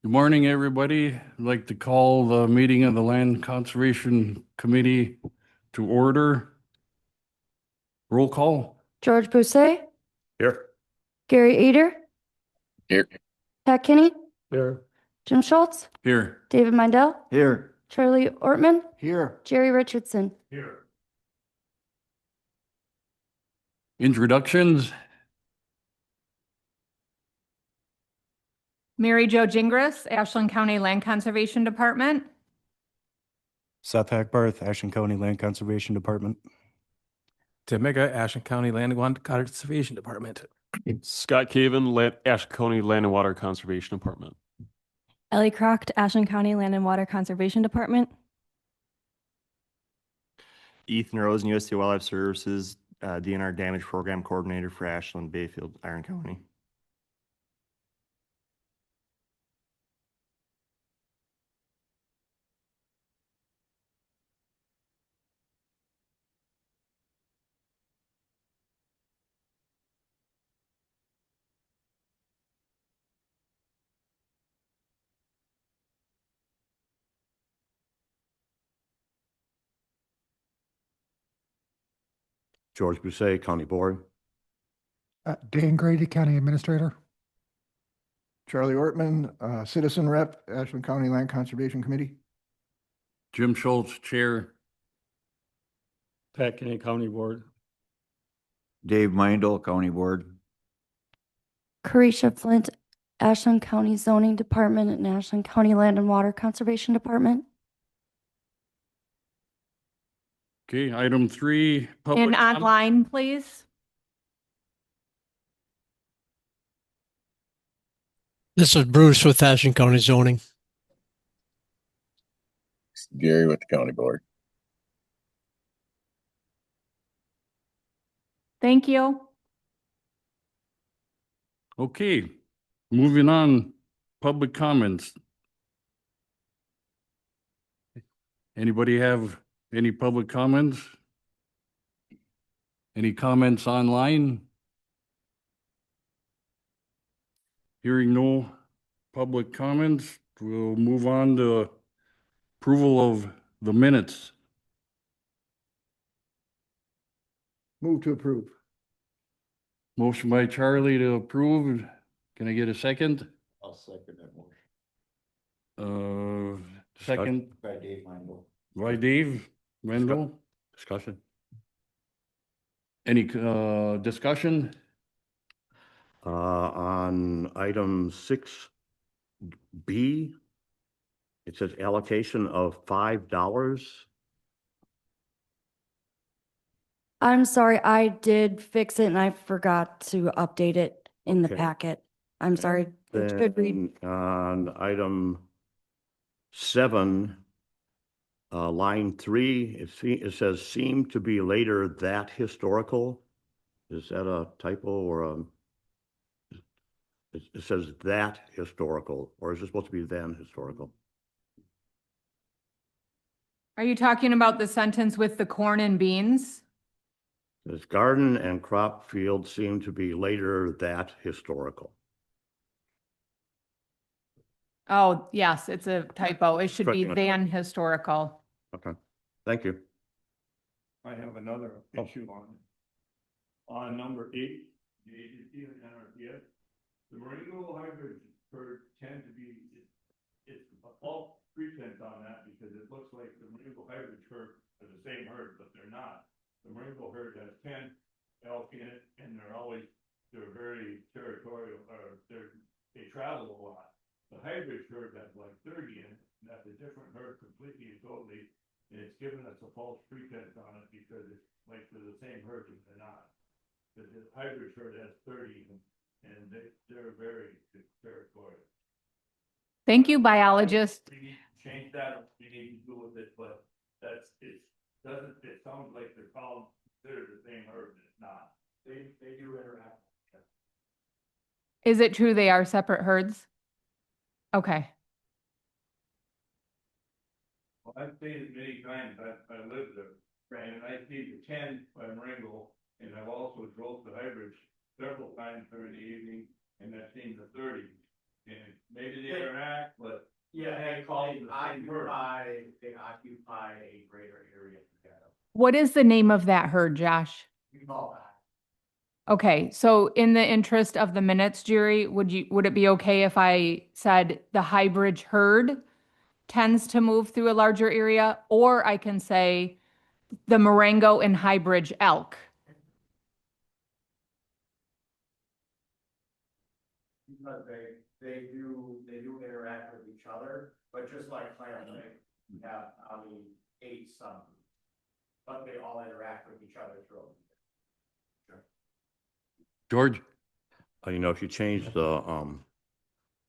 Good morning, everybody. I'd like to call the meeting of the Land Conservation Committee to order. Roll call. George Bousset, Here. Gary Eder, Here. Pat Kinney, Here. Jim Schultz, Here. David Mindell, Here. Charlie Ortman, Here. Jerry Richardson. Here. Introductions. Mary Jo Gingras, Ashland County Land Conservation Department. Seth Hackbarth, Ashland County Land Conservation Department. Tim Mega, Ashland County Land and Water Conservation Department. Scott Caven, Ashland County Land and Water Conservation Department. Ellie Crocht, Ashland County Land and Water Conservation Department. Ethan Rosen, USDA Wildlife Services, DNR Damage Program Coordinator for Ashland, Bayfield, Iron County. George Bousset, County Board. Dan Grady, County Administrator. Charlie Ortman, Citizen Rep, Ashland County Land Conservation Committee. Jim Schultz, Chair. Pat Kinney, County Board. Dave Mindel, County Board. Carisha Flint, Ashland County Zoning Department and Ashland County Land and Water Conservation Department. Okay, item 3. Public And online, please. This is Bruce with Ashland County Zoning. Gary with the County Board. Thank you. Okay, moving on. Public comments. Anybody have any public comments? Any comments online? Hearing no public comments, we'll move on to approval of the minutes. Move to approve. Motion by Charlie to approve. Can I get a second? I'll second that motion. Second By Dave Mindel. by Dave Wendell. Discussion. Any discussion? On item 6B, it says allocation of $5. I'm sorry, I did fix it and I forgot to update it in the Okay. packet. I'm sorry. It should read. Then on item 7, line 3, it says seem to be later that historical. Is that a typo or it says that historical, or is it supposed to be then historical? Are you talking about the sentence with the corn and beans? This garden and crop field seem to be later that historical. Oh, yes, it's a typo. It should be Correct. than historical. Okay, thank you. I have another issue on number 8, the agency and NRPS. The Marengo hybrid herd tend to be, it's a false pretense on that because it looks like the Marengo hybrid herd are the same herd, but they're not. The Marengo herd has 10 elk in it, and they're very territorial, or they travel a lot. The hybrid herd has like 30 in it, and that's a different herd completely and totally. And it's given us a false pretense on it because it's like they're the same herd and they're not. The hybrid herd has 30 and they're very territorial. Thank you, biologist. We need to change that, or we need to do with it, but it sounds like they're called, they're the same herd, and it's not. They do interact. Is it true they are separate herds? Okay. Well, I've seen it many times, I live there, and I see the 10 by Marengo, and I've also drove the hybrids several times during the evening, and I've seen the 30. And maybe they interact, but. Yeah, they occupy a greater area together. What is the name of that herd, Josh? We call that. Okay, so in the interest of the minutes, Jerry, would it be okay if I said the High Bridge herd tends to move through a larger area? Or I can say the Marengo and High Bridge elk. Because they do interact with each other, but just like Clarence, we have, 8 some. But they all interact with each other through. George? You know, if you change the,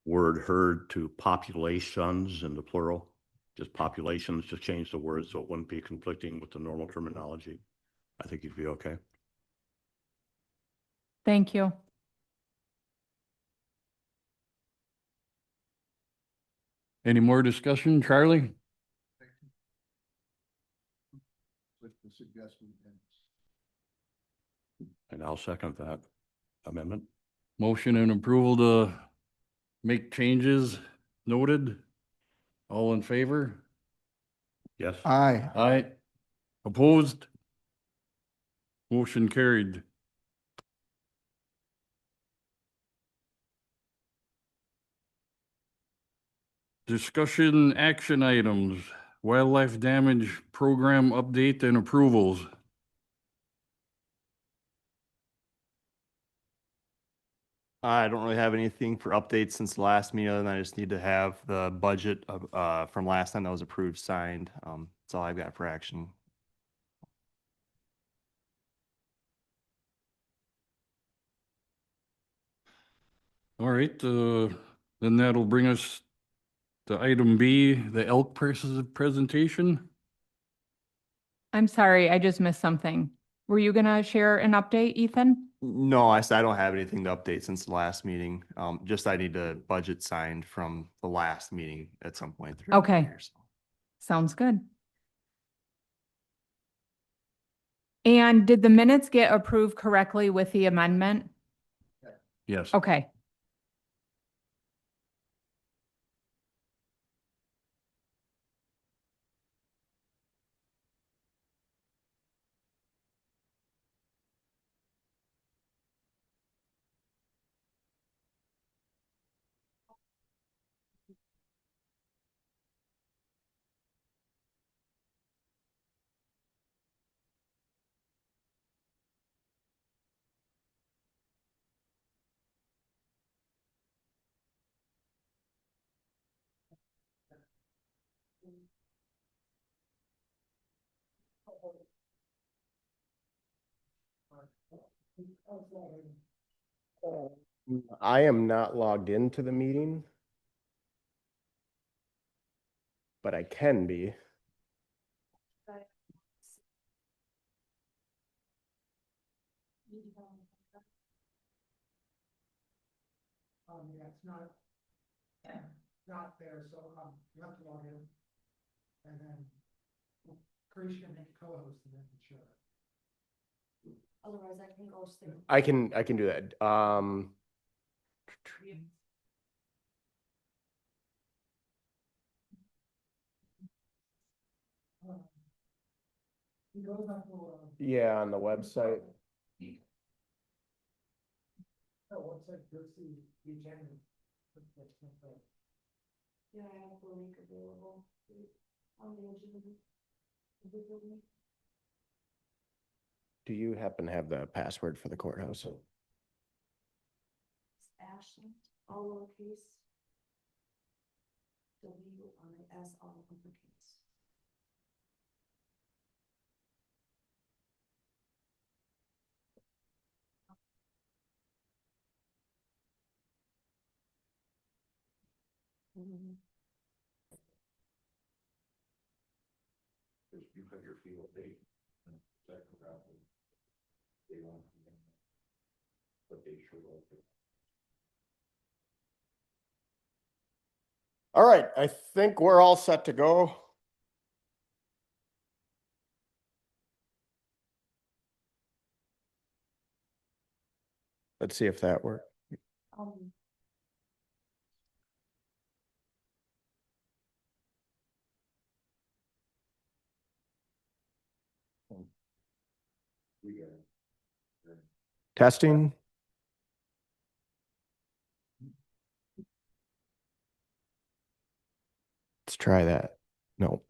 word herd to populations in the plural, just populations, just change the word so it wouldn't be conflicting with the normal terminology. I think you'd be okay. Thank you. Any more discussion, Charlie? With the suggested amendments. And I'll second that amendment. Motion and approval to make changes noted. All in favor? Yes. Aye. Aye. Opposed? Motion carried. Discussion action items, wildlife damage program update and approvals. I don't really have anything for updates since the last meeting, other than I just need to have the budget from last time that was approved signed. That's all I've got for action. All right, then that'll bring us to item B, the elk presentation. I'm sorry, I just missed something. Were you gonna share an update, Ethan? No, I said I don't have anything to update since the last meeting. Just I need a budget signed from the last meeting at some point. throughout the Okay. year, so. Sounds good. And did the minutes get approved correctly with the amendment? Yes. Okay. I am not logged into the meeting, but I can be. Yeah, it's not there, so you have to log in. And then Chris can make co-host and then share it. Otherwise, I can go through. I can do that. He goes up to, Yeah, on the website. website, goes to the agenda. Yeah, I have the link available on the agenda. Do you happen to have the password for the courthouse? Ashland, all lowercase. WIS, all uppercase. You have your field date. All right, I think we're all set to go. Let's see if that works. Testing. Let's try that. No.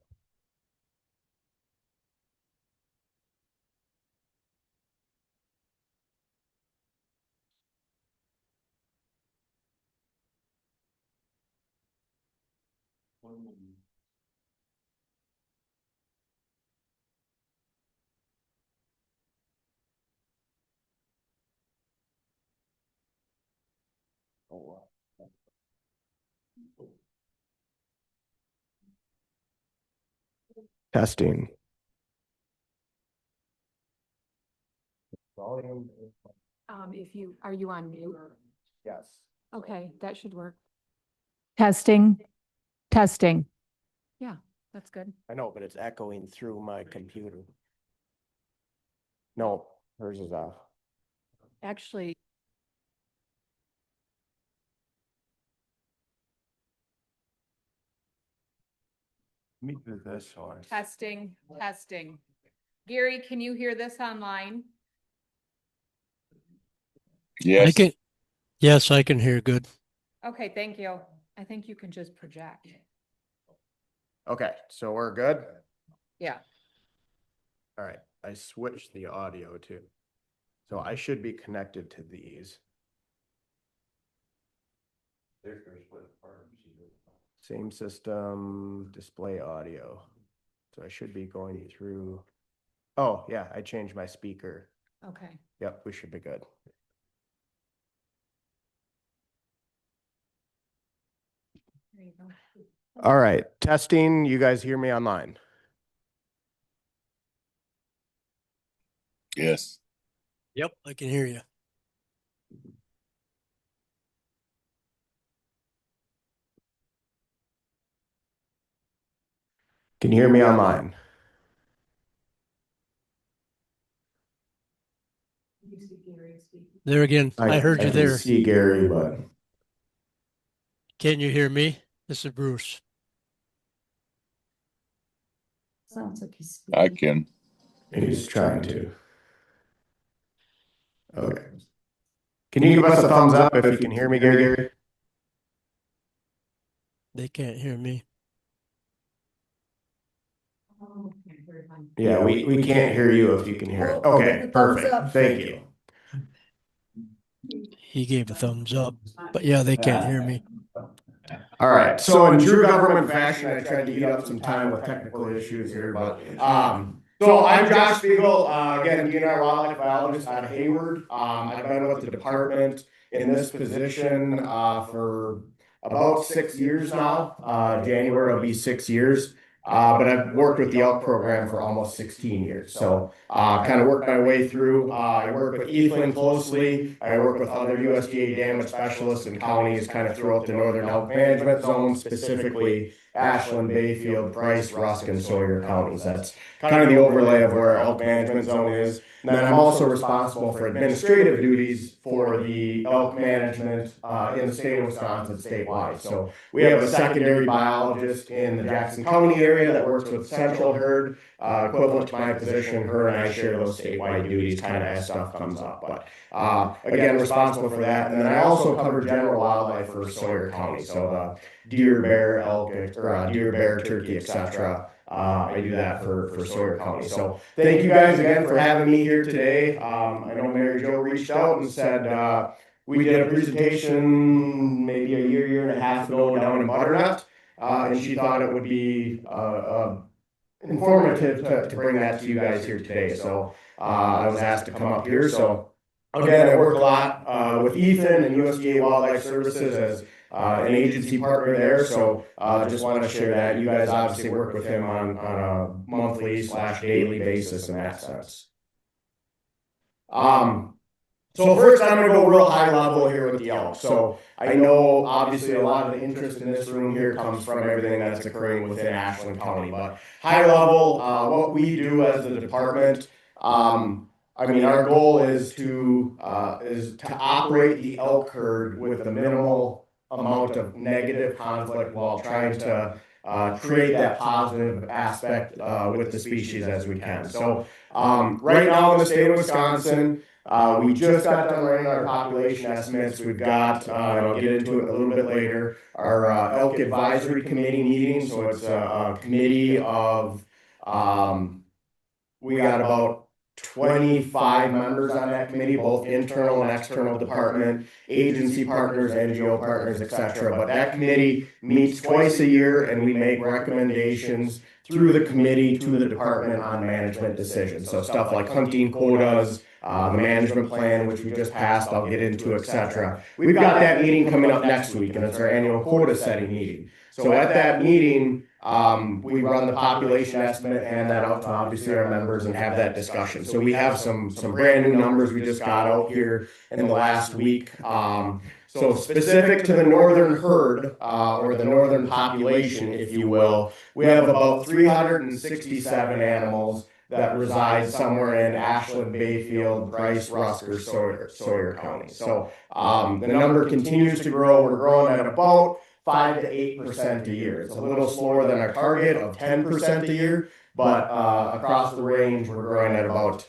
Testing. Volume. Are you on mute? Yes. Okay, that should work. Testing, testing. Yeah, that's good. I know, but it's echoing through my computer. No, hers is off. Actually. Me do this one. Testing, testing. Gary, can you hear this online? Yes. Yes, I can hear good. Okay, thank you. I think you can just project. Okay, so we're good? Yeah. All right, I switched the audio too. So I should be connected to these. Same system, display audio. So I should be going through. Oh, yeah, I changed my speaker. Okay. Yep, we should be good. There you go. All right, testing. You guys hear me online? Yes. Yep, I can hear you. Can you hear me online? There again, I heard you can there. see Gary, but Can you hear me? This is Bruce. Sounds like he's I speaking. can. he's trying to. Okay. Can you give us a thumbs up if you can hear me, Gary? They can't hear me. Yeah, we can't hear you if you can hear it. Okay, perfect. Thank you. He gave a thumbs up, but yeah, they can't hear me. All right, so in true government fashion, I tried to eat up some time with technical issues here, but so I'm Josh Spiegel, again, DNR wildlife biologist out of Hayward. I've been with the department in this position for about 6 years now. January will be 6 years. But I've worked with the elk program for almost 16 years. So kind of worked my way through. I work with Eastland closely. I work with other USDA damage specialists and counties kind of throughout the northern elk management zone, specifically Ashland, Bayfield, Price, Rusk, and Sawyer counties. That's kind of the overlay of where our elk management zone is. And then I'm also responsible for administrative duties for the elk management in the state of Wisconsin statewide. So we have a secondary biologist in the Jackson County area that works with Central Herd, equivalent to my position. Her and I share those statewide duties kind of as stuff comes up. But again, responsible for that. And then I also cover general wildlife for Sawyer County. So the deer, bear, elk, or deer, bear, turkey, etc. I do that for Sawyer County. So thank you guys again for having me here today. I know Mary Jo reached out and said we did a presentation maybe a year and a half ago down in Butternut, and she thought it would be informative to bring that to you guys here today. So I was asked to come up here. So again, I work a lot with Ethan and USDA Wildlife Services as an agency partner there. So just wanted to share that. You guys obviously work with him on a monthly/daily basis in that sense. So first I'm going to go real high level here with the elk. So I know obviously a lot of the interest in this room here comes from everything that's occurring within Ashland County, but high level, what we do as the department, I mean, our goal is to operate the elk herd with the minimal amount of negative conflict while trying to create that positive aspect with the species as we can. So right now in the state of Wisconsin, we just got done running our population estimates. We've got, and I'll get into it a little bit later, our elk advisory committee meeting. So it's a committee of, we got about 25 members on that committee, both internal and external department, agency partners, NGO partners, etc. But that committee meets twice a year, and we make recommendations through the committee to the department on management decisions. So stuff like hunting quotas, the management plan, which we just passed, I'll get into, etc. We've got that meeting coming up next week, and it's our annual quota setting meeting. So at that meeting, we run the population estimate, hand that out to obviously our members and have that discussion. So we have some brand new numbers we just got out here in the last week. So specific to the northern herd, or the northern population, if you will, we have about 367 animals that reside somewhere in Ashland, Bayfield, Bryce, Rusker, Sawyer County. So the number continues to grow. We're growing at about 5 to 8% a year. It's a little slower than our target of 10% a year, but across the range, we're growing at about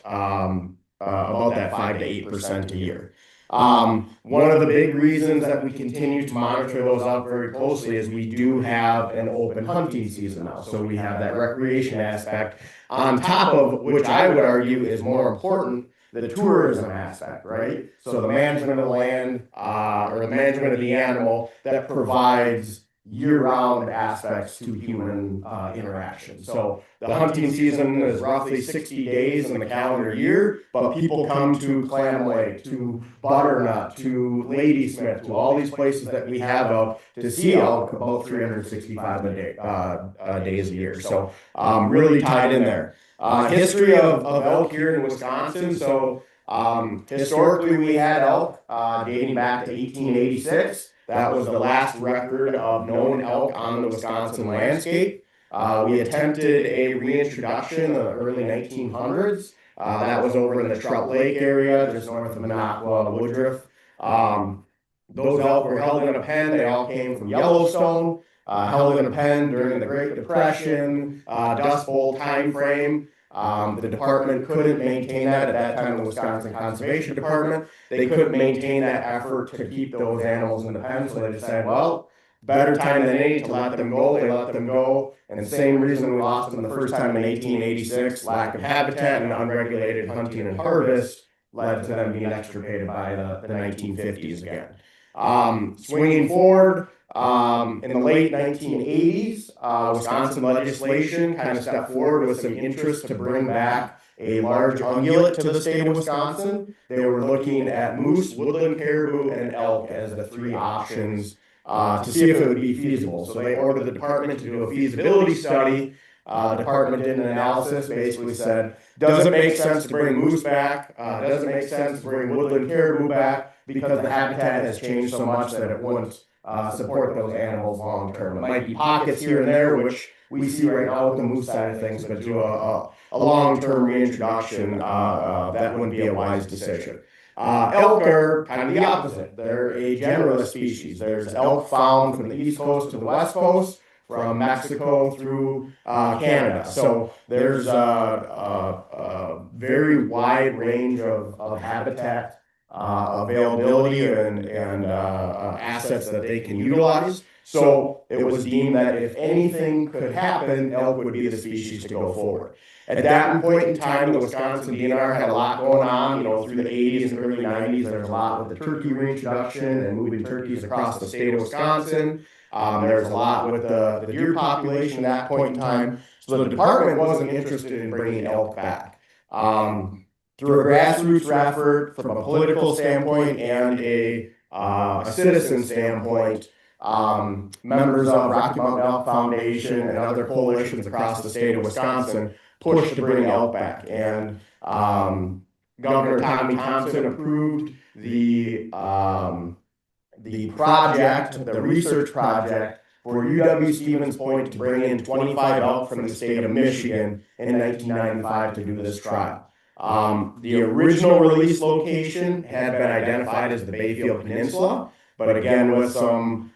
that 5 to 8% a year. One of the big reasons that we continue to monitor those out very closely is we do have an open hunting season now. So we have that recreation aspect on top of which I would argue is more important, the tourism aspect, right? So the management of the land, or the management of the animal that provides year-round aspects to human interaction. So the hunting season is roughly 60 days in the calendar year, but people come to Clam Lake, to Butternut, to Ladysmith, to all these places that we have of to see elk about 365 days a year. So really tied in there. History of elk here in Wisconsin. So historically we had elk dating back to 1886. That was the last record of known elk on the Wisconsin landscape. We attempted a reintroduction in the early 1900s. That was over in the Trout Lake area, just north of Minocqua, Woodruff. Those elk were held in a pen. They all came from Yellowstone, held in a pen during the Great Depression, Dust Bowl time frame. The department couldn't maintain that at that time, the Wisconsin Conservation Department. They couldn't maintain that effort to keep those animals in the pen, so they decided, well, better time than any to let them go. They let them go, and the same reason we lost them the first time in 1886, lack of habitat and unregulated hunting and harvest led to them being extirpated by the 1950s again. Swinging forward, in the late 1980s, Wisconsin legislation kind of stepped forward with some interest to bring back a large ungulate to the state of Wisconsin. They were looking at moose, woodland caribou, and elk as the three options to see if it would be feasible. So they ordered the department to do a feasibility study. The department did an analysis, basically said, does it make sense to bring moose back? Does it make sense to bring woodland caribou back? Because the habitat has changed so much that it wouldn't support those animals long term. It might be pockets here and there, which we see right now with the moose side of things, but do a long-term reintroduction, that wouldn't be a wise decision. Elk are kind of the opposite. They're a generalist species. There's elk found from the East Coast to the West Coast, from Mexico through Canada. So there's a very wide range of habitat availability and assets that they can utilize. So it was deemed that if anything could happen, elk would be the species to go forward. At that point in time, the Wisconsin DNR had a lot going on, through the 80s and early 90s. There's a lot with the turkey reintroduction and moving turkeys across the state of Wisconsin. There's a lot with the deer population at that point in time. So the department wasn't interested in bringing elk back. Through a grassroots effort, from a political standpoint and a citizen standpoint, members of Rocky Mountain Elk Foundation and other coalitions across the state of Wisconsin pushed to bring elk back. And Governor Tommy Thompson approved the project, the research project for UW-Stevens Point to bring in 25 elk from the state of Michigan in 1995 to do this trial. The original release location had been identified as the Bayfield Peninsula. but again, with some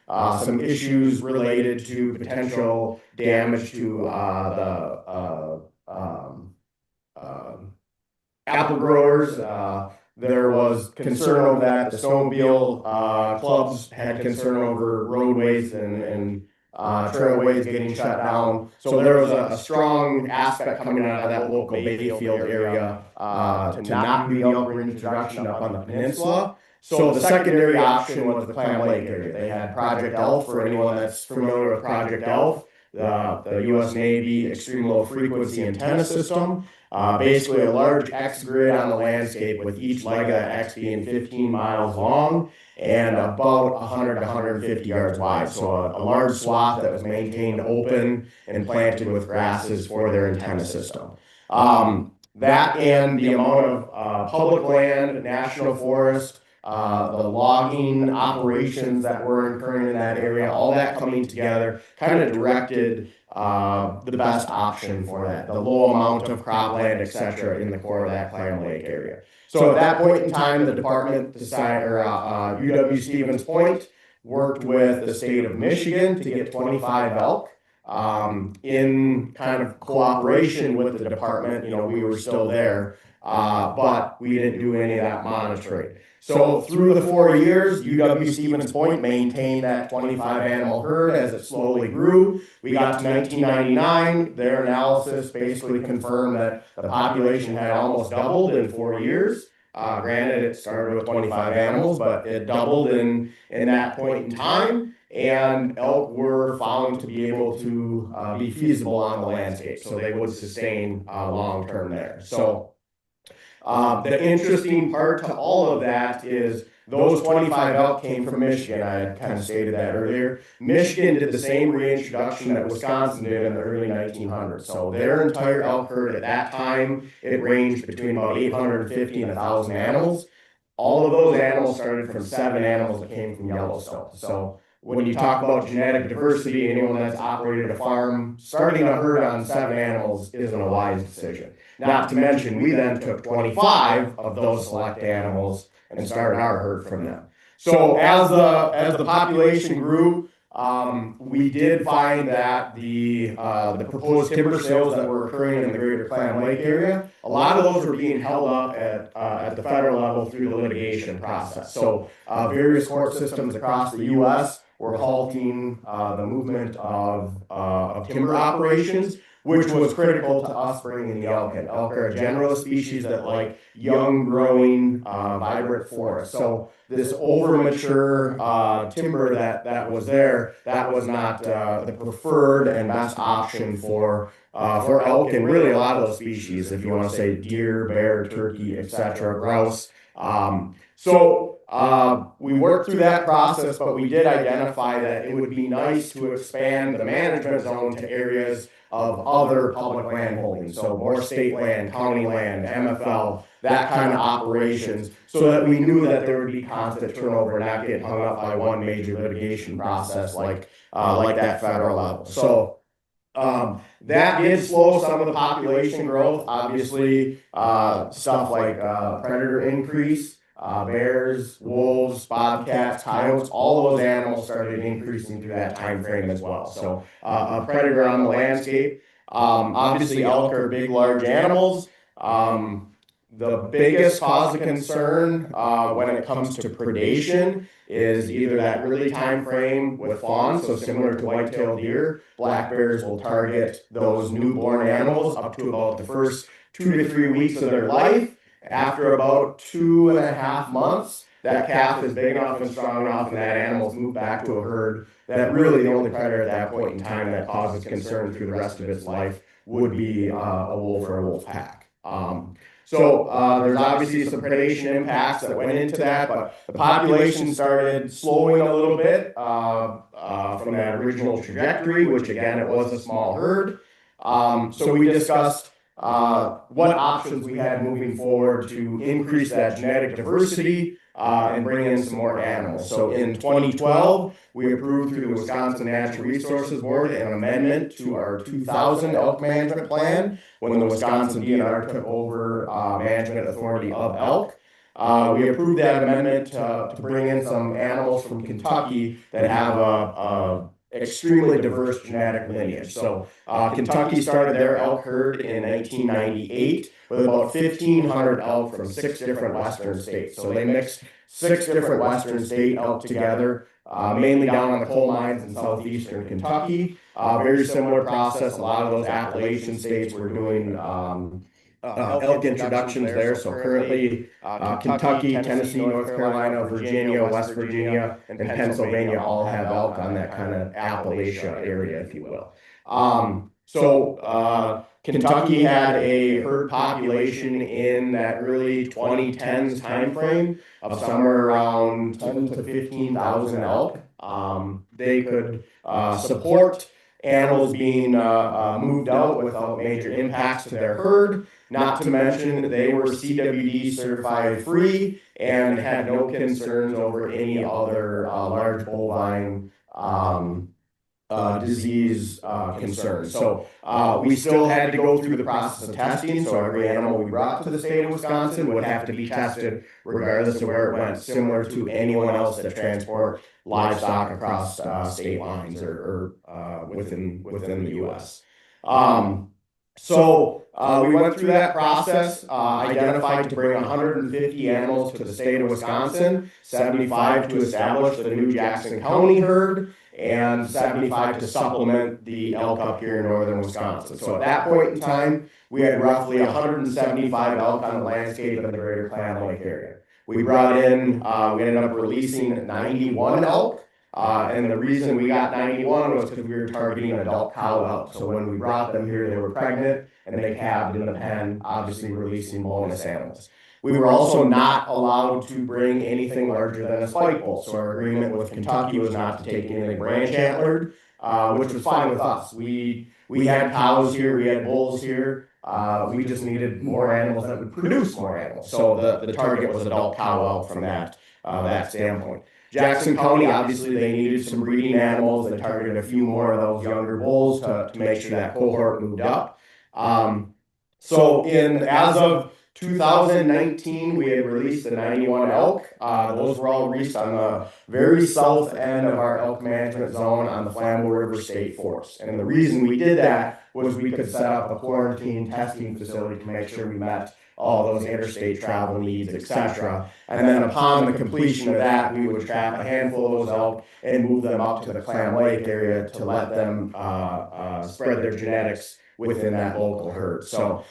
issues related to potential damage to apple growers. There was concern over that. The snowmobile clubs had concern over roadways and trailways getting shut down. So there was a strong aspect coming out of that local Bayfield area to not do the elk reintroduction up on the peninsula. So the secondary option was the Clam Lake area. They had Project ELF. For anyone that's familiar with Project ELF, the U.S. Navy Extreme Low Frequency Antenna System. Basically a large X grid on the landscape with each leg of that X being 15 miles long and about 100 to 150 yards wide. So a large swath that was maintained open and planted with grasses for their antenna system. That and the amount of public land, national forest, the logging operations that were occurring in that area, all that coming together kind of directed the best option for that, the low amount of cropland, etc., in the core of that Clam Lake area. So at that point in time, the department decided, or UW Stevens Point worked with the state of Michigan to get 25 elk. In kind of cooperation with the department, you know, we were still there, but we didn't do any of that monitoring. So through the 4 years, UW Stevens Point maintained that 25 animal herd as it slowly grew. We got to 1999. Their analysis basically confirmed that the population had almost doubled in 4 years. Granted, it started with 25 animals, but it doubled in that point in time. And elk were found to be able to be feasible on the landscape, so they would sustain long term there. So the interesting part to all of that is those 25 elk came from Michigan. I had kind of stated that earlier. Michigan did the same reintroduction that Wisconsin did in the early 1900s. So their entire elk herd at that time, it ranged between about 850 and 1,000 animals. All of those animals started from 7 animals that came from Yellowstone. So when you talk about genetic diversity, anyone that's operated a farm, starting a herd on 7 animals isn't a wise decision. Not to mention, we then took 25 of those select animals and started our herd from them. So as the population grew, we did find that the proposed timber sales that were occurring in the greater Clam Lake area, a lot of those were being held up at the federal level through the litigation process. So various court systems across the U.S. were halting the movement of timber operations, which was critical to us bringing the elk in. Elk are a generalist species that like young, growing, vibrant forests. So this over-mature timber that was there, that was not the preferred and best option for elk and really a lot of those species, if you want to say deer, bear, turkey, etc., grouse. We worked through that process, but we did identify that it would be nice to expand the management zone to areas of other public land holdings. So more state land, county land, MFL, that kind of operations, so that we knew that there would be constant turnover and not get hung up by one major litigation process like that federal level. So that did slow some of the population growth. Obviously, stuff like predator increase, bears, wolves, bobcats, coyotes, all of those animals started increasing through that time frame as well. So a predator on the landscape. Obviously, elk are big, large animals. The biggest cause of concern when it comes to predation is either that early time frame with fawns, so similar to white-tailed deer, black bears will target those newborn animals up to about the first 2 to 3 weeks of their life. After about 2.5 months, that calf is big enough and strong enough, and that animal's moved back to a herd that really the only predator at that point in time that causes concern through the rest of its life would be a wolf or a wolf pack. There's obviously some predation impacts that went into that, but the population started slowing a little bit from that original trajectory, which again, it was a small herd. So we discussed what options we had moving forward to increase that genetic diversity and bring in some more animals. So in 2012, we approved through the Wisconsin Natural Resources Board an amendment to our 2000 elk management plan when the Wisconsin DNR took over management authority of elk. we approved that amendment to bring in some animals from Kentucky that have a extremely diverse genetic lineage. So Kentucky started their elk herd in 1998 with about 1,500 elk from 6 different western states. So they mixed 6 different western state elk together, mainly down on the coal mines in southeastern Kentucky. Very similar process. A lot of those Appalachian states were doing elk introductions there. So currently, Kentucky, Tennessee, North Carolina, Virginia, West Virginia, and Pennsylvania all have elk on that kind of Appalachia area, if you will. Kentucky had a herd population in that early 2010s timeframe of somewhere around 10 to 15,000 elk. They could support animals being moved out without major impacts to their herd. Not to mention, they were CWD certified free and had no concerns over any other large bovine disease concerns. So we still had to go through the process of testing. So every animal we brought to the state of Wisconsin would have to be tested regardless of where it went, similar to anyone else that transport livestock across state lines or within the U.S. We went through that process, identified to bring 150 animals to the state of Wisconsin, 75 to establish the new Jackson County herd, and 75 to supplement the elk up here in northern Wisconsin. So at that point in time, we had roughly 175 elk on the landscape in the greater Clam Lake area. We brought in, we ended up releasing 91 elk. And the reason we got 91 was because we were targeting adult cow elk. So when we brought them here, they were pregnant and they calved in the pen, obviously releasing bonus animals. We were also not allowed to bring anything larger than a spike bull. So our agreement with Kentucky was not to take anything branch antlered, which was fine with us. We had cows here, we had bulls here. We just needed more animals that would produce more animals. So the target was adult cow elk from that standpoint. Jackson County, obviously, they needed some breeding animals. They targeted a few more of those younger bulls to make sure that cohort moved up. As of 2019, we had released the 91 elk. Those were all released on the very south end of our elk management zone on the Flambeau River State Forest. And the reason we did that was we could set up a quarantine testing facility to make sure we met all those interstate travel needs, etc. And then upon the completion of that, we would trap a handful of those elk and move them up to the Clam Lake area to let them spread their genetics within that local herd. So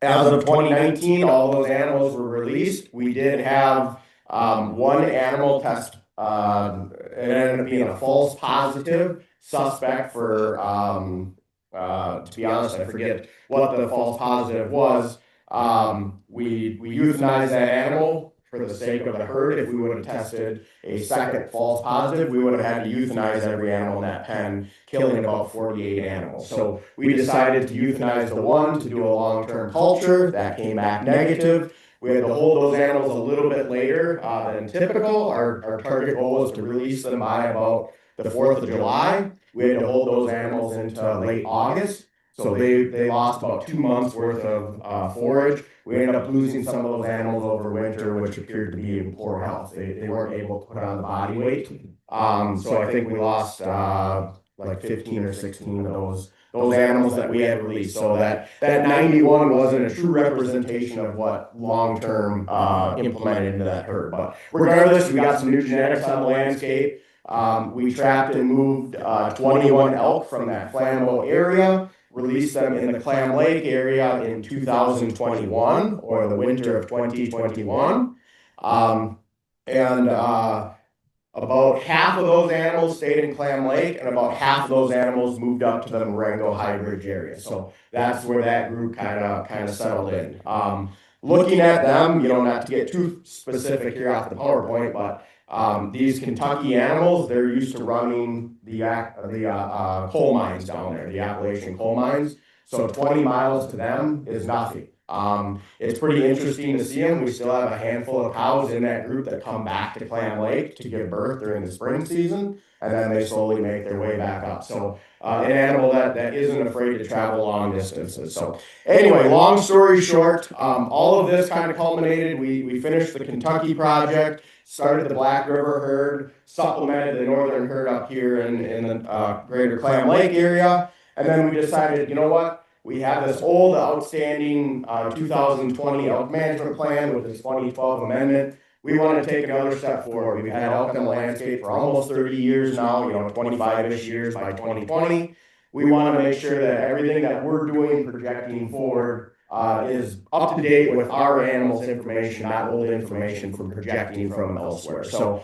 as of 2019, all those animals were released. We did have one animal test. It ended up being a false positive suspect for, to be honest, I forget what the false positive was. We euthanized that animal for the sake of the herd. If we would have tested a second false positive, we would have had to euthanize every animal in that pen, killing about 48 animals. So we decided to euthanize the one to do a long-term culture. That came back negative. We had to hold those animals a little bit later than typical. Our target goal was to release them by about the 4th of July. We had to hold those animals into late August. So they lost about 2 months worth of forage. We ended up losing some of those animals over winter, which appeared to be in poor health. They weren't able to put on the body weight. So I think we lost like 15 or 16 of those animals that we had released. So that 91 wasn't a true representation of what long-term implemented into that herd. But regardless, we got some new genetics on the landscape. We trapped and moved 21 elk from that Flambeau area. Released them in the Clam Lake area in 2021 or the winter of 2021. About half of those animals stayed in Clam Lake and about half of those animals moved up to the Marengo High Bridge area. So that's where that group kind of settled in. Looking at them, not to get too specific here off the PowerPoint, but these Kentucky animals, they're used to running the coal mines down there, the Appalachian coal mines. So 20 miles to them is nothing. It's pretty interesting to see them. We still have a handful of cows in that group that come back to Clam Lake to give birth during the spring season, and then they slowly make their way back up. So an animal that isn't afraid to travel long distances. So anyway, long story short, all of this kind of culminated. We finished the Kentucky project, started the Black River herd, supplemented the northern herd up here in the greater Clam Lake area, and then we decided, you know what? We have this old outstanding 2020 elk management plan with this 2012 amendment. We want to take another step forward. We've had elk in the landscape for almost 30 years now, 25-ish years by 2020. We want to make sure that everything that we're doing projecting forward is up to date with our animals' information, not old information from projecting from elsewhere. So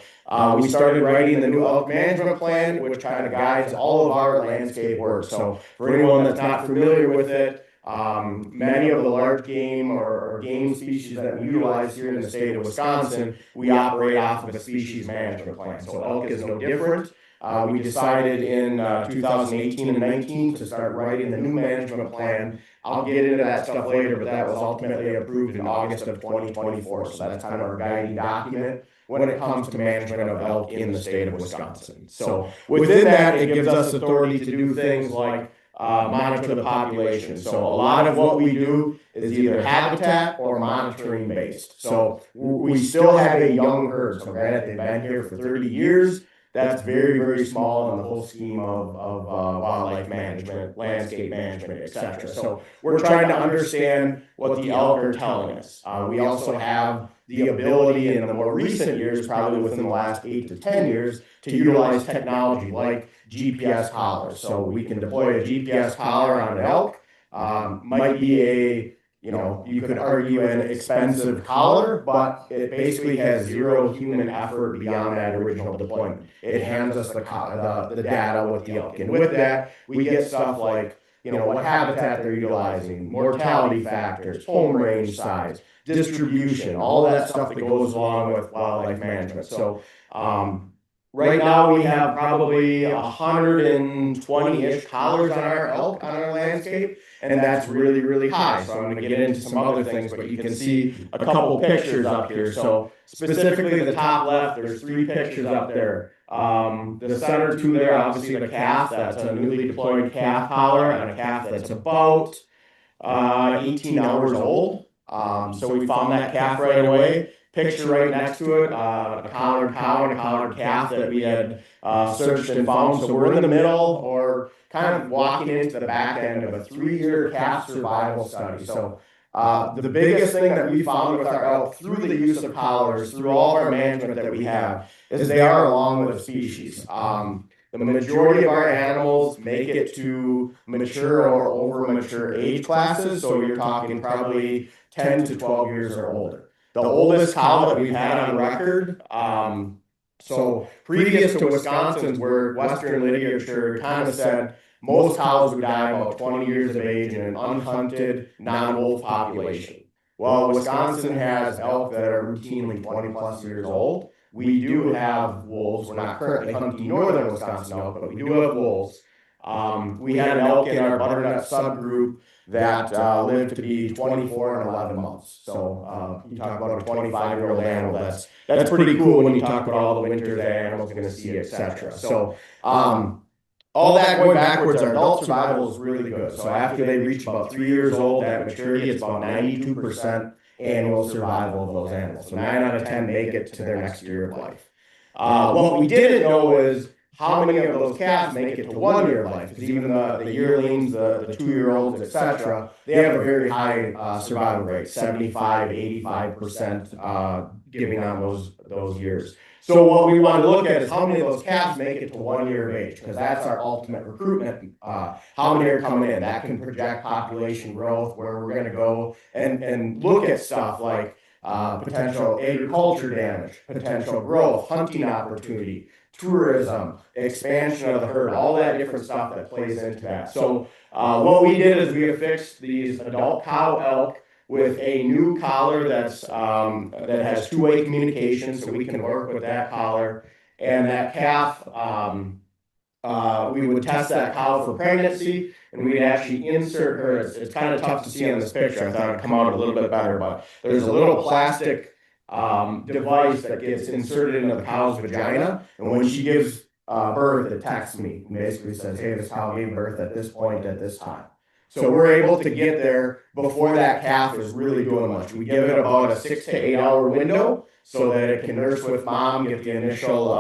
we started writing the new elk management plan, which kind of guides all of our landscape work. So for anyone that's not familiar with it, many of the large game or game species that we utilize here in the state of Wisconsin, we operate off of a species management plan. So elk is no different. We decided in 2018 and 19 to start writing the new management plan. I'll get into that stuff later, but that was ultimately approved in August of 2024. So that's kind of our guiding document when it comes to management of elk in the state of Wisconsin. So within that, it gives us authority to do things like monitor the population. So a lot of what we do is either habitat or monitoring based. So we still have a young herd. So granted, they've been here for 30 years. That's very, very small in the whole scheme of wildlife management, landscape management, etc. So we're trying to understand what the elk are telling us. We also have the ability in the more recent years, probably within the last 8 to 10 years, to utilize technology like GPS collars. So we can deploy a GPS collar on an elk. Might be you could argue an expensive collar, but it basically has zero human effort beyond that original deployment. It hands us the data with the elk. And with that, we get stuff like, what habitat they're utilizing, mortality factors, home range size, distribution, all that stuff that goes along with wildlife management. So right now we have probably 120-ish collars on our elk on our landscape. And that's really, really high. So I'm going to get into some other things, but you can see a couple pictures up here. So specifically the top left, there's 3 pictures up there. The center 2 there, obviously the calf, that's a newly deployed calf collar on a calf that's about 18 hours old. So we found that calf right away. Picture right next to it, a collared cow and a collared calf that we had searched and found. So we're in the middle or kind of walking into the back end of a 3-year calf survival study. So the biggest thing that we found with our elk through the use of collars, through all of our management that we have, is they are along with the species. The majority of our animals make it to mature or over mature age classes. So you're talking probably 10 to 12 years or older. The oldest cow that we've had on record, so previous to Wisconsin's, where Western literature kind of said most cows would die about 20 years of age in an unhunted, non-wolf population. Well, Wisconsin has elk that are routinely 20 plus years old. We do have wolves. We're not currently hunting northern Wisconsin elk, but we do have wolves. We had an elk in our butternut subgroup that lived to be 24 and 11 months. So you talk about a 25-year-old animal. That's pretty cool when you talk about all the winters the animal's going to see, etc. So all that going backwards, our adult survival is really good. So after they reach about 3 years old, at maturity, it's about 92% annual survival of those animals. So 9 out of 10 make it to their next year of life. What we didn't know is how many of those calves make it to 1 year of life, because even the yearlings, the 2-year-olds, etc., they have a very high survival rate, 75, 85% giving on those years. So what we want to look at is how many of those calves make it to 1 year of age, because that's our ultimate recruitment. How many are coming in? That can project population growth, where we're going to go and look at stuff like potential agriculture damage, potential growth, hunting opportunity, tourism, expansion of the herd, all that different stuff that plays into that. So what we did is we affixed these adult cow elk with a new collar that has 2-way communication, so we can work with that collar. And that calf we would test that cow for pregnancy, and we'd actually insert her. It's kind of tough to see on this picture. I thought it'd come out a little bit better, but there's a little plastic device that gets inserted into the cow's vagina, and when she gives birth, it texts me and basically says, hey, this cow gave birth at this point at this time. So we're able to get there before that calf is really doing much. We give it about a 6 to 8 hour window so that it can nurse with mom, get the initial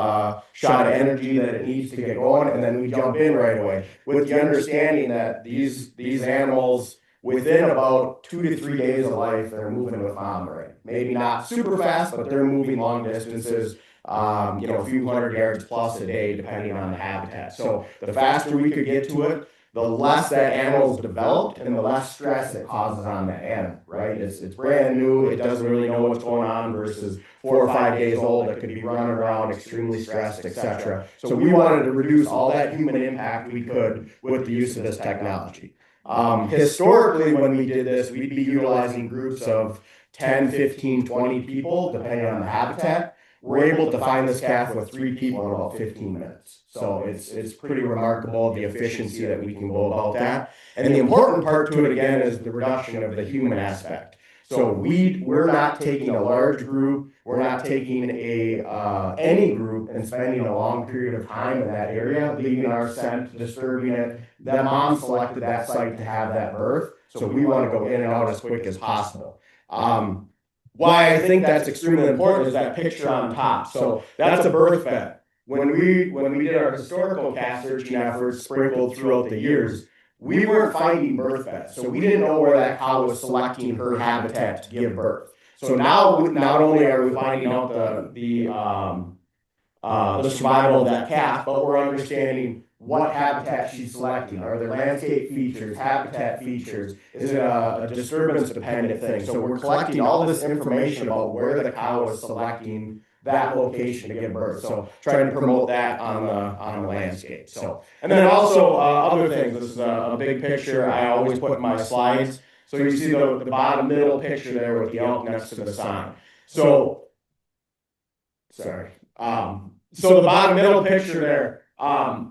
shot of energy that it needs to get going, and then we jump in right away with the understanding that these animals, within about 2 to 3 days of life, they're moving with mom already. Maybe not super fast, but they're moving long distances, a few hundred yards plus a day, depending on the habitat. So the faster we could get to it, the less that animal's developed and the less stress it causes on the animal, right? It's brand new, it doesn't really know what's going on versus 4 or 5 days old, it could be running around extremely stressed, etc. So we wanted to reduce all that human impact we could with the use of this technology. Historically, when we did this, we'd be utilizing groups of 10, 15, 20 people, depending on the habitat. We're able to find this calf with 3 people in about 15 minutes. So it's pretty remarkable the efficiency that we can go about that. And the important part to it, again, is the reduction of the human aspect. So we're not taking a large group, we're not taking any group and spending a long period of time in that area, leaving our scent, disturbing it. The mom selected that site to have that birth, so we want to go in and out as quick as possible. Why I think that's extremely important is that picture on top. So that's a birth bed. When we did our historical calf searching efforts sprinkled throughout the years, we weren't finding birth beds. So we didn't know where that cow was selecting her habitat to give birth. So now not only are we finding out the survival of that calf, but we're understanding what habitat she's selecting. Are there landscape features, habitat features? Is it a disturbance dependent thing? So we're collecting all this information about where the cow is selecting that location to give birth. So trying to promote that on the landscape. So, and then also other things. This is a big picture I always put in my slides. So you see the bottom middle picture there with the elk next to the sign. So, sorry. So the bottom middle picture there,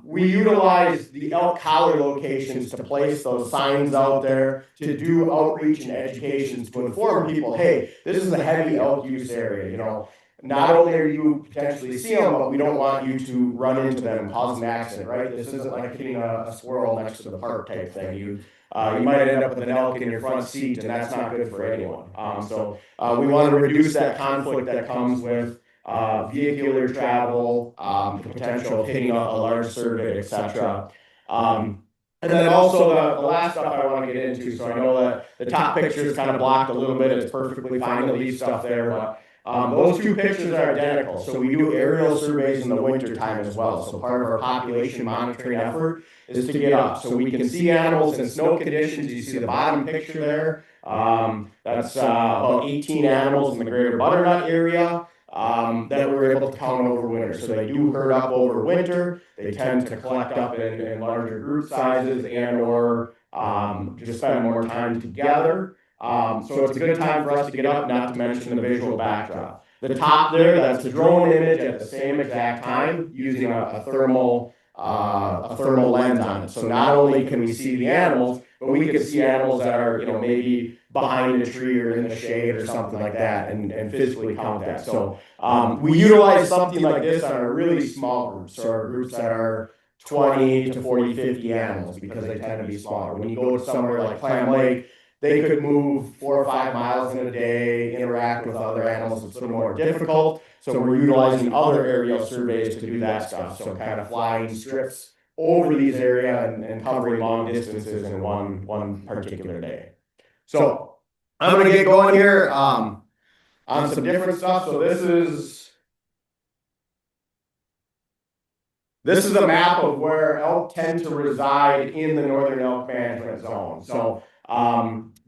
we utilize the elk collar locations to place those signs out there, to do outreach and education, to inform people, hey, this is a heavy elk use area, Not only are you potentially seeing them, but we don't want you to run into them and cause an accident, right? This isn't like hitting a squirrel next to the park type thing. You might end up with an elk in your front seat, and that's not good for anyone. So we want to reduce that conflict that comes with vehicular travel, the potential of hitting a large cervid, etc. And then also the last stuff I want to get into. So I know that the top picture is kind of blocked a little bit. It's perfectly fine to leave stuff there, but those 2 pictures are identical. So we do aerial surveys in the winter time as well. So part of our population monitoring effort is to get up. So we can see animals in snow conditions. You see the bottom picture there. That's about 18 animals in the greater butternut area. That we're able to count over winter. So they do herd up over winter. They tend to collect up in larger group sizes and or just spend more time together. So it's a good time for us to get up, not to mention the visual backdrop. The top there, that's a drone image at the same exact time using a thermal lens on it. So not only can we see the animals, but we can see animals that are, maybe behind a tree or in the shade or something like that and physically count that. So we utilize something like this on our really small groups, so our groups that are 20 to 40, 50 animals because they tend to be smaller. When you go to somewhere like Clam Lake, they could move 4 or 5 miles in a day, interact with other animals. It's a little more difficult. So we're utilizing other aerial surveys to do that stuff. So kind of flying strips over these areas and covering long distances in one particular day. So I'm going to get going here on some different stuff. So this is a map of where elk tend to reside in the Northern Elk Management Zone. So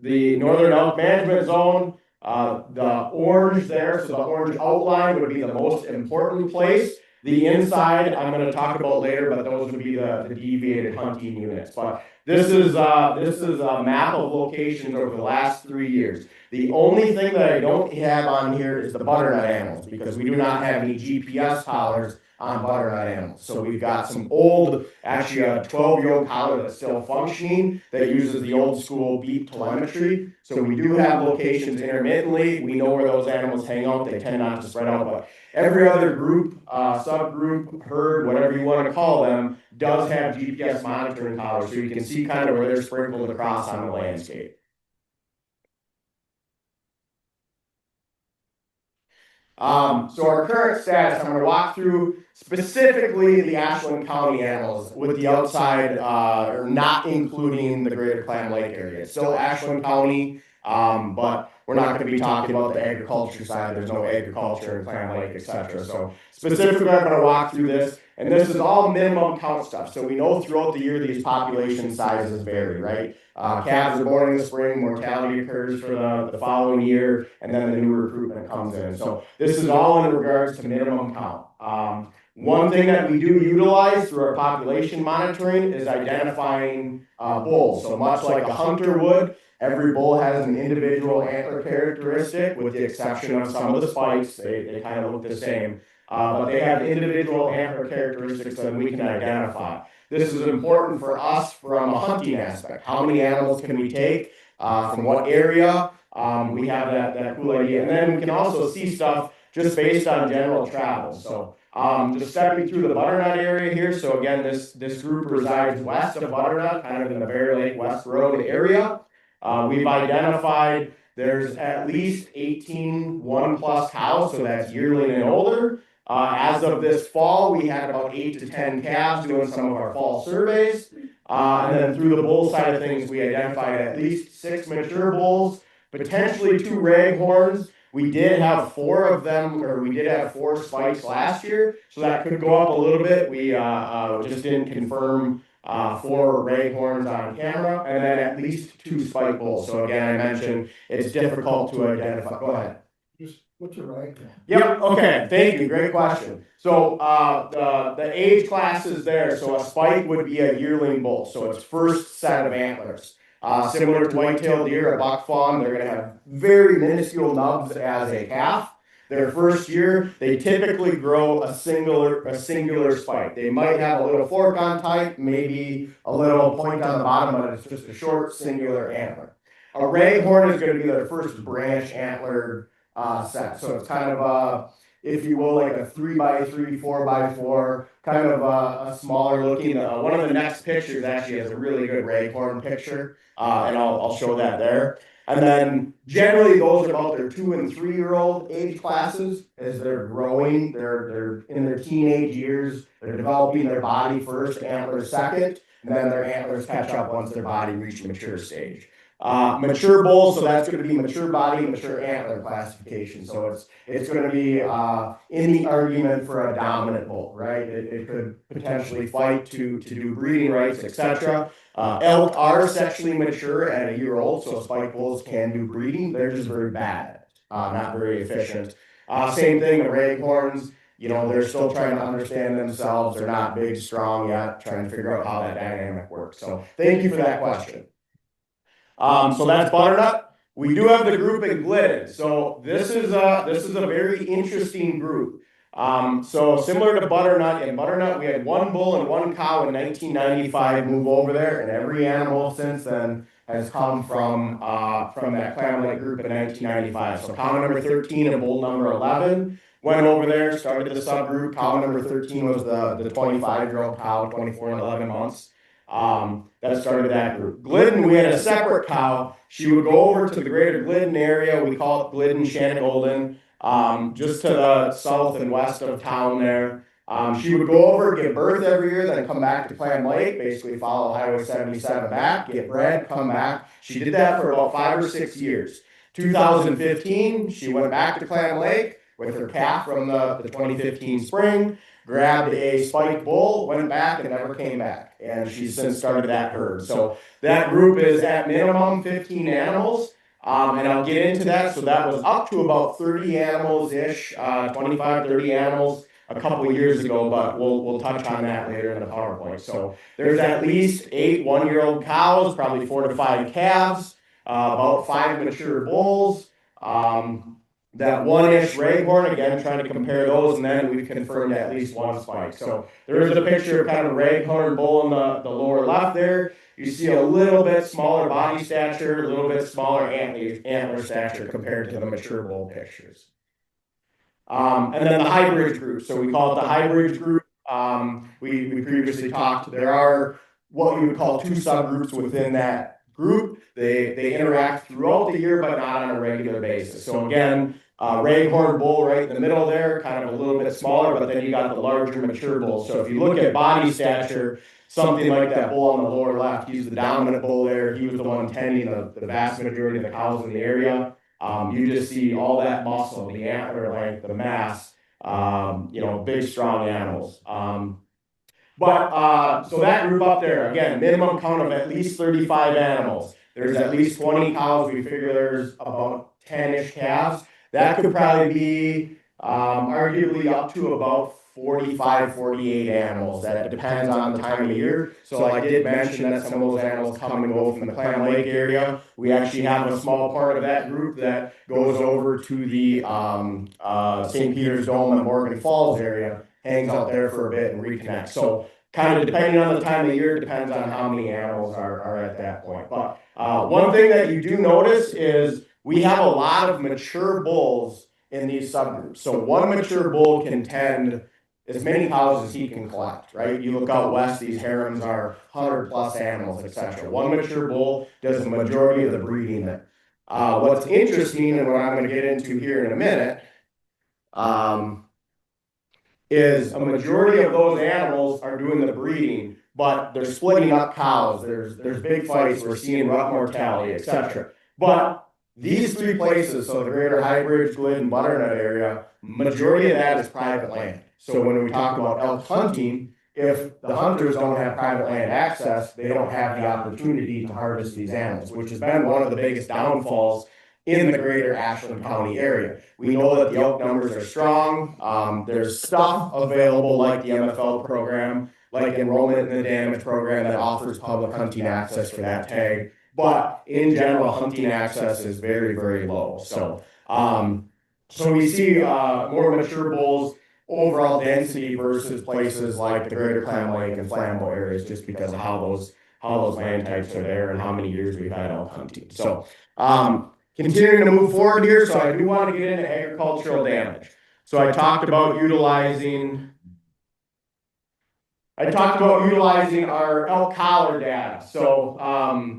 the Northern Elk Management Zone, the orange there, so the orange outline would be the most important place. The inside, I'm going to talk about later, but those would be the deviated hunting units. But this is a map of locations over the last 3 years. The only thing that I don't have on here is the butternut animals because we do not have any GPS collars on butternut animals. So we've got some old, actually a 12-year-old collar that's still functioning that uses the old school beep telemetry. So we do have locations intermittently. We know where those animals hang out. They tend not to spread out, but every other group, subgroup, herd, whatever you want to call them, does have GPS monitoring collars, so you can see kind of where they're sprinkled across on the landscape. So our current status, I'm going to walk through specifically the Ashland County animals with the outside, or not including the greater Clam Lake area. It's still Ashland County, but we're not going to be talking about the agriculture side. There's no agriculture in Clam Lake, etc. So specifically, I'm going to walk through this, and this is all minimum count stuff. So we know throughout the year these population sizes vary, right? Calves are born in the spring, mortality occurs for the following year, and then the new recruitment comes in. So this is all in regards to minimum count. One thing that we do utilize through our population monitoring is identifying bulls. So much like a hunter would, every bull has an individual antler characteristic, with the exception of some of the spikes. They kind of look the same, but they have individual antler characteristics that we can identify. This is important for us from a hunting aspect. How many animals can we take from what area? We have that cool idea. And then we can also see stuff just based on general travel. So just stepping through the Butternut area here. So again, this group resides west of Butternut, kind of in the Bear Lake West Road area. We've identified there's at least 18 1+ cows, so that's yearling and older. As of this fall, we had about 8 to 10 calves doing some of our fall surveys. And then through the bull side of things, we identified at least 6 mature bulls, potentially 2 raghorns. We did have 4 of them, or we did have 4 spikes last year, so that could go up a little bit. We just didn't confirm 4 raghorns on camera, and then at least 2 spike bulls. So again, I mentioned it's difficult to identify. Go ahead. Just what's your right? Yep. Okay. Thank you. Great question. So the age class is there. So a spike would be a yearling bull. So it's first set of antlers. Similar to white-tailed deer, a buck fawn, they're going to have very minuscule nubs as a calf. Their first year, they typically grow a singular spike. They might have a little fork on type, maybe a little point on the bottom, but it's just a short singular antler. A raghorn is going to be their first branch antler set. So it's kind of a, if you will, like a 3x3, 4x4, kind of a smaller looking. One of the next pictures actually has a really good raghorn picture, and I'll show that there. And then generally those are about their 2 and 3 year old age classes as they're growing. They're in their teenage years. They're developing their body first, antlers second, and then their antlers catch up once their body reaches mature stage. Mature bull, so that's going to be mature body, mature antler classification. So it's going to be in the argument for a dominant bull, right? It could potentially fight to do breeding rights, etc. Elk are sexually mature at a year old, so spike bulls can do breeding. They're just very bad, not very efficient. Same thing, the raghorns. You know, they're still trying to understand themselves. They're not big, strong yet, trying to figure out how that dynamic works. So thank you for that question. So that's butternut. We do have the group in Glidden. So this is a very interesting group. So similar to butternut, in butternut we had 1 bull and 1 cow in 1995 move over there, and every animal since then has come from that Clam Lake group in 1995. So cow number 13 and bull number 11 went over there, started the subgroup. Cow number 13 was the 25-year-old cow, 24 and 11 months. That started that group. Glidden, we had a separate cow. She would go over to the greater Glidden area. We call it Glidden Shanagolden, just to the south and west of town there. She would go over, give birth every year, then come back to Clam Lake, basically follow Highway 77 back, get bred, come back. She did that for about 5 or 6 years. 2015, she went back to Clam Lake with her calf from the 2015 spring, grabbed a spike bull, went back, and never came back. And she's since started that herd. So that group is at minimum 15 animals. And I'll get into that. So that was up to about 30 animals-ish, 25, 30 animals a couple of years ago, but we'll touch on that later in the PowerPoint. So there's at least 8 one-year-old cows, probably 4 to 5 calves, about 5 mature bulls. that 1-inch raghorn, again, trying to compare those, and then we've confirmed at least one spike. So there is a picture of kind of a raghorn bull in the lower left there. You see a little bit smaller body stature, a little bit smaller antler stature compared to the mature bull pictures. And then the hybrid group. So we call it the hybrid group. We previously talked, there are what we would call 2 subgroups within that group. They interact throughout the year, but not on a regular basis. So again, raghorn bull right in the middle there, kind of a little bit smaller, but then you got the larger mature bulls. So if you look at body stature, something like that bull on the lower left, he's the dominant bull there. He was the one tending the vast majority of the cows in the area. You just see all that muscle, the antler length, the mass, big, strong animals. So that group up there, again, minimum count of at least 35 animals. There's at least 20 cows. We figure there's about 10-ish calves. That could probably be arguably up to about 45, 48 animals. That depends on the time of year. So I did mention that some of those animals come and go from the Clam Lake area. We actually have a small part of that group that goes over to the St. Peter's Dome and Morgan Falls area, hangs out there for a bit and reconnects. So kind of depending on the time of year, depends on how many animals are at that point. But one thing that you do notice is we have a lot of mature bulls in these subgroups. So one mature bull can tend as many cows as he can collect, right? You look out west, these harems are 100+ animals, etc. One mature bull does the majority of the breeding there. What's interesting, and what I'm going to get into here in a minute, is a majority of those animals are doing the breeding, but they're splitting up cows. There's big fights. We're seeing rut mortality, etc. But these 3 places, so the greater High Bridge, Glidden, and Butternut area, majority of that is private land. So when we talk about elk hunting, if the hunters don't have private land access, they don't have the opportunity to harvest these animals, which has been one of the biggest downfalls in the greater Ashland County area. We know that the elk numbers are strong. There's stuff available like the MFL program, like enrollment in the damage program that offers public hunting access for that tag. But in general, hunting access is very, very low. So we see more mature bulls, overall density versus places like the greater Clam Lake and Flambeau areas, just because of how those land types are there and how many years we've had elk hunting. So continuing to move forward here, so I do want to get into agricultural damage. So I talked about utilizing our elk collar data. So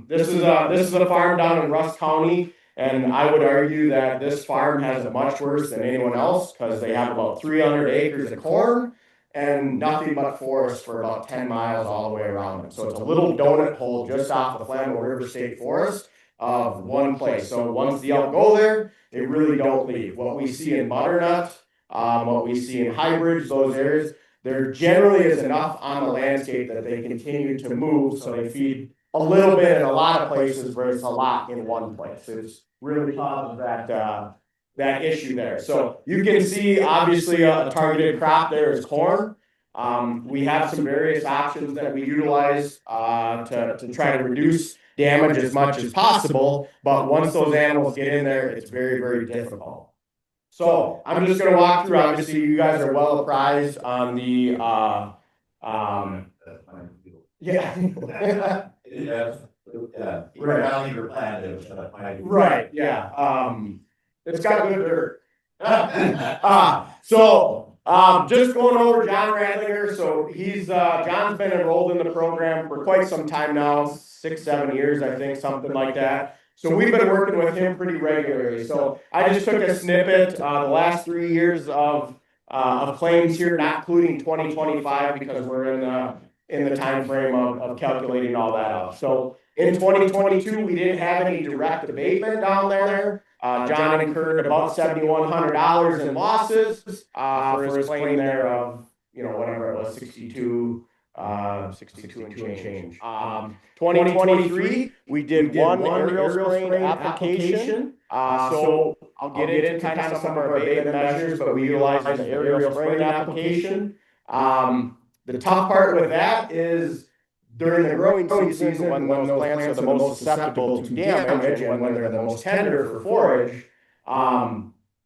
this is a farm down in Rusk County, and I would argue that this farm has it much worse than anyone else because they have about 300 acres of corn and nothing but forest for about 10 miles all the way around them. So it's a little donut hole just off the Flambeau River State Forest of one place. So once the elk go there, they really don't leave. What we see in Butternut, what we see in High Bridge, those areas, there generally is enough on the landscape that they continue to move, so they feed a little bit in a lot of places where it's a lot in one place. It's really causes that issue there. So you can see obviously a targeted crop there is corn. We have some various options that we utilize to try to reduce damage as much as possible, but once those animals get in there, it's very, very difficult. So I'm just going to walk through. Obviously, you guys are well apprised on the right, yeah. It's got good dirt. Just going over John Radlinger. So John's been enrolled in the program for quite some time now, 6-7 years, I think, something like that. So we've been working with him pretty regularly. So I just took a snippet, the last 3 years of claims here, not including 2025 because we're in the time frame of calculating all that out. So in 2022, we didn't have any direct abatement down there. John incurred about $7,100 in losses for his claim there of, whatever it was, 62 and change. 2023, we did one aerial spraying application. So I'll get into kind of some of our abatement measures, but we utilized the aerial spraying application. The tough part with that is during the growing season, when those plants are the most susceptible to damage and when they're the most tender for forage,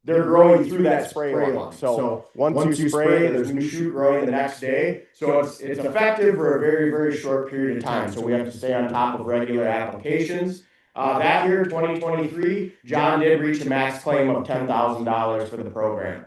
they're growing through that spray line. So once you spray, there's new shoot growing the next day. So it's effective for a very, very short period of time. So we have to stay on top of regular applications. That year, 2023, John did reach a max claim of $10,000 for the program.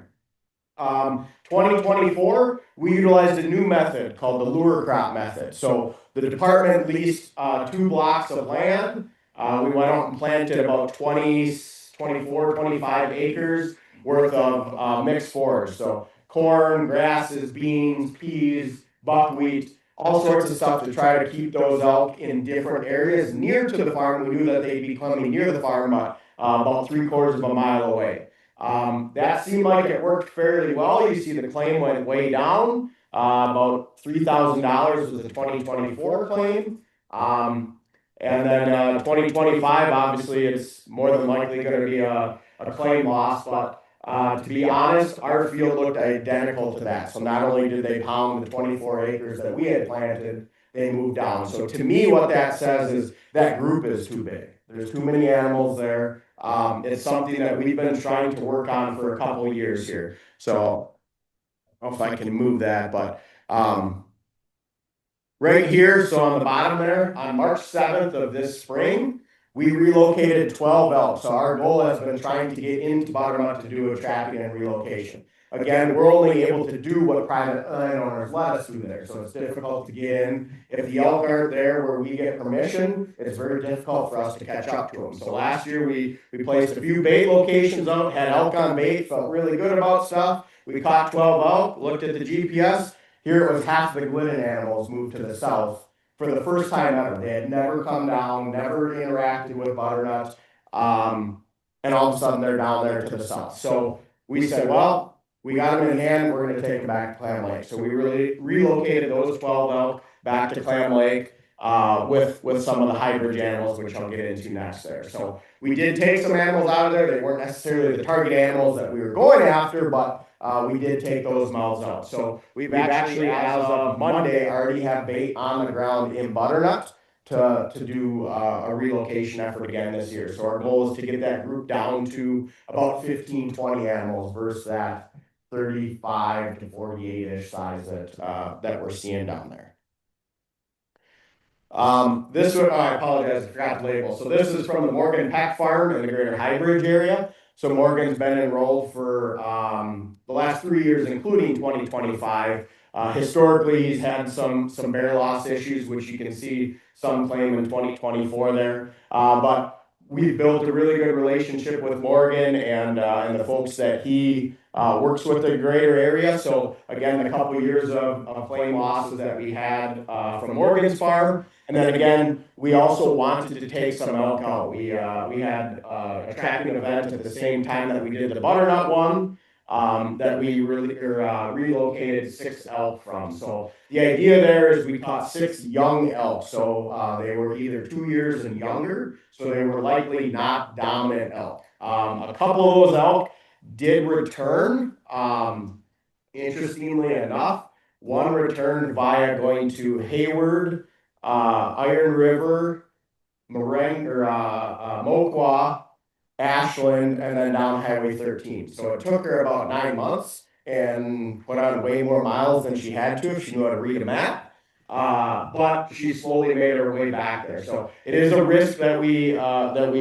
2024, we utilized a new method called the lure crop method. So the department leased 2 blocks of land. We went out and planted about 24, 25 acres worth of mixed forage. So corn, grasses, beans, peas, buckwheat, all sorts of stuff to try to keep those elk in different areas near to the farm. We knew that they'd be coming near the farm, but about 3/4 of a mile away. That seemed like it worked fairly well. You see the claim went way down. About $3,000 was the 2024 claim. And then 2025, obviously, it's more than likely going to be a claim loss. But to be honest, our field looked identical to that. So not only did they pound the 24 acres that we had planted, they moved down. So to me, what that says is that group is too big. There's too many animals there. It's something that we've been trying to work on for a couple of years here. So I don't know if I can move that, but right here, so on the bottom there, on March 7th of this spring, we relocated 12 elk. So our goal has been trying to get into Butternut to do a trapping and relocation. Again, we're only able to do what private landowners let us do there. So it's difficult to get in. If the elk aren't there where we get permission, it's very difficult for us to catch up to them. So last year we placed a few bait locations out, had elk on bait, felt really good about stuff. We caught 12 elk, looked at the GPS. Here it was half the Glidden animals moved to the south for the first time ever. They had never come down, never interacted with Butternut. And all of a sudden they're down there to the south. So we said, well, we got them in hand, we're going to take them back to Clam Lake. So we really relocated those 12 elk back to Clam Lake with some of the hybrid animals, which I'll get into next there. So we did take some animals out of there. They weren't necessarily the target animals that we were going after, but we did take those mouths out. So we've actually, as of Monday, already have bait on the ground in Butternut to do a relocation effort again this year. So our goal is to get that group down to about 15, 20 animals versus that 35 to 48-ish size that we're seeing down there. This one, I apologize, I forgot the label. So this is from the Morgan Peck Farm in the greater High Bridge area. So Morgan's been enrolled for the last 3 years, including 2025. Historically, he's had some bear loss issues, which you can see some claim in 2024 there. But we've built a really good relationship with Morgan and the folks that he works with the greater area. So again, a couple of years of claim losses that we had from Morgan's farm. And then again, we also wanted to take some elk out. We had a trapping event at the same time that we did the Butternut one that we relocated 6 elk from. So the idea there is we caught 6 young elk. So they were either 2 years and younger. So they were likely not dominant elk. A couple of those elk did return. Interestingly enough, one returned via going to Hayward, Iron River, Moqua, Ashland, and then down Highway 13. So it took her about 9 months and put on way more miles than she had to if she knew how to read a map. But she slowly made her way back there. So it is a risk that we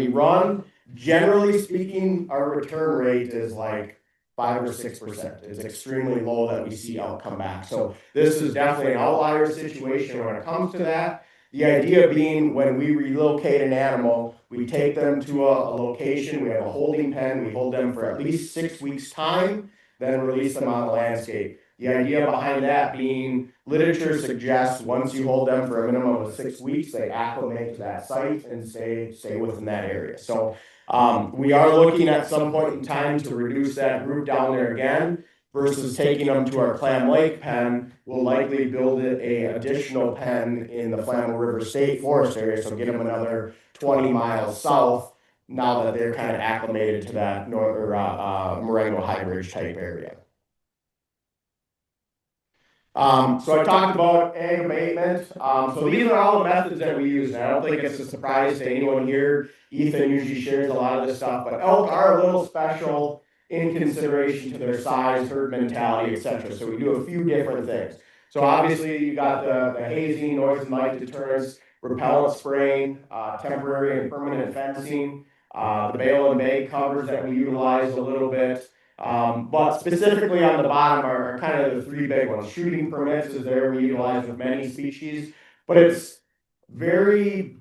run. Generally speaking, our return rate is like 5 or 6%. It's extremely low that we see elk come back. So this is definitely an outlier situation when it comes to that. The idea being when we relocate an animal, we take them to a location, we have a holding pen, we hold them for at least 6 weeks' time, then release them on the landscape. The idea behind that being literature suggests once you hold them for a minimum of 6 weeks, they acclimate to that site and stay within that area. So we are looking at some point in time to reduce that group down there again versus taking them to our Clam Lake pen. We'll likely build an additional pen in the Flammable River State Forest area, so get them another 20 miles south now that they're kind of acclimated to that Marengo High Bridge type area. So I talked about egg abatement. So these are all the methods that we use. And I don't think it's a surprise to anyone here. Ethan usually shares a lot of this stuff, but elk are a little special in consideration to their size, herd mentality, etc. So we do a few different things. So obviously you got the hazing, noise and light deterrence, repellent spraying, temporary and permanent fencing, the bale and bag covers that we utilize a little bit. But specifically on the bottom are kind of the three big ones. Shooting permits is there, we utilize with many species, but it's very,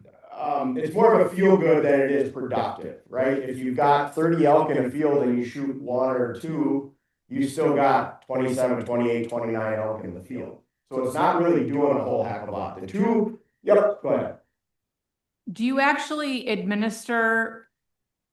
it's more of a feel good than it is productive, right? If you've got 30 elk in a field and you shoot one or two, you still got 27, 28, 29 elk in the field. So it's not really doing a whole heck of a lot. The two, yep, go ahead. Do you actually administer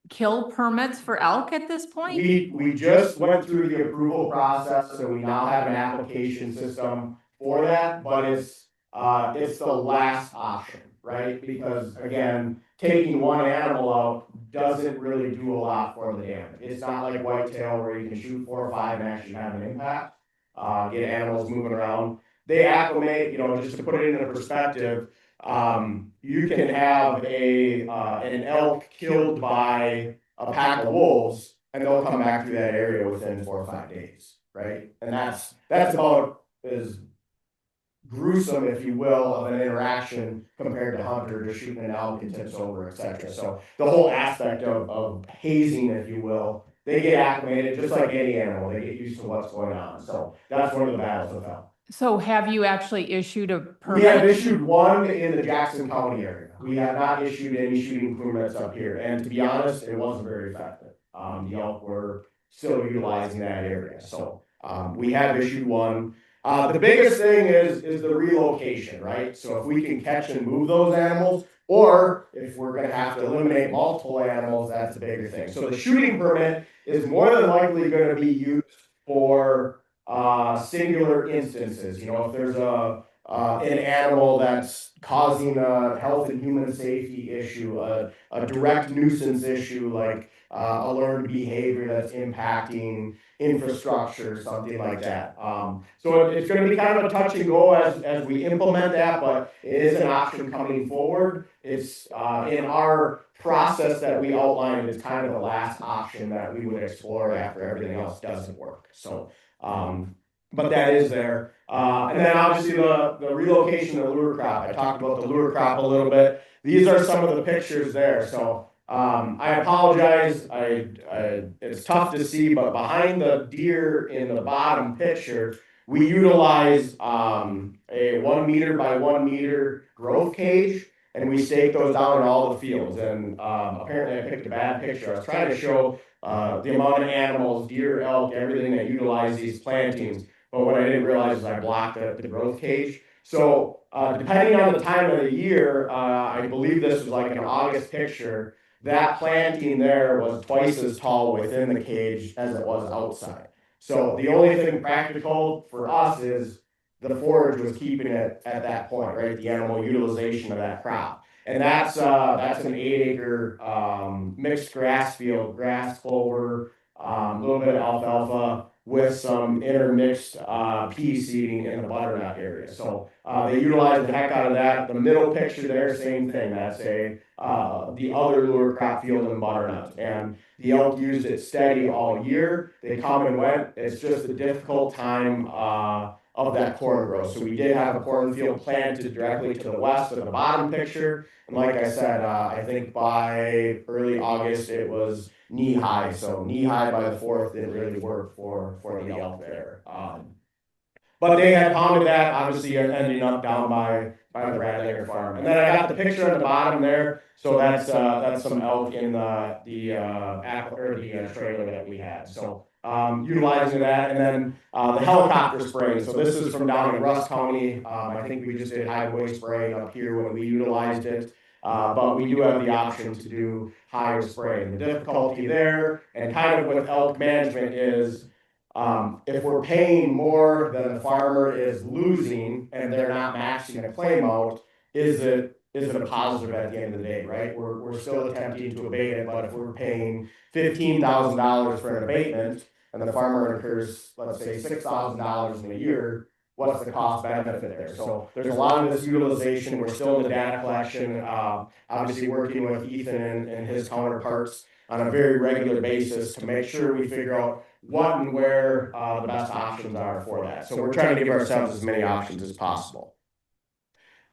kill permits for elk at this point? We just went through the approval process, so we now have an application system for that, but it's the last option, right? Because again, taking one animal out doesn't really do a lot for the damage. It's not like whitetail where you can shoot 4 or 5 and actually have an impact, get animals moving around. They acclimate, you know, just to put it into perspective, you can have an elk killed by a pack of wolves and they'll come back through that area within 4 or 5 days, right? And that's about as gruesome, if you will, of an interaction compared to hunter just shooting an elk and tips over, etc. So the whole aspect of hazing, if you will, they get acclimated just like any animal. They get used to what's going on. So that's one of the battles with elk. So have you actually issued a permit? We have issued one in the Jackson County area. We have not issued any shooting permits up here. And to be honest, it wasn't very effective. The elk were still utilizing that area. So we have issued one. The biggest thing is the relocation, right? So if we can catch and move those animals, or if we're going to have to eliminate multiple animals, that's a bigger thing. So the shooting permit is more than likely going to be used for singular instances. You know, if there's an animal that's causing a health and human safety issue, a direct nuisance issue like a learned behavior that's impacting infrastructure, something like that. So it's going to be kind of a touch and go as we implement that, but it is an option coming forward. It's in our process that we outlined is kind of the last option that we would explore after everything else doesn't work. So but that is there. And then obviously the relocation of the lure crop. I talked about the lure crop a little bit. These are some of the pictures there. So I apologize. It's tough to see, but behind the deer in the bottom picture, we utilize a 1 meter by 1 meter growth cage, and we stake those down in all the fields. And apparently I picked a bad picture. I was trying to show the amount of animals, deer, elk, everything that utilize these plantings. But what I didn't realize is I blocked the growth cage. So depending on the time of the year, I believe this was like an August picture, that planting there was twice as tall within the cage as it was outside. So the only thing practical for us is the forage was keeping it at that point, right? The animal utilization of that crop. And that's an 8-acre mixed grass field, grass, clover, a little bit of alfalfa with some intermixed pea seeding in the butternut area. So they utilize the heck out of that. The middle picture there, same thing. That's the other lure crop field in butternut. And the elk used it steady all year. They come and went. It's just a difficult time of that corn growth. So we did have a cornfield planted directly to the west of the bottom picture. And like I said, I think by early August it was knee high. So knee high by the 4th didn't really work for the elk there. But they had pounded that, obviously ending up down by the Radlinger farm. And then I got the picture at the bottom there. So that's some elk in the trailer that we had. So utilizing that, and then the helicopter spraying. So this is from down in Rusk County. I think we just did highway spraying up here when we utilized it. But we do have the option to do higher spraying. The difficulty there, and kind of with elk management, is if we're paying more than the farmer is losing and they're not maxing a claim out, is it a positive at the end of the day, right? We're still attempting to abate it, but if we're paying $15,000 for an abatement and the farmer incurs, let's say, $6,000 in a year, what's the cost benefit there? So there's a lot of this utilization. We're still in the data collection, obviously working with Ethan and his counterparts on a very regular basis to make sure we figure out what and where the best options are for that. So we're trying to give ourselves as many options as possible.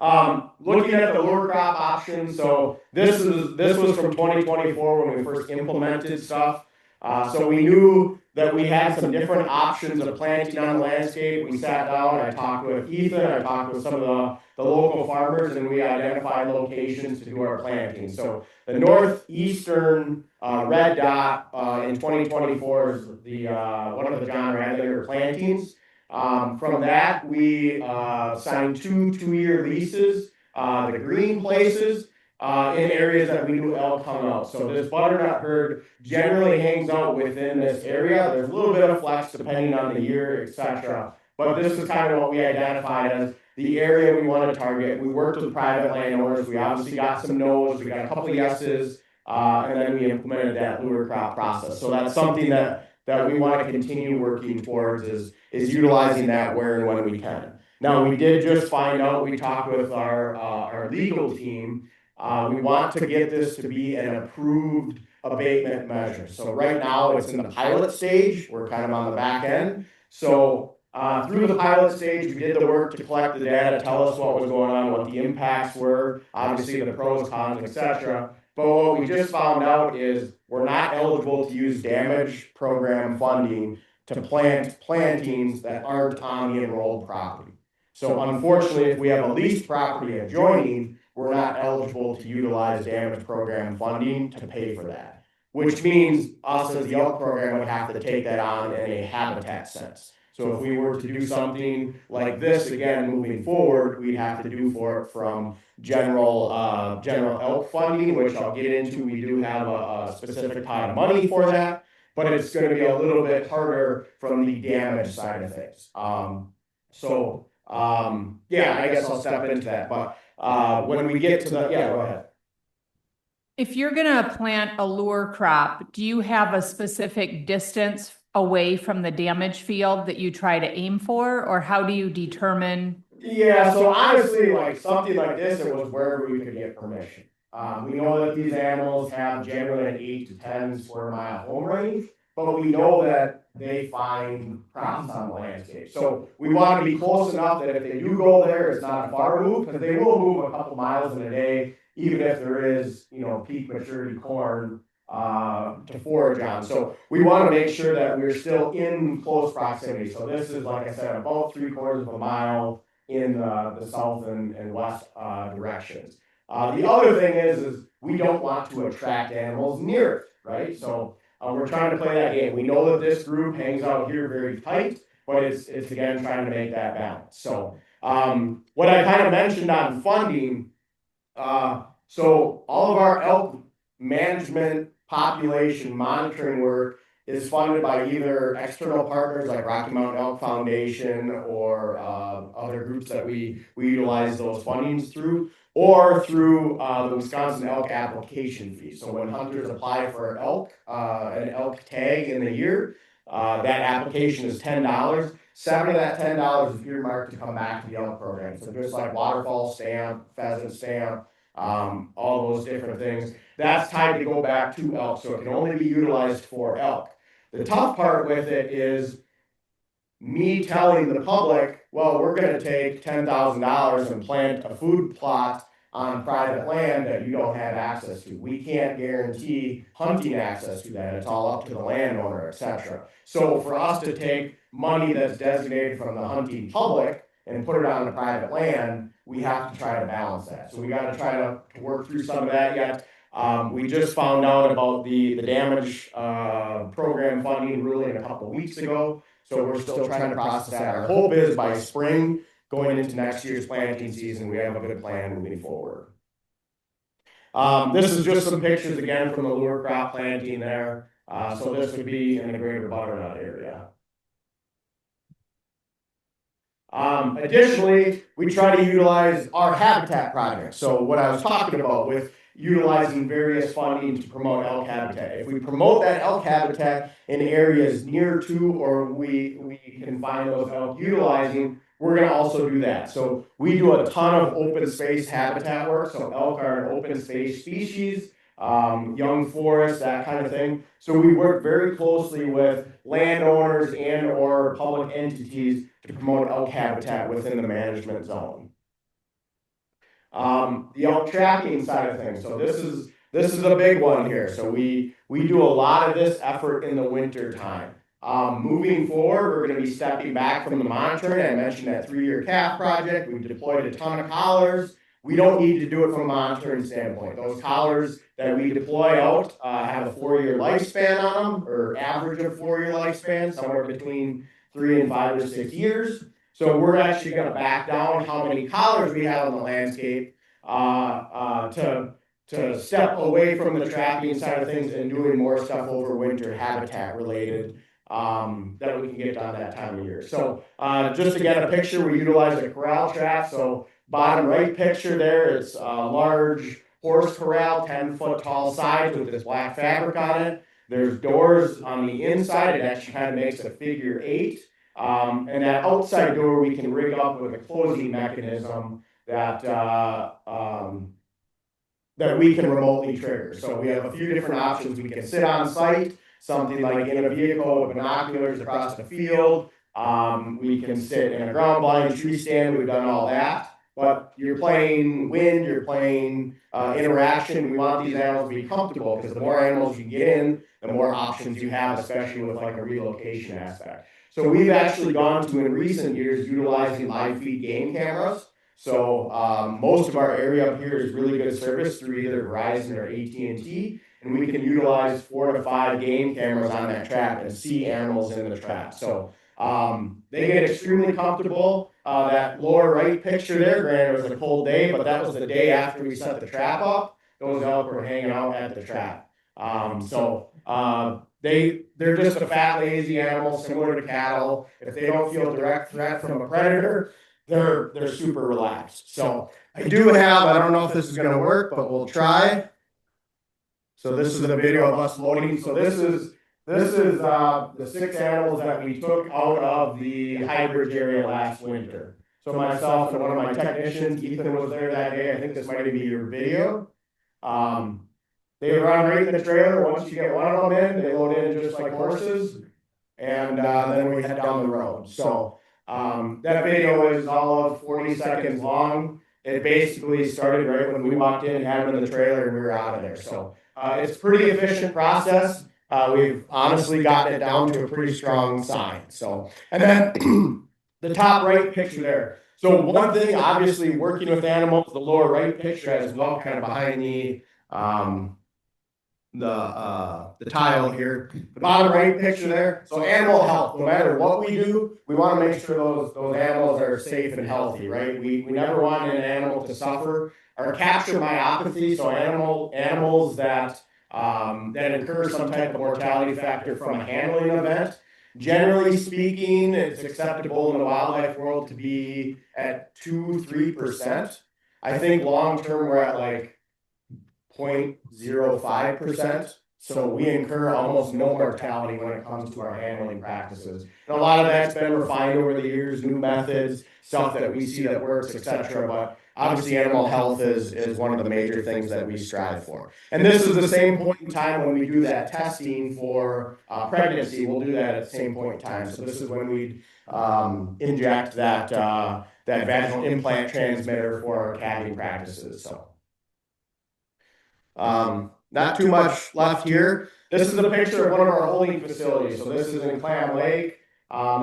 Looking at the lure crop options, so this was from 2024 when we first implemented stuff. So we knew that we had some different options of planting on the landscape. We sat down, I talked with Ethan, I talked with some of the local farmers, and we identified locations to do our planting. So the northeastern red dot in 2024 is the one of the John Radlinger plantings. From that, we signed two-year leases. The green places in areas that we knew elk hung out. So this butternut herd generally hangs out within this area. There's a little bit of flex depending on the year, etc. But this is kind of what we identified as the area we want to target. We worked with private landowners. We obviously got some no's. We got a couple of yeses, and then we implemented that lure crop process. So that's something that we want to continue working towards is utilizing that where and when we can. Now, we did just find out, we talked with our legal team, we want to get this to be an approved abatement measure. So right now it's in the pilot stage. We're kind of on the back end. So through the pilot stage, we did the work to collect the data, tell us what was going on, what the impacts were, obviously the pros, cons, etc. But what we just found out is we're not eligible to use damage program funding to plant plantings that aren't on the enrolled property. So unfortunately, if we have a leased property adjoining, we're not eligible to utilize damage program funding to pay for that, which means us as the elk program would have to take that on in a habitat sense. So if we were to do something like this again moving forward, we'd have to do for it from general elk funding, which I'll get into. We do have a specific pot of money for that, but it's going to be a little bit harder from the damage side of things. Yeah, I guess I'll step into that. But when we get to the, yeah, go ahead. If you're going to plant a lure crop, do you have a specific distance away from the damage field that you try to aim for, or how do you determine? Yeah, so honestly, like something like this, it was wherever we could get permission. We know that these animals have generally an 8 to 10 square mile home range, but we know that they find crops on the landscape. So we want to be close enough that if they do go there, it's not a far move, because they will move a couple miles in a day, even if there is, peak maturity corn to forage on. So we want to make sure that we're still in close proximity. So this is, like I said, about 3/4 of a mile in the south and west directions. The other thing is we don't want to attract animals near it, right? So we're trying to play that game. We know that this group hangs out here very tight, but it's again trying to make that balance. So what I kind of mentioned on funding, so all of our elk management population monitoring work is funded by either external partners like Rocky Mountain Elk Foundation or other groups that we utilize those fundings through, or through the Wisconsin elk application fee. So when hunters apply for an elk tag in the year, that application is $10. 7 of that $10 is earmarked to come back to the elk program. So just like waterfowl stamp, pheasant stamp, all those different things, that's tied to go back to elk. So it can only be utilized for elk. The tough part with it is me telling the public, well, we're going to take $10,000 and plant a food plot on private land that you don't have access to. We can't guarantee hunting access to that. It's all up to the landowner, etc. So for us to take money that's designated from the hunting public and put it on the private land, we have to try to balance that. So we got to try to work through some of that yet. We just found out about the damage program funding ruling a couple of weeks ago. So we're still trying to process that. Our hope is by spring, going into next year's planting season, we have a good plan moving forward. This is just some pictures again from the lure crop planting there. So this would be in the greater butternut area. Additionally, we try to utilize our habitat project. So what I was talking about with utilizing various funding to promote elk habitat. If we promote that elk habitat in areas near to or we can find those elk utilizing, we're going to also do that. So we do a ton of open space habitat work. So elk are an open space species. young forest, that kind of thing. So we work very closely with landowners and or public entities to promote elk habitat within the management zone. The elk tracking side of things. So this is a big one here. So we do a lot of this effort in the winter time. Moving forward, we're going to be stepping back from the monitoring. I mentioned that 3-year calf project. We've deployed a ton of collars. We don't need to do it from a monitoring standpoint. Those collars that we deploy out have a 4-year lifespan on them, or average of 4-year lifespan, somewhere between 3 and 5 or 6 years. So we're actually going to back down how many collars we have on the landscape to step away from the trapping side of things and doing more stuff over winter, habitat related, that we can get done that time of year. So just to get a picture, we utilize a corral trap. So bottom right picture there, it's a large horse corral, 10-foot tall sides with this black fabric on it. There's doors on the inside. It actually kind of makes a figure 8. And that outside door we can rig up with a closing mechanism that that we can remotely trigger. So we have a few different options. We can sit on site, something like in a vehicle with binoculars across the field. We can sit in a ground blind tree stand. We've done all that. But you're playing wind, you're playing interaction. We want these animals to be comfortable, because the more animals you get in, the more options you have, especially with like a relocation aspect. So we've actually gone to, in recent years, utilizing live feed game cameras. So most of our area up here is really good service through either Verizon or AT&T, and we can utilize 4 to 5 game cameras on that trap and see animals in the trap. So they get extremely comfortable. That lower right picture there, granted it was a cold day, but that was the day after we set the trap up. Those elk were hanging out at the trap. They're just a fat, lazy animal, similar to cattle. If they don't feel direct threat from a predator, they're super relaxed. So I don't know if this is going to work, but we'll try. So this is a video of us loading. So this is the 6 animals that we took out of the High Bridge area last winter. So myself and one of my technicians, Ethan, was there that day. I think this might be your video. They run right in the trailer. Once you get one of them in, they load in just like horses, and then we head down the road. So that video is all of 40 seconds long. It basically started right when we walked in, had them in the trailer, and we were out of there. So it's a pretty efficient process. We've honestly gotten it down to a pretty strong science. So, and then the top right picture there. So one thing, obviously, working with animals, the lower right picture as well, kind of behind the tile here. The bottom right picture there. So animal health, no matter what we do, we want to make sure those animals are safe and healthy, right? We never want an animal to suffer or capture myopathy. So animals that incur some type of mortality factor from a handling event. Generally speaking, it's acceptable in the wildlife world to be at 2-3%. I think long term we're at like 0.05%. So we incur almost no mortality when it comes to our handling practices. And a lot of that's been refined over the years, new methods, stuff that we see that works, etc. But obviously animal health is one of the major things that we strive for. And this is the same point in time when we do that testing for pregnancy. We'll do that at the same point in time. So this is when we inject that vaginal implant transmitter for our calving practices. So not too much left here. This is a picture of one of our holding facilities. So this is in Clam Lake.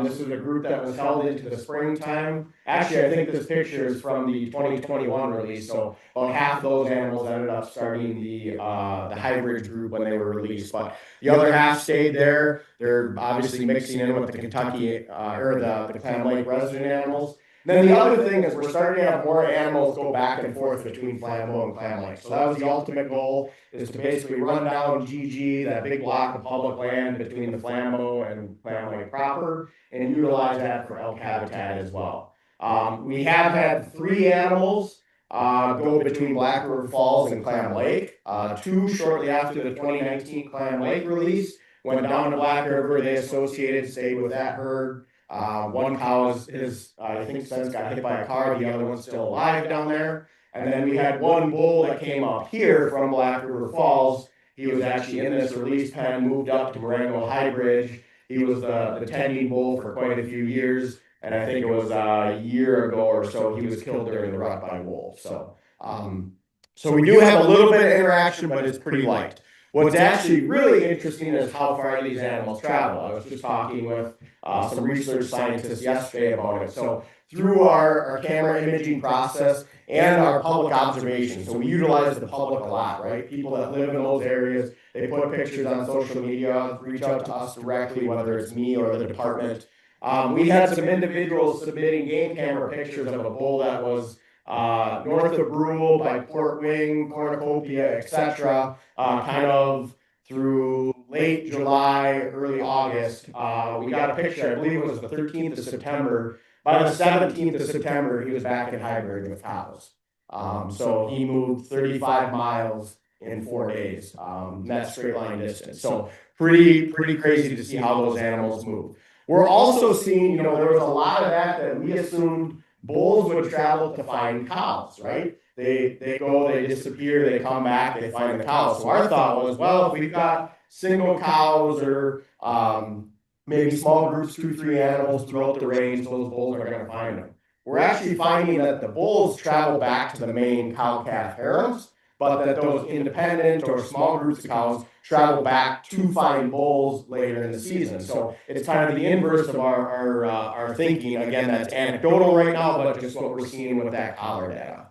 This is a group that was held into the springtime. Actually, I think this picture is from the 2021 release. So about half of those animals ended up starting the High Bridge group when they were released. But the other half stayed there. They're obviously mixing in with the Kentucky or the Clam Lake resident animals. Then the other thing is we're starting to have more animals go back and forth between Flambeau and Clam Lake. So that was the ultimate goal, is to basically run down GG, that big block of public land between the Flambeau and Clam Lake proper, and utilize that for elk habitat as well. We have had 3 animals go between Black River Falls and Clam Lake. 2 shortly after the 2019 Clam Lake release went down to Black River. They associated, stayed with that herd. One cow is I think since got hit by a car. The other one's still alive down there. And then we had one bull that came up here from Black River Falls. He was actually in this release pen, moved up to Marengo High Bridge. He was the tending bull for quite a few years. And I think it was a year ago or so, he was killed during the rut by wolves. So, so we do have a little bit of interaction, but it's pretty light. What's actually really interesting is how far these animals travel. I was just talking with some research scientists yesterday about it. So through our camera imaging process and our public observation, so we utilize the public a lot, right? People that live in those areas, they put pictures on social media, reach out to us directly, whether it's me or the department. We had some individuals submitting game camera pictures of a bull that was north of Brule by Port Wing, Cornucopia, etc. Kind of through late July, early August. We got a picture, I believe it was the 13th of September. By the 17th of September, he was back in High Bridge with cows. So he moved 35 miles in 4 days. That's straight line distance. So pretty crazy to see how those animals move. We're also seeing, there was a lot of that we assumed bulls would travel to find cows, right? They go, they disappear, they come back, they find the cows. So our thought was, well, if we've got single cows or maybe small groups, 2-3 animals throughout the range, those bulls are going to find them. We're actually finding that the bulls travel back to the main cow-calf harems, but that those independent or small groups of cows travel back to find bulls later in the season. So it's kind of the inverse of our thinking. Again, that's anecdotal right now, but just what we're seeing with that collar data.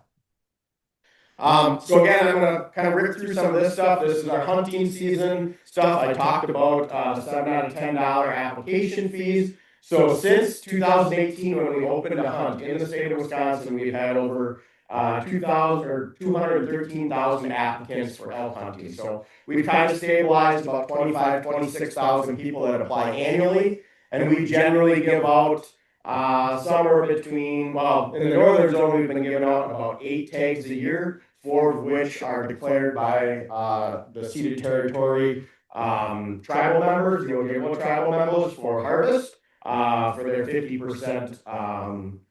So again, I'm going to kind of rip through some of this stuff. This is our hunting season stuff. I talked about the $7 out of $10 application fees. So since 2018, when we opened to hunt in the state of Wisconsin, we've had over 213,000 applicants for elk hunting. So we've kind of stabilized about 26,000 people that apply annually. And we generally give out somewhere between, well, in the northern zone, we've been giving out about 8 tags a year, 4 of which are declared by the ceded territory tribal members, the Ojibwa tribal members for harvest for their 50%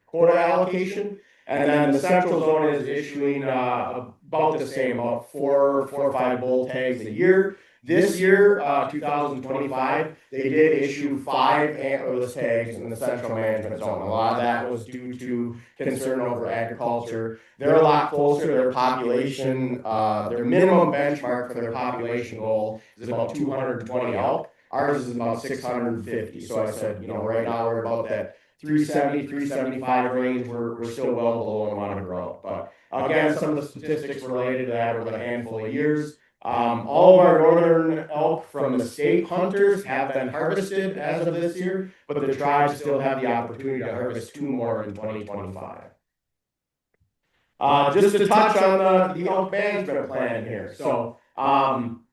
quota allocation. And then the central zone is issuing about the same, about 4 or 5 bull tags a year. This year, 2025, they did issue 5 antlerless tags in the central management zone. A lot of that was due to concern over agriculture. They're a lot closer to their population. Their minimum benchmark for their population goal is about 220 elk. Ours is about 650. So I said, right now we're about that 370, 375 range. We're still well below and want to grow. But again, some of the statistics related to that over the handful of years. All of our northern elk from the state hunters have been harvested as of this year, but the tribes still have the opportunity to harvest 2 more in 2025. Just to touch on the elk management plan here. So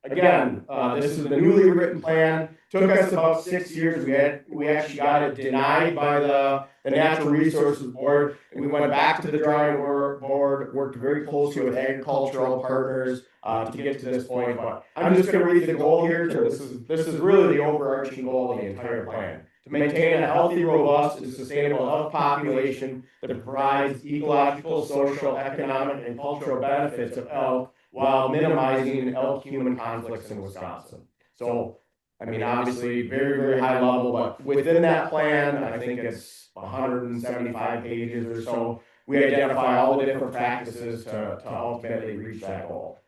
again, this is the newly written plan. Took us about 6 years. We actually got it denied by the Natural Resources Board, and we went back to the drawing board, worked very closely with agricultural partners to get to this point. But I'm just going to read the goal here. So this is really the overarching goal of the entire plan: to maintain a healthy, robust, and sustainable elk population that provides ecological, social, economic, and cultural benefits of elk while minimizing elk-human conflicts in Wisconsin. So, I mean, obviously, very, very high level, but within that plan, I think it's 175 pages or so, we identify all the different practices to ultimately reach that goal.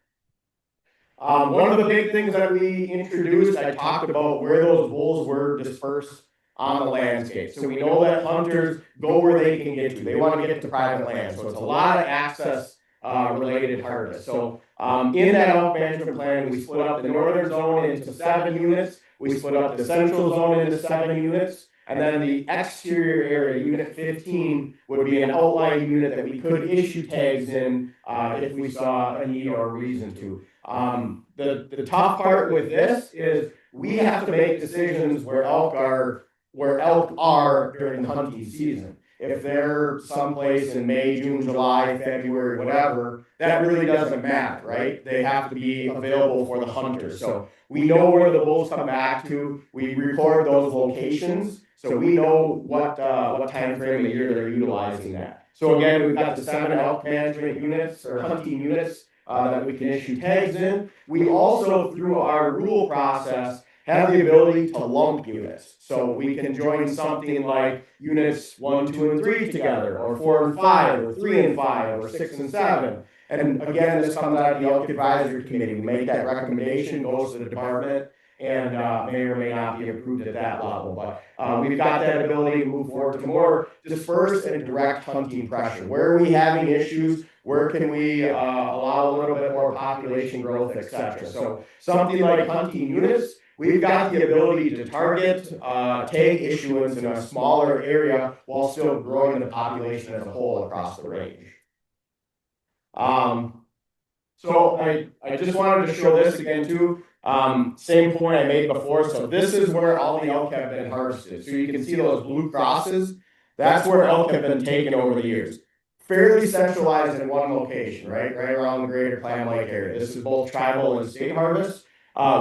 One of the big things that we introduced, I talked about where those bulls were dispersed on the landscape. So we know that hunters go where they can get to. They want to get to private land. So it's a lot of access related harvest. So in that elk management plan, we split up the northern zone into 7 units. We split up the central zone into 7 units. And then the exterior area, unit 15, would be an outlying unit that we could issue tags in if we saw a need or a reason to. The tough part with this is we have to make decisions where elk are during the hunting season. If they're someplace in May, June, July, February, whatever, that really doesn't matter, right? They have to be available for the hunters. So we know where the bulls come back to. We record those locations, so we know what time frame of year they're utilizing that. So again, we've got the 7 elk management units or hunting units that we can issue tags in. We also, through our rule process, have the ability to lump units. So we can join something like units 1, 2, and 3 together, or 4 and 5, or 3 and 5, or 6 and 7. And again, this comes out of the Elk Advisory Committee. We make that recommendation, goes to the department, and may or may not be approved at that level. But we've got that ability to move forward to more dispersed and direct hunting pressure. Where are we having issues? Where can we allow a little bit more population growth, et cetera? So something like hunting units, we've got the ability to target tag issuance in a smaller area while still growing the population as a whole across the range. So I just wanted to show this again too. Same point I made before. So this is where all the elk have been harvested. So you can see those blue crosses. That's where elk have been taken over the years. Fairly centralized in one location, right around the greater Clam Lake area. This is both tribal and state harvest.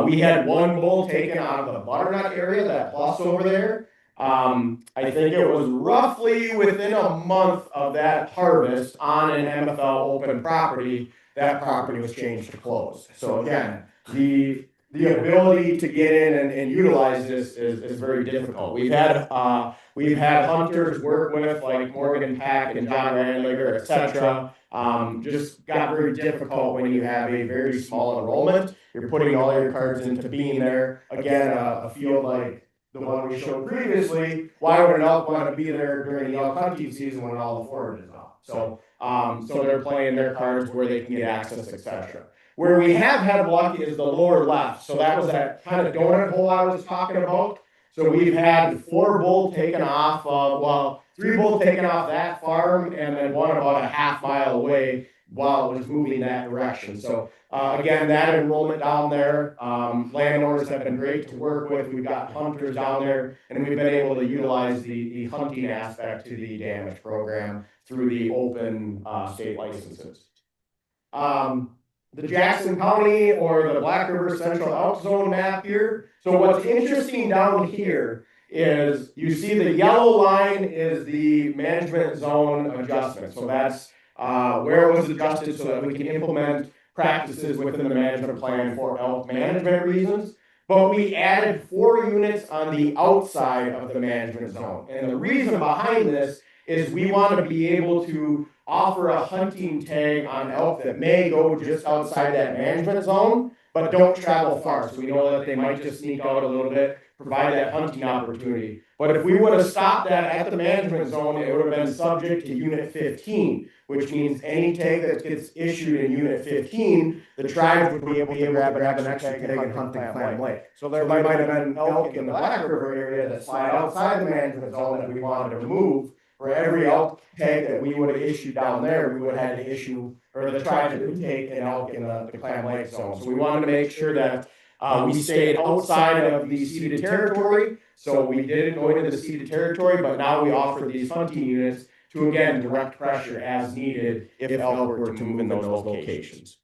We had one bull taken out of the butternut area, that plus over there. I think it was roughly within a month of that harvest on an MFL open property, that property was changed to closed. So again, the ability to get in and utilize this is very difficult. We've had hunters work with like Morgan Pack and John Randliger, etc. Just got very difficult when you have a very small enrollment. You're putting all your cards into being there. Again, a field like the one we showed previously, why would an elk want to be there during the elk hunting season when all the forage is off? So they're playing their cards where they can get access, etc. Where we have had luck is the lower left. So that was that kind of donut hole I was talking about. So we've had 4 bull taken off of, 3 bull taken off that farm, and then one about a half mile away while it was moving that direction. So again, that enrollment down there, landowners have been great to work with. We've got hunters down there, and we've been able to utilize the hunting aspect to the damage program through the open state licenses. The Jackson County or the Black River Central Elk Zone map here. So what's interesting down here is you see the yellow line is the management zone adjustment. So that's where it was adjusted so that we can implement practices within the management plan for elk management reasons. But we added 4 units on the outside of the management zone. And the reason behind this is we want to be able to offer a hunting tag on elk that may go just outside that management zone, but don't travel far. So we know that they might just sneak out a little bit, provide that hunting opportunity. But if we would have stopped that at the management zone, it would have been subject to Unit 15, which means any tag that gets issued in Unit 15, the tribes would be able to grab the next tag and hunt Clam Lake. So there might have been elk in the Black River area that slide outside the management zone that we wanted to remove. For every elk tag that we would have issued down there, we would have had to issue, or the tribes would take an elk in the Clam Lake zone. So we wanted to make sure that we stayed outside of the ceded territory. So we didn't go into the ceded territory, but now we offer these hunting units to, again, direct pressure as needed if elk were to move in those locations.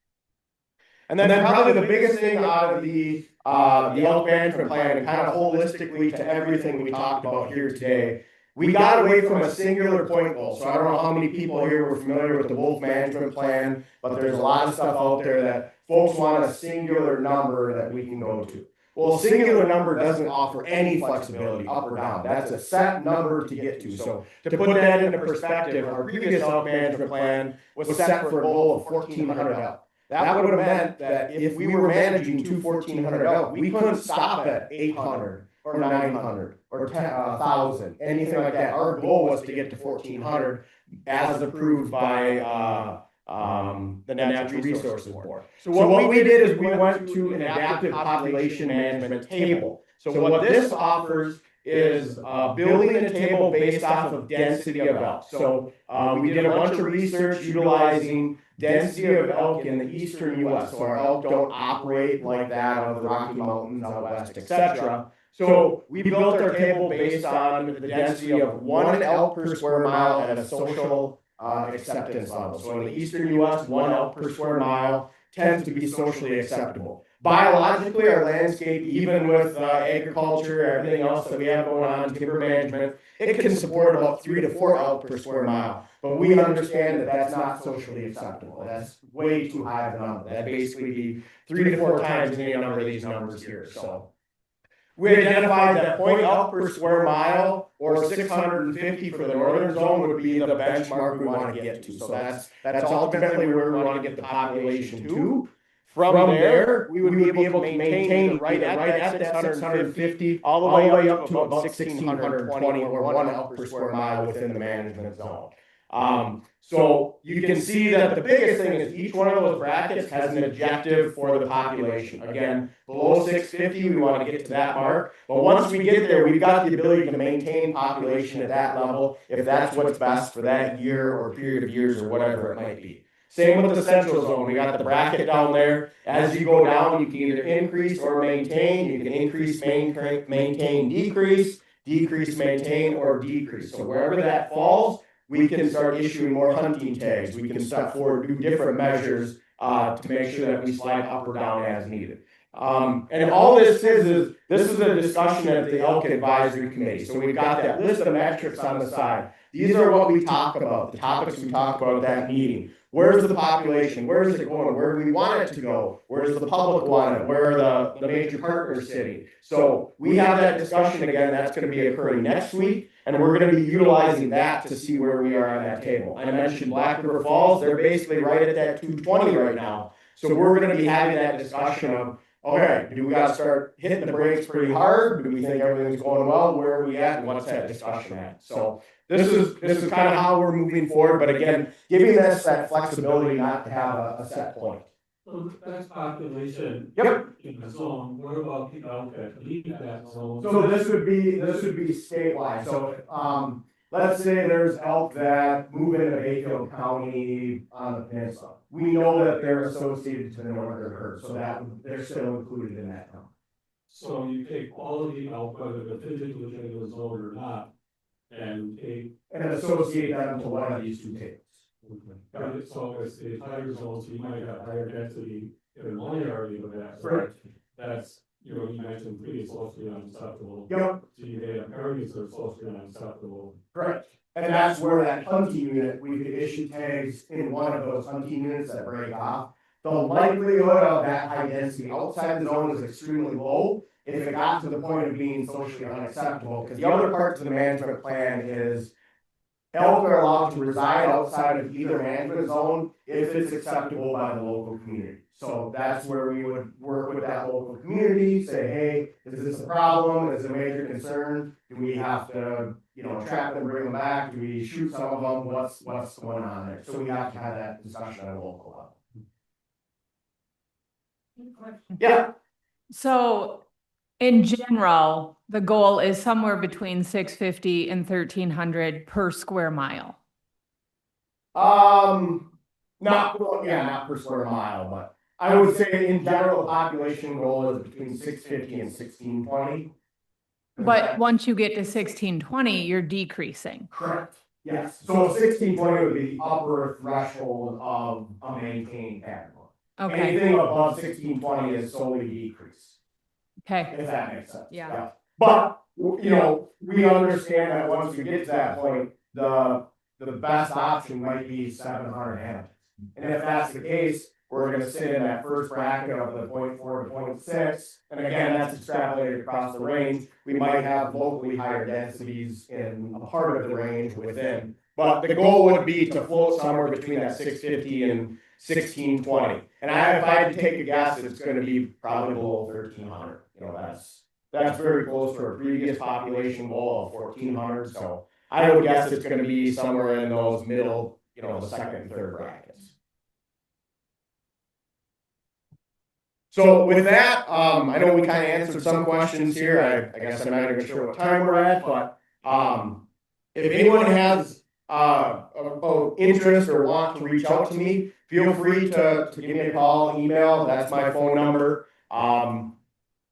And then probably the biggest thing out of the elk management plan, and kind of holistically to everything we talked about here today, we got away from a singular point goal. So I don't know how many people here were familiar with the wolf management plan, but there's a lot of stuff out there that folks want a singular number that we can go to. Well, a singular number doesn't offer any flexibility up or down. That's a set number to get to. So to put that into perspective, our previous elk management plan was set for a goal of 1,400 elk. That would have meant that if we were managing 1,400 elk, we couldn't stop at 800 or 900 or 1,000, anything like that. Our goal was to get to 1,400 as approved by the Natural Resources Board. So what we did is we went to an adaptive population management table. So what this offers is building a table based off of density of elk. So we did a bunch of research utilizing density of elk in the eastern U.S. So our elk don't operate like that of the Rocky Mountains out west, etc. So we built our table based on the density of 1 elk per square mile at a social acceptance level. So in the eastern U.S., 1 elk per square mile tends to be socially acceptable. biologically, our landscape, even with agriculture, everything else that we have going on, timber management, it can support about 3 to 4 elk per square mile. But we understand that that's not socially acceptable. That's way too high of a number. That'd basically be 3 to 4 times any number of these numbers here. So we identified that 0.8 elk per square mile or 650 for the northern zone would be the benchmark we want to get to. So that's ultimately where we want to get the population to. From there, we would be able to maintain right at that 650 all the way up to about 1,620 or 1 elk per square mile within the management zone. So you can see that the biggest thing is each one of those brackets has an objective for the population. Again, below 650, we want to get to that mark. But once we get there, we've got the ability to maintain population at that level if that's what's best for that year or period of years or whatever it might be. Same with the central zone. We got the bracket down there. As you go down, you can either increase or maintain. You can increase, maintain, decrease, maintain, or decrease. So wherever that falls, we can start issuing more hunting tags. We can step forward, do different measures to make sure that we slide up or down as needed. And all this is a discussion at the Elk Advisory Committee. So we've got that list of metrics on the side. These are what we talk about, the topics we talk about at that meeting. Where's the population? Where is it going? Where do we want it to go? Where does the public want it? Where are the major partners sitting? So we have that discussion again. That's going to be occurring next week. And we're going to be utilizing that to see where we are on that table. I mentioned Black River Falls. They're basically right at that 220 right now. So we're going to be having that discussion of, okay, do we got to start hitting the brakes pretty hard? Do we think everything's going well? Where are we at? And what's that discussion at? So this is kind of how we're moving forward. But again, giving us that flexibility not to have a set point. So that's population. Yep. In the zone. What about the elk that leave that zone? So this would be statewide. So let's say there's elk that move into Bayfield County on the peninsula. We know that they're associated to the northern herd, so that they're still included in that number. So you take all of the elk, whether they're physically within the zone or not, and associate them to one of these two tables. Okay. So it's the entire zone, so you might have higher density in one area of that. Right. That's, you mentioned pretty socially unacceptable. Yep. So you have areas that are socially unacceptable. Correct. And that's where that hunting unit, we could issue tags in one of those hunting units that break off. The likelihood of that high density outside the zone is extremely low if it got to the point of being socially unacceptable. Because the other parts of the management plan is elk are allowed to reside outside of either management zone if it's acceptable by the local community. So that's where we would work with that local community, say, hey, is this a problem? Is it a major concern? Do we have to, trap them, bring them back? Do we shoot some of them? What's going on there? So we have to have that discussion at a local level. Yeah. So in general, the goal is somewhere between 650 and 1,300 per square mile. Not per square mile, but I would say in general, the population goal is between 650 and 1620. But once you get to 1620, you're decreasing. Correct. Yes. So 1620 would be the upper threshold of a maintained category. Okay. Anything above 1620 is solely decrease. Okay. If that makes sense. Yeah. But, we understand that once we get to that point, the best option might be 700 animals. And if that's the case, we're going to sit in that first bracket of the 0.4 to 0.6. And again, that's extrapolated across the range. We might have locally higher densities in a part of the range within. But the goal would be to float somewhere between that 650 and 1620. And if I had to take a guess, it's going to be probably below 1,300. That's very close to our previous population goal of 1,400. So I would guess it's going to be somewhere in those middle, the second and third brackets. So with that, I know we kind of answered some questions here. I guess I'm not even sure what time we're at, but if anyone has interest or want to reach out to me, feel free to give me a call, email. That's my phone number. And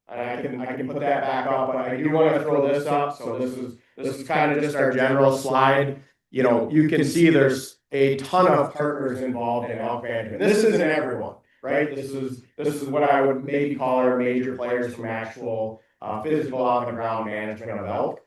I can put that back up, but I do want to throw this up. So this is kind of just our general slide. You can see there's a ton of partners involved in elk management. This isn't everyone. right? This is what I would maybe call our major players from actual physical on the ground management of elk.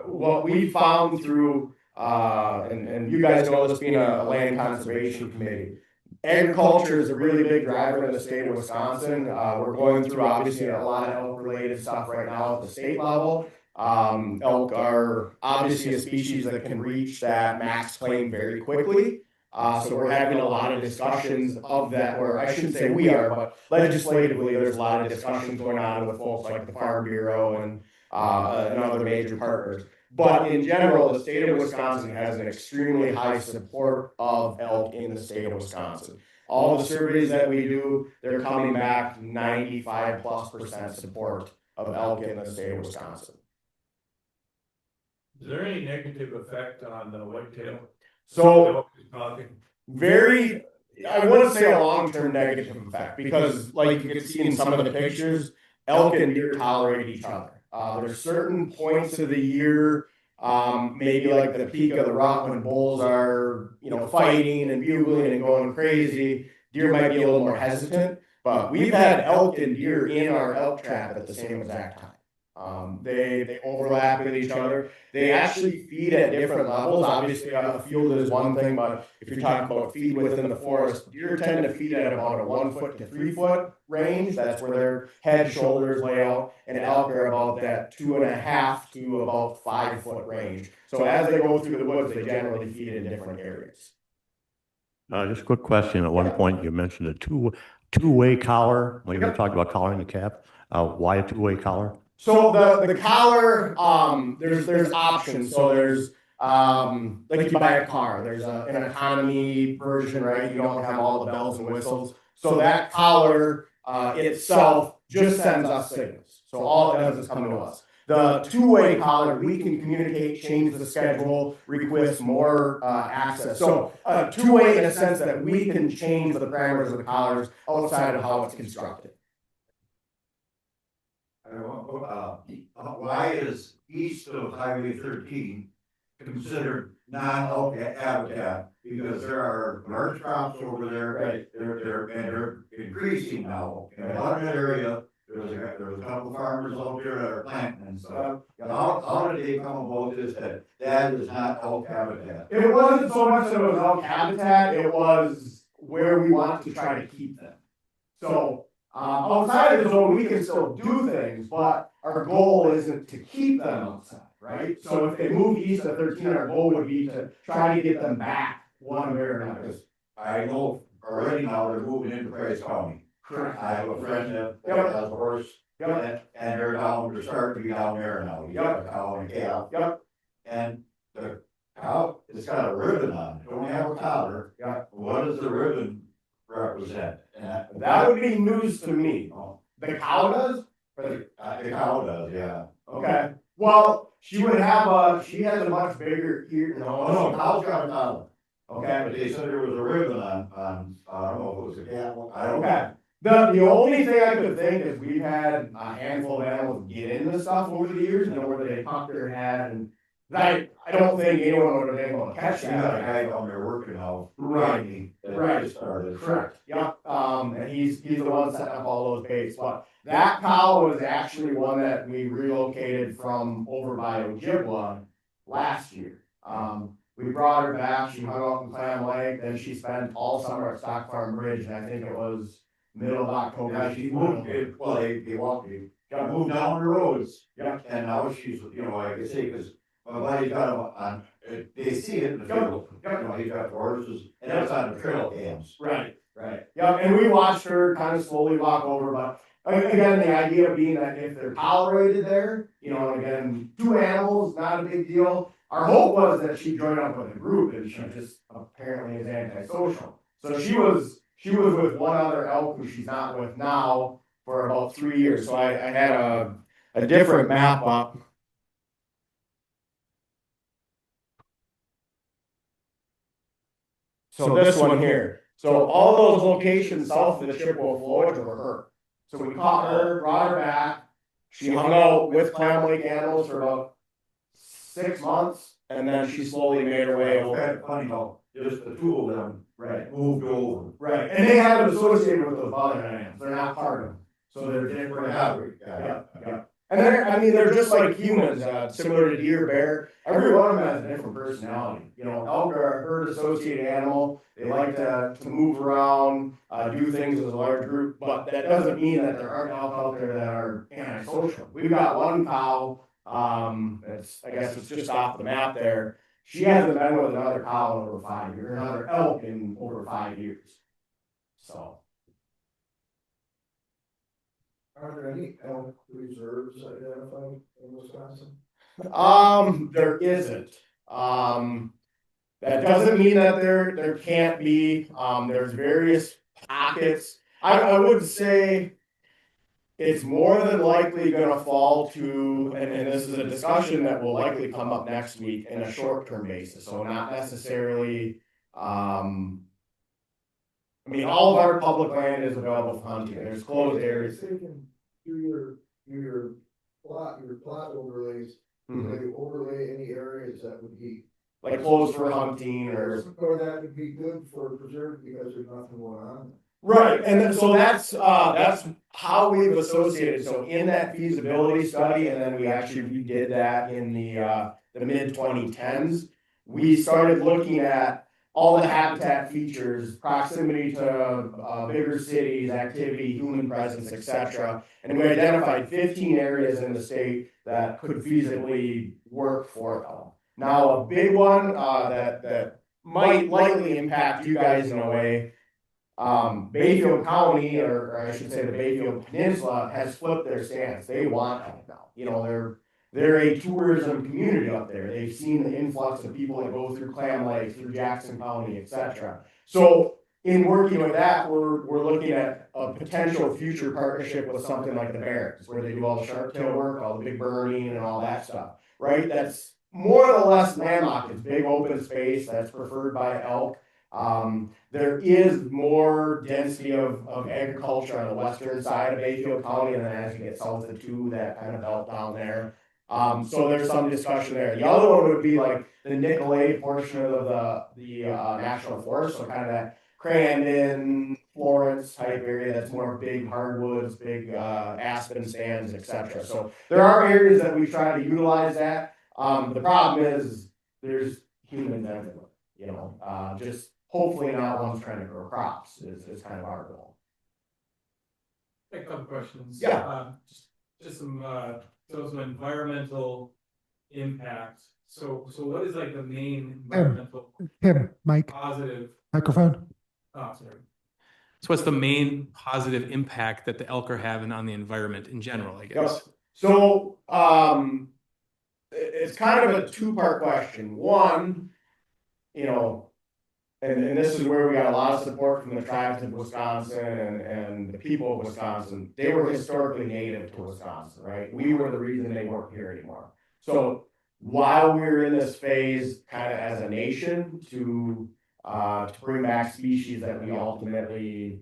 What we found through, and you guys know this being a land conservation committee, agriculture is a really big driver in the state of Wisconsin. We're going through obviously a lot of elk related stuff right now at the state level. Elk are obviously a species that can reach that max claim very quickly. So we're having a lot of discussions of that, or I shouldn't say we are, but legislatively, there's a lot of discussions going on with folks like the Farm Bureau and other major partners. But in general, the state of Wisconsin has an extremely high support of elk in the state of Wisconsin. All the surveys that we do, they're coming back 95+% support of elk in the state of Wisconsin. Is there any negative effect on the whitetail? So very, I wouldn't say a long-term negative effect, because like you can see in some of the pictures, elk and deer tolerate each other. There's certain points of the year, maybe like the peak of the rut when bulls are, fighting and bugling and going crazy. Deer might be a little more hesitant, but we've had elk and deer in our elk trap at the same exact time. They overlap with each other. They actually feed at different levels. Obviously, a field is one thing, but if you're talking about feed within the forest, deer tend to feed at about a 1 foot to 3 foot range. That's where their head, shoulders lay out, and elk are about that 2.5 to about 5 foot range. So as they go through the woods, they generally feed in different areas. Just a quick question. At one point, you mentioned a two-way collar. When you talked about collaring the calf, why a two-way collar? So the collar, there's options. So there's like you buy a car, there's an economy version, right? You don't have all the bells and whistles. So that collar itself just sends us signals. So all it does is come to us. The two-way collar, we can communicate, change the schedule, request more access. So two-way in a sense that we can change the parameters of the collars outside of how it's constructed. Why is east of Highway 13 considered non-elk habitat? Because there are large crops over there. Right. They're increasing now. In that area, there's a couple of farmers out there that are planting and stuff. How did they come about this, that is not elk habitat? It wasn't so much that it was elk habitat, it was where we want to try to keep them. So outside of the zone, we can still do things, but our goal isn't to keep them outside, right? So if they move east of 13, our goal would be to try to get them back one way or another. I know already now they're moving into Price County. Correct. I have a friend that has a horse, and they're starting to be down there now. He's got a cow and a calf. Yep. And the cow, it's got a ribbon on it, don't have a collar. Yep. What does the ribbon represent? That would be news to me. The cow does? The cow does, yeah. Okay. Well, she has a much bigger ear. No, cow's got a collar. Okay. But they said there was a ribbon on, I don't know if it was a cat. I don't know. Okay. The only thing I could think is we've had a handful of animals get into stuff over the years, where they pop their head, and I don't think anyone would have been able to catch You got a that. guy down there working out. Right. That Right. started. Correct. Yep. And he's the one setting up all those baits. But that cow was actually one that we relocated from over by Ojibwa last year. We brought her back. She hung out in Clam Lake. Then she spent all summer at Stock Farm Bridge, and I think it was middle of October. Yeah, she moved, they got moved down the roads. Yeah. And now she's, like I say, because my buddy got them on, they see it in the field. He's got horses, and that's on the trail cams. Right. Right. Yeah, and we watched her kind of slowly walk over, but again, the idea being that if they're tolerated there, and again, 2 animals, not a big deal. Our hope was that she'd join up with a group, and she just apparently is antisocial. So she was with one other elk who she's not with now for about 3 years. So I had a different map up. So this one here. So all those locations south of the Chippewa Floyd were her. So we caught her, brought her back. She hung out with Clam Lake animals for about 6 months, and then she slowly made her way over. That's funny how just the two of them Right. moved over. Right, and they have it associated with those other animals, they're not part of them, so they're different. Yeah. And they're just like humans, similar to deer, bear, every one of them has a different personality. You know, elk are a herd associated animal, they like to move around, do things as a large group, but that doesn't mean that there aren't elk out there that are antisocial. We've got one cow, I guess it's just off the map there. She hasn't been with another cow in over 5 years, another elk in over 5 years. So. Are there any elk reserves identified in Wisconsin? There isn't. That doesn't mean that there can't be. There's various pockets. I would say it's more than likely gonna fall to, and this is a discussion that will likely come up next week in a short-term basis, so not necessarily, I mean, all of our public land is available for hunting, there's closed areas. They can do your plot overlays, maybe overlay any areas that would be. Like closed for hunting or that would be good for preserve because there's nothing going on. Right, and then, so that's how we've associated, so in that feasibility study, and then we actually redid that in the mid-2010s, we started looking at all the habitat features, proximity to bigger cities, activity, human presence, etc. And we identified 15 areas in the state that could feasibly work for them. Now, a big one that might likely impact you guys in a way, Bayfield County, or I should say the Bayfield Peninsula, has flipped their stance. They want elk now. You know, they're a tourism community up there. They've seen the influx of people that go through Clam Lake, through Jackson County, etc. So in working with that, we're looking at a potential future partnership with something like the Barrens, where they do all the sharp tail work, all the big burning and all that stuff, right? That's more or less landlocked. It's big open space that's preferred by elk. There is more density of agriculture on the western side of Bayfield County, and then as you get south of 2, that kind of belt down there. So there's some discussion there. The other one would be like the Nicolay portion of the National Forest, so kind of that Crandon, Florence type area that's more big hardwoods, big aspen stands, etc. So there are areas that we try to utilize that. The problem is there's humans everywhere, you know, just hopefully not ones trying to grow crops is kind of our goal. A couple questions. Yeah. Just some environmental impact. So what is like the main environmental Mike, positive microphone? Oh, sorry. So what's the main positive impact that the elk are having on the environment in general, I guess? Yes. So it's kind of a two-part question. One, you know, and this is where we got a lot of support from the tribes of Wisconsin and the people of Wisconsin. They were historically native to Wisconsin, right? We were the reason they weren't here anymore. So while we were in this phase, kind of as a nation, to bring back species that we ultimately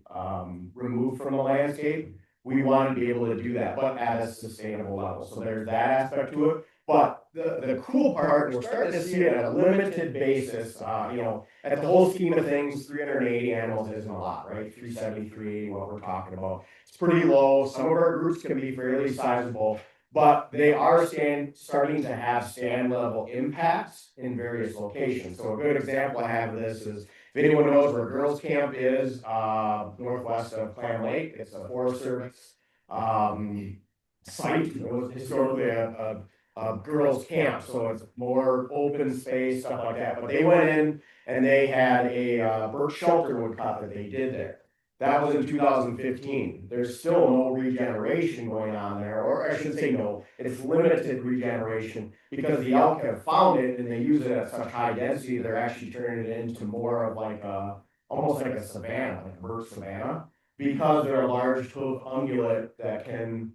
removed from the landscape, we wanted to be able to do that, but at a sustainable level. So there's that aspect to it. But the cool part, and we're starting to see it at a limited basis, you know, at the whole scheme of things, 380 animals isn't a lot, right? 373, what we're talking about. It's pretty low. Some of our groups can be fairly sizable, but they are starting to have stand level impacts in various locations. So a good example I have of this is, if anyone knows where Girls Camp is, northwest of Clam Lake, it's a Forest Service site. It was historically a girls' camp, so it's more open space, stuff like that. But they went in and they had a birch shelter woodcut that they did there. That was in 2015. There's still no regeneration going on there, or I should say no, it's limited regeneration because the elk have found it and they use it at such high density, they're actually turning it into more of like almost like a savanna, like a birch savanna, because they're a large toothed ungulate that can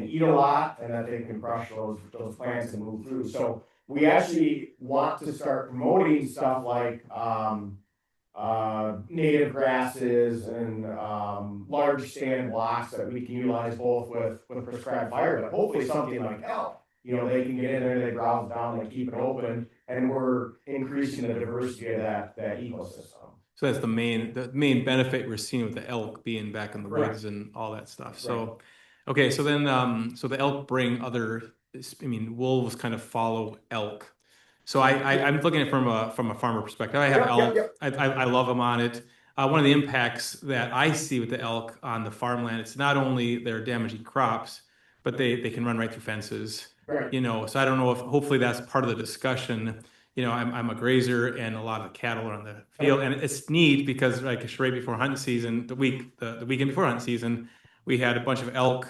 eat a lot and that they can crush those plants and move through. So we actually want to start promoting stuff like native grasses and large stand blocks that we can utilize both with prescribed fire, but hopefully something like elk. you know, they can get in there, they browse down, they keep it open, and we're increasing the diversity of that ecosystem. So that's the main benefit we're seeing with the elk being back in the Correct. woods and all that stuff. So, okay, so then, so the elk bring other, I mean, wolves kind of follow elk. So I'm looking at it from a farmer perspective. I have elk. I love them on it. One of the impacts that I see with the elk on the farmland, it's not only they're damaging crops, but they can run right through fences. Right. You know, so I don't know if hopefully that's part of the discussion. You know, I'm a grazer and a lot of the cattle are on the field, and it's neat because like right before hunting season, the weekend before hunting season, we had a bunch of elk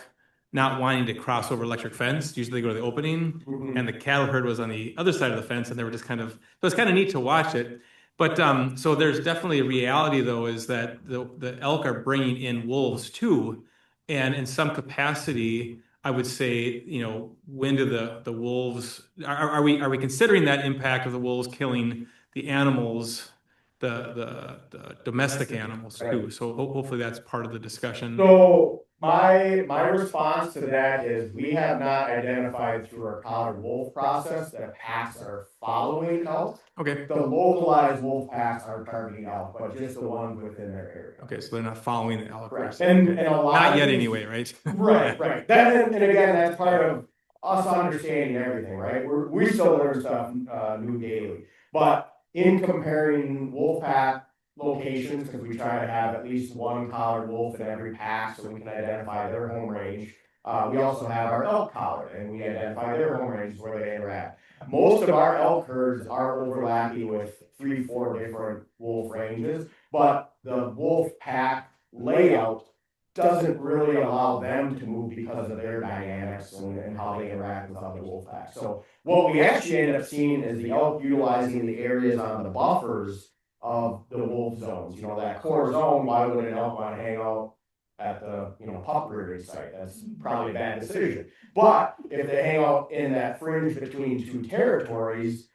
not wanting to cross over electric fence. Usually they go to the opening, and the cattle herd was on the other side of the fence, and they were just kind of, so it's kind of neat to watch it. But so there's definitely a reality though, is that the elk are bringing in wolves too, and in some capacity, I would say, you know, when do the wolves, are we considering that impact of the wolves killing the animals, the domestic animals too? So hopefully that's part of the discussion. So my response to that is we have not identified through our collared wolf process that packs are following elk. Okay. The localized wolf packs are targeting elk, but just the ones within their area. Okay, so they're not following the elk. Correct. Okay. And a lot not of yet these- anyway, right? Right. That, and again, that's part of us understanding everything, right? We still learn stuff new daily. But in comparing wolf pack locations, because we try to have at least one collared wolf in every pack so we can identify their home range. We also have our elk collared, and we identify their home ranges where they interact. Most of our elk herds are overlapping with 3-4 different wolf ranges, but the wolf pack layout doesn't really allow them to move because of their dynamics and how they interact with other wolf packs. So what we actually ended up seeing is the elk utilizing the areas on the buffers of the wolf zones. You know, that core zone, why would an elk want to hang out at the, you know, pup rearing site? That's probably a bad decision. But if they hang out in that fringe between two territories,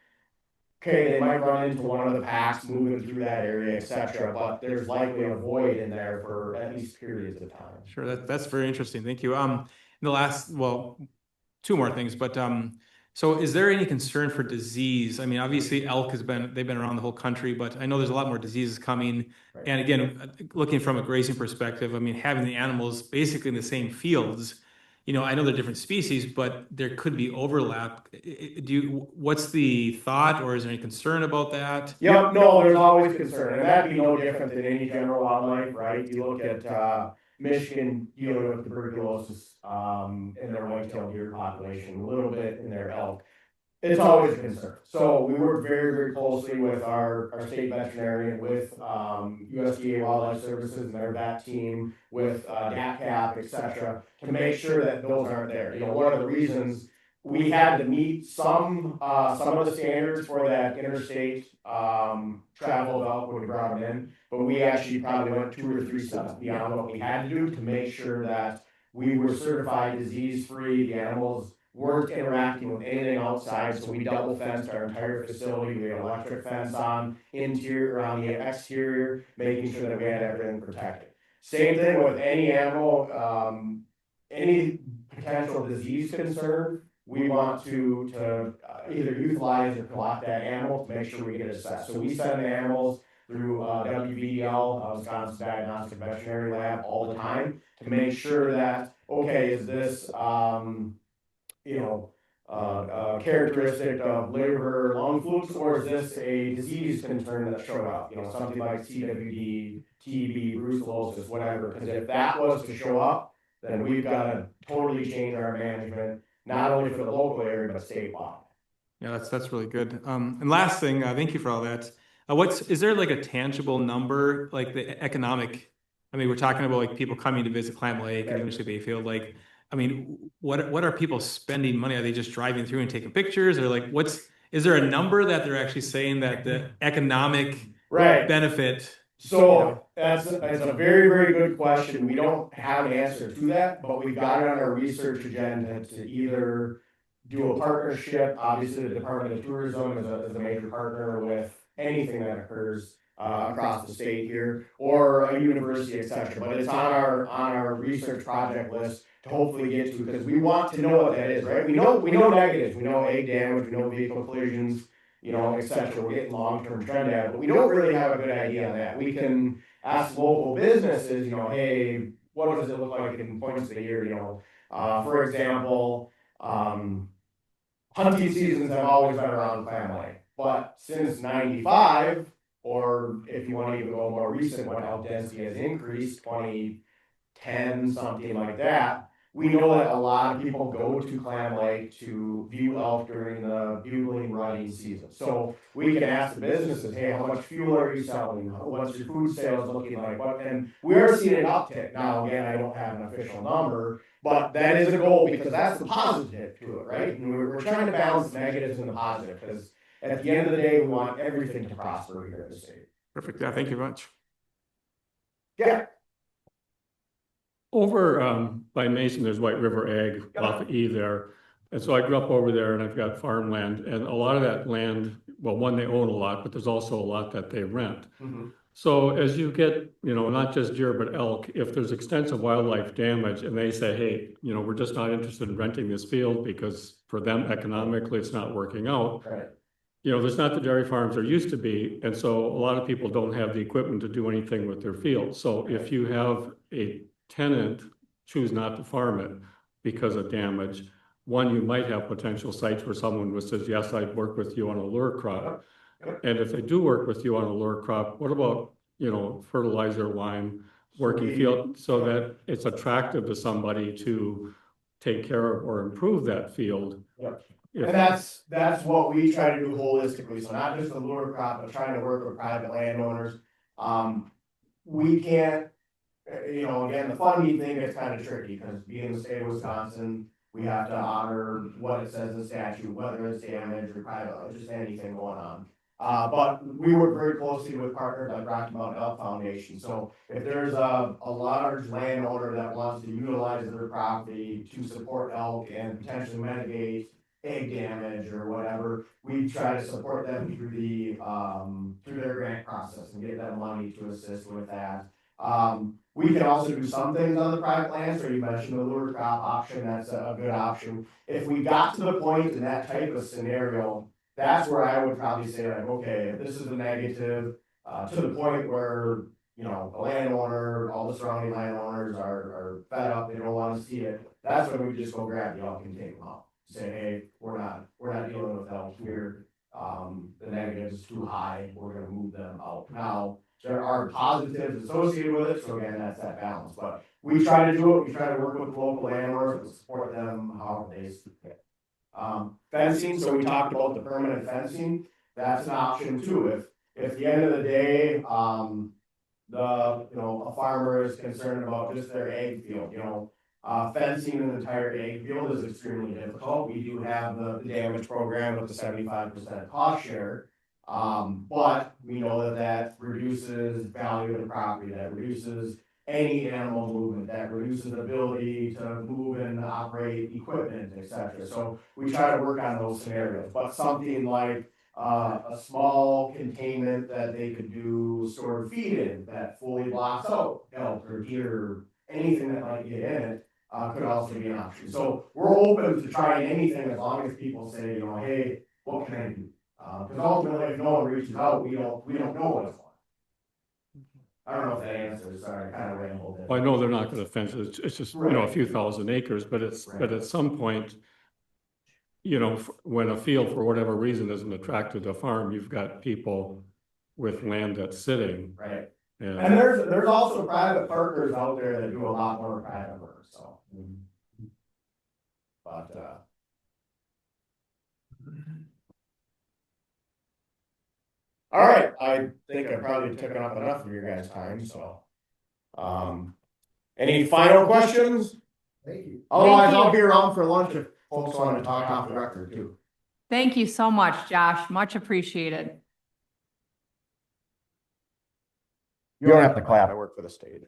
okay, they might run into one of the packs moving through that area, etc. But there's likely a void in there for at least periods of time. Sure, that's very interesting. Thank you. The last, well, two more things, but so is there any concern for disease? I mean, obviously elk they've been around the whole country, but I know there's a lot more diseases coming. Right. And again, looking from a grazing perspective, I mean, having the animals basically in the same fields, you know, I know they're different species, but there could be overlap. What's the thought, or is there any concern about that? Yep, no, there's always concern, and that'd be no different than any general wildlife, right? You look at Michigan dealing with tuberculosis in their white-tailed deer population, a little bit in their elk. It's always a concern. So we work very, very closely with our state veterinarian, with USDA Wildlife Services and their vet team, with DATCAP, et cetera, to make sure that those aren't there. You know, one of the reasons we had to meet some of the standards for that interstate travel of elk when we brought them in, but we actually probably went 2 or 3 steps beyond what we had to do to make sure that we were certified disease-free, the animals weren't interacting with anything outside, so we double fenced our entire facility. We had electric fence on interior, on the exterior, making sure that we had everything protected. Same thing with any animal, any potential disease concern, we want to either utilize or collect that animal to make sure we get it assessed. So we send the animals through WVDL, Wisconsin Diagnostic Veterinary Lab, all the time to make sure that, okay, is this characteristic of liver lung flukes, or is this a disease concern that showed up? You know, something like CWD, TB, brucellosis, whatever. Because if that was to show up, then we've got to totally change our management, not only for the local area, but statewide. Yeah, that's really good. And last thing, thank you for all that. Is there like a tangible number, like the economic? I mean, we're talking about like people coming to visit Clam Lake and University of Bayfield. Like, I mean, what are people spending money? Are they just driving through and taking pictures, or like is there a number that they're actually saying that the economic benefit? So that's a very, very good question. We don't have an answer to that, but we've got it on our research agenda to either do a partnership. Obviously, the Department of Tourism is a major partner with anything that occurs across the state here, or a university, et cetera. But it's on our research project list to hopefully get to, because we want to know what that is, right? We know negatives, we know egg damage, we know vehicle collisions, you know, et cetera. We're getting long-term trend data, but we don't really have a good idea on that. We can ask local businesses, you know, hey, what does it look like in points of the year, you know? For example, hunting seasons have always been around Clam Lake, but since '95, or if you want to even go more recent, when elk density has increased, 2010, something like that, we know that a lot of people go to Clam Lake to view elk during the bugling running season. So we can ask the businesses, hey, how much fuel are you selling? What's your food sales looking like? And we are seeing an uptick. Now, again, I don't have an official number, but that is a goal because that's the positive to it, right? And we're trying to balance the negatives and the positive, because at the end of the day, we want everything to prosper here in the state. Perfect. Yeah, thank you very much. Yeah. Over by Mason, there's White River Ag off of E there. And so I grew up over there and I've got farmland, and a lot of that land, well, one, they own a lot, but there's also a lot that they rent. So as you get, you know, not just deer, but elk, if there's extensive wildlife damage and they say, hey, you know, we're just not interested in renting this field because for them economically, it's not working out. Right. You know, there's not the dairy farms there used to be. And so a lot of people don't have the equipment to do anything with their fields. So if you have a tenant choose not to farm it because of damage, one, you might have potential sites where someone says, yes, I'd work with you on a lure crop. And if they do work with you on a lure crop, what about, you know, fertilizer, lime, working field, so that it's attractive to somebody to take care of or improve that field? Yep. And that's what we try to do holistically. So not just the lure crop, but trying to work with private landowners. We can't, you know, again, the funding thing is kind of tricky because being in the state of Wisconsin, we have to honor what it says in statute, whether it's damage or private, just anything going on. But we work very closely with partners like Rocky Mountain Elk Foundation. So if there's a large landowner that wants to utilize their property to support elk and potentially mitigate egg damage or whatever, we try to support them through the through their grant process and get them money to assist with that. We can also do some things on the private land. So you mentioned the lure crop option. That's a good option. If we got to the point in that type of scenario, that's where I would probably say, like, okay, if this is a negative, to the point where, you know, the landowner, all the surrounding landowners are fed up, they don't want to see it, that's when we just go grab the elk and take them out. Say, hey, we're not dealing with elk here. The negative is too high, we're gonna move them out. Now, there are positives associated with it, so again, that's that balance. But we try to do it, we try to work with local landowners and support them however they see it. Fencing, so we talked about the permanent fencing, that's an option too. If at the end of the day, a farmer is concerned about just their egg field, you know, fencing an entire egg field is extremely difficult. We do have the damage program with the 75% cost share. But we know that reduces value of the property, that reduces any animal movement, that reduces the ability to move and operate equipment, etc. So we try to work on those scenarios, but something like a small containment that they could do stored feed in that fully blocks out elk or deer, anything that might get in it, could also be an option. So we're open to trying anything as long as people say, you know, hey, what can I do? Because ultimately, if no one reaches out, we don't know what it's like. I don't know if that answers. Sorry, I kind of rambled there. Well, I know they're not going to fence it. It's just, you know, a few thousand acres, but but at some point, you know, when a field for whatever reason isn't attractive to a farm, you've got people with land that's sitting. Right. And there's also private partners out there that do a lot more private work. So, but all right, I think I probably took up enough of your guys' time. So, any final questions? Thank you. Otherwise, I'll be around for lunch if folks want to talk off the record too. Thank you so much, Josh. Much appreciated. You don't have to clap. I work for the state.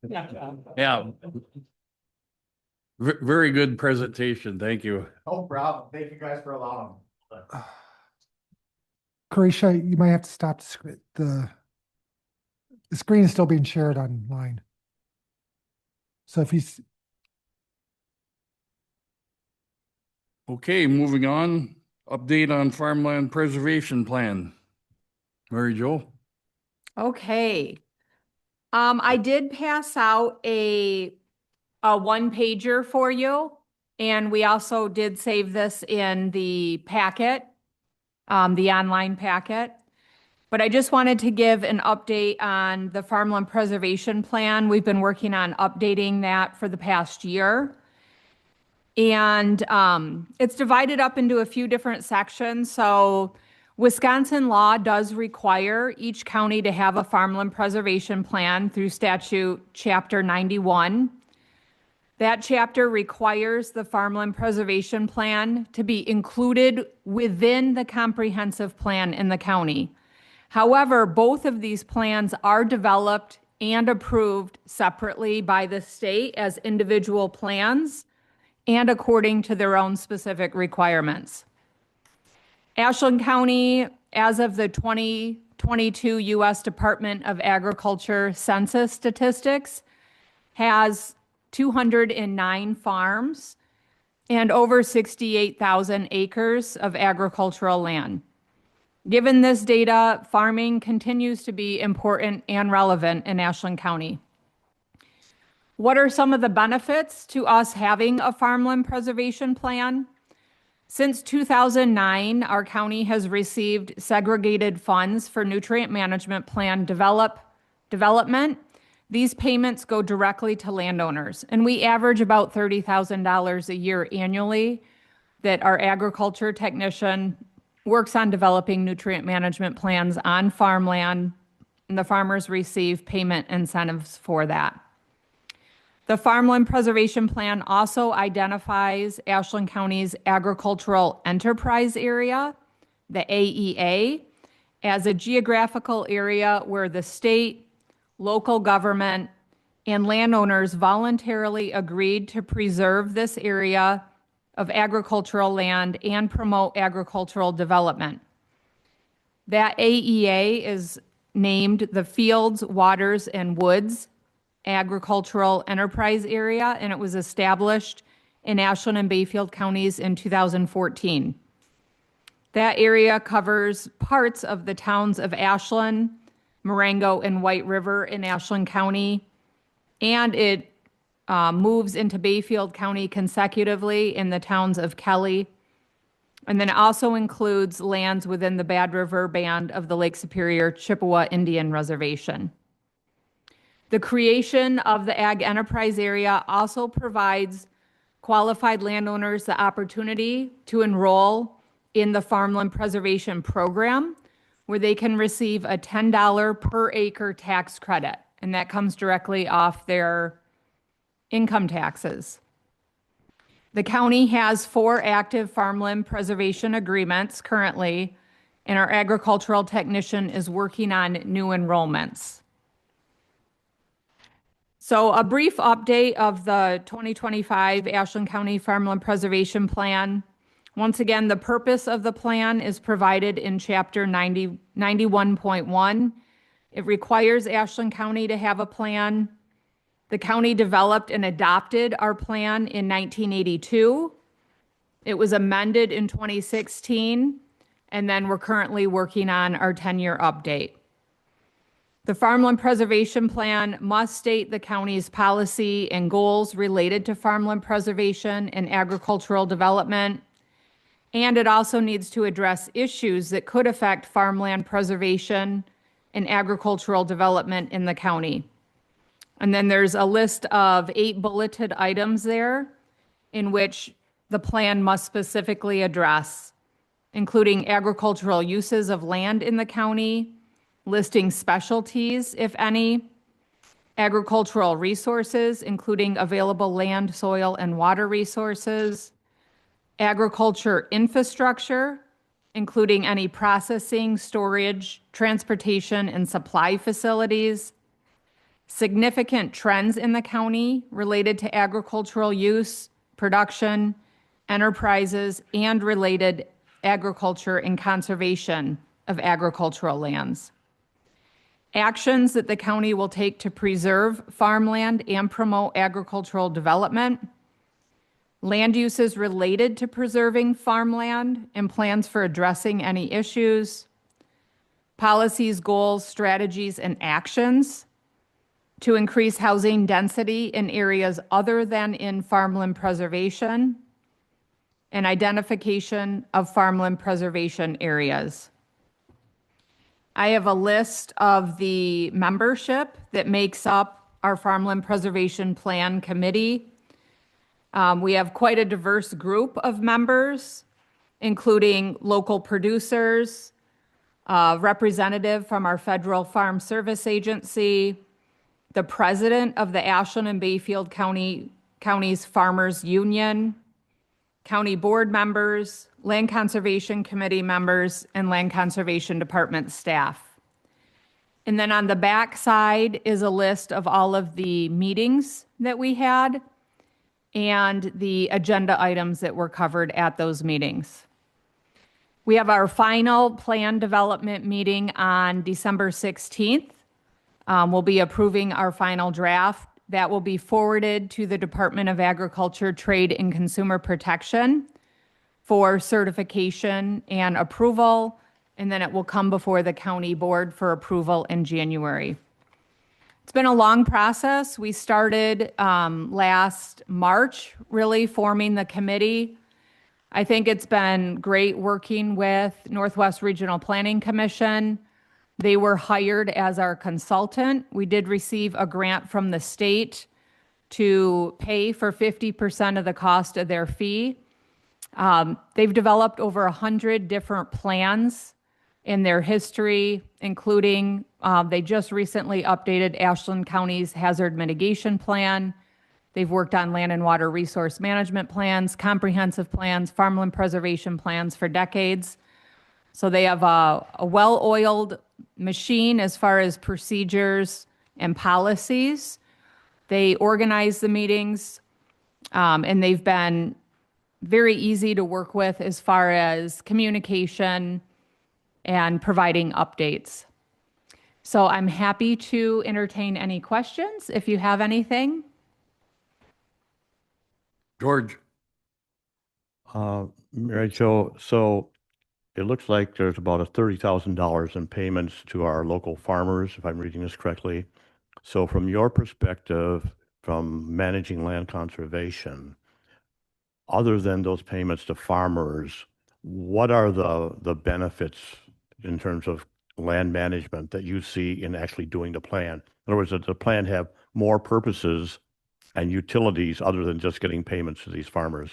Yeah. Very good presentation. Thank you. No problem. Thank you guys for allowing me. Carisha, you might have to stop the The screen is still being shared online. So if he's, Okay, moving on. Update on farmland preservation plan. Mary Jo? Okay. I did pass out a one pager for you, and we also did save this in the packet, the online packet. But I just wanted to give an update on the farmland preservation plan. We've been working on updating that for the past year. And it's divided up into a few different sections. So Wisconsin law does require each county to have a farmland preservation plan through statute chapter 91. That chapter requires the farmland preservation plan to be included within the comprehensive plan in the county. However, both of these plans are developed and approved separately by the state as individual plans and according to their own specific requirements. Ashland County, as of the 2022 U.S. Department of Agriculture census statistics, has 209 farms and over 68,000 acres of agricultural land. Given this data, farming continues to be important and relevant in Ashland County. What are some of the benefits to us having a farmland preservation plan? Since 2009, our county has received segregated funds for nutrient management plan development. These payments go directly to landowners, and we average about $30,000 a year annually that our agriculture technician works on developing nutrient management plans on farmland, and the farmers receive payment incentives for that. The Farmland Preservation Plan also identifies Ashland County's agricultural enterprise area, the AEA, as a geographical area where the state, local government, and landowners voluntarily agreed to preserve this area of agricultural land and promote agricultural development. That AEA is named the Fields, Waters, and Woods Agricultural Enterprise Area, and it was established in Ashland and Bayfield counties in 2014. That area covers parts of the towns of Ashland, Marengo, and White River in Ashland County, and it moves into Bayfield County consecutively in the towns of Kelly. And then it also includes lands within the Bad River Band of the Lake Superior Chippewa Indian Reservation. The creation of the Ag Enterprise Area also provides qualified landowners the opportunity to enroll in the Farmland Preservation Program, where they can receive a $10 per acre tax credit, and that comes directly off their income taxes. The county has 4 active farmland preservation agreements currently, and our agricultural technician is working on new enrollments. So a brief update of the 2025 Ashland County Farmland Preservation Plan. Once again, the purpose of the plan is provided in Chapter 91.1. It requires Ashland County to have a plan. The county developed and adopted our plan in 1982. It was amended in 2016, and then we're currently working on our 10-year update. The Farmland Preservation Plan must state the county's policy and goals related to farmland preservation and agricultural development, and it also needs to address issues that could affect farmland preservation and agricultural development in the county. And then there's a list of 8 bulleted items there in which the plan must specifically address, including agricultural uses of land in the county, listing specialties, if any, agricultural resources, including available land, soil, and water resources, agriculture infrastructure, including any processing, storage, transportation, and supply facilities, significant trends in the county related to agricultural use, production, enterprises, and related agriculture and conservation of agricultural lands. actions that the county will take to preserve farmland and promote agricultural development, land uses related to preserving farmland and plans for addressing any issues, policies, goals, strategies, and actions to increase housing density in areas other than in farmland preservation, and identification of farmland preservation areas. I have a list of the membership that makes up our Farmland Preservation Plan Committee. We have quite a diverse group of members, including local producers, a representative from our Federal Farm Service Agency, the president of the Ashland and Bayfield Counties Farmers Union, county board members, Land Conservation Committee members, and Land Conservation Department staff. And then on the back side is a list of all of the meetings that we had and the agenda items that were covered at those meetings. We have our final plan development meeting on December 16th. We'll be approving our final draft. That will be forwarded to the Department of Agriculture, Trade, and Consumer Protection for certification and approval, and then it will come before the county board for approval in January. It's been a long process. We started last March, really forming the committee. I think it's been great working with Northwest Regional Planning Commission. They were hired as our consultant. We did receive a grant from the state to pay for 50% of the cost of their fee. They've developed over 100 different plans in their history, including they just recently updated Ashland County's hazard mitigation plan. They've worked on land and water resource management plans, comprehensive plans, farmland preservation plans for decades. So they have a well-oiled machine as far as procedures and policies. They organize the meetings, and they've been very easy to work with as far as communication and providing updates. So I'm happy to entertain any questions if you have anything. George? Mary Jo, so it looks like there's about $30,000 in payments to our local farmers, if I'm reading this correctly. So from your perspective, from managing land conservation, other than those payments to farmers, what are the benefits in terms of land management that you see in actually doing the plan? In other words, does the plan have more purposes and utilities other than just getting payments to these farmers?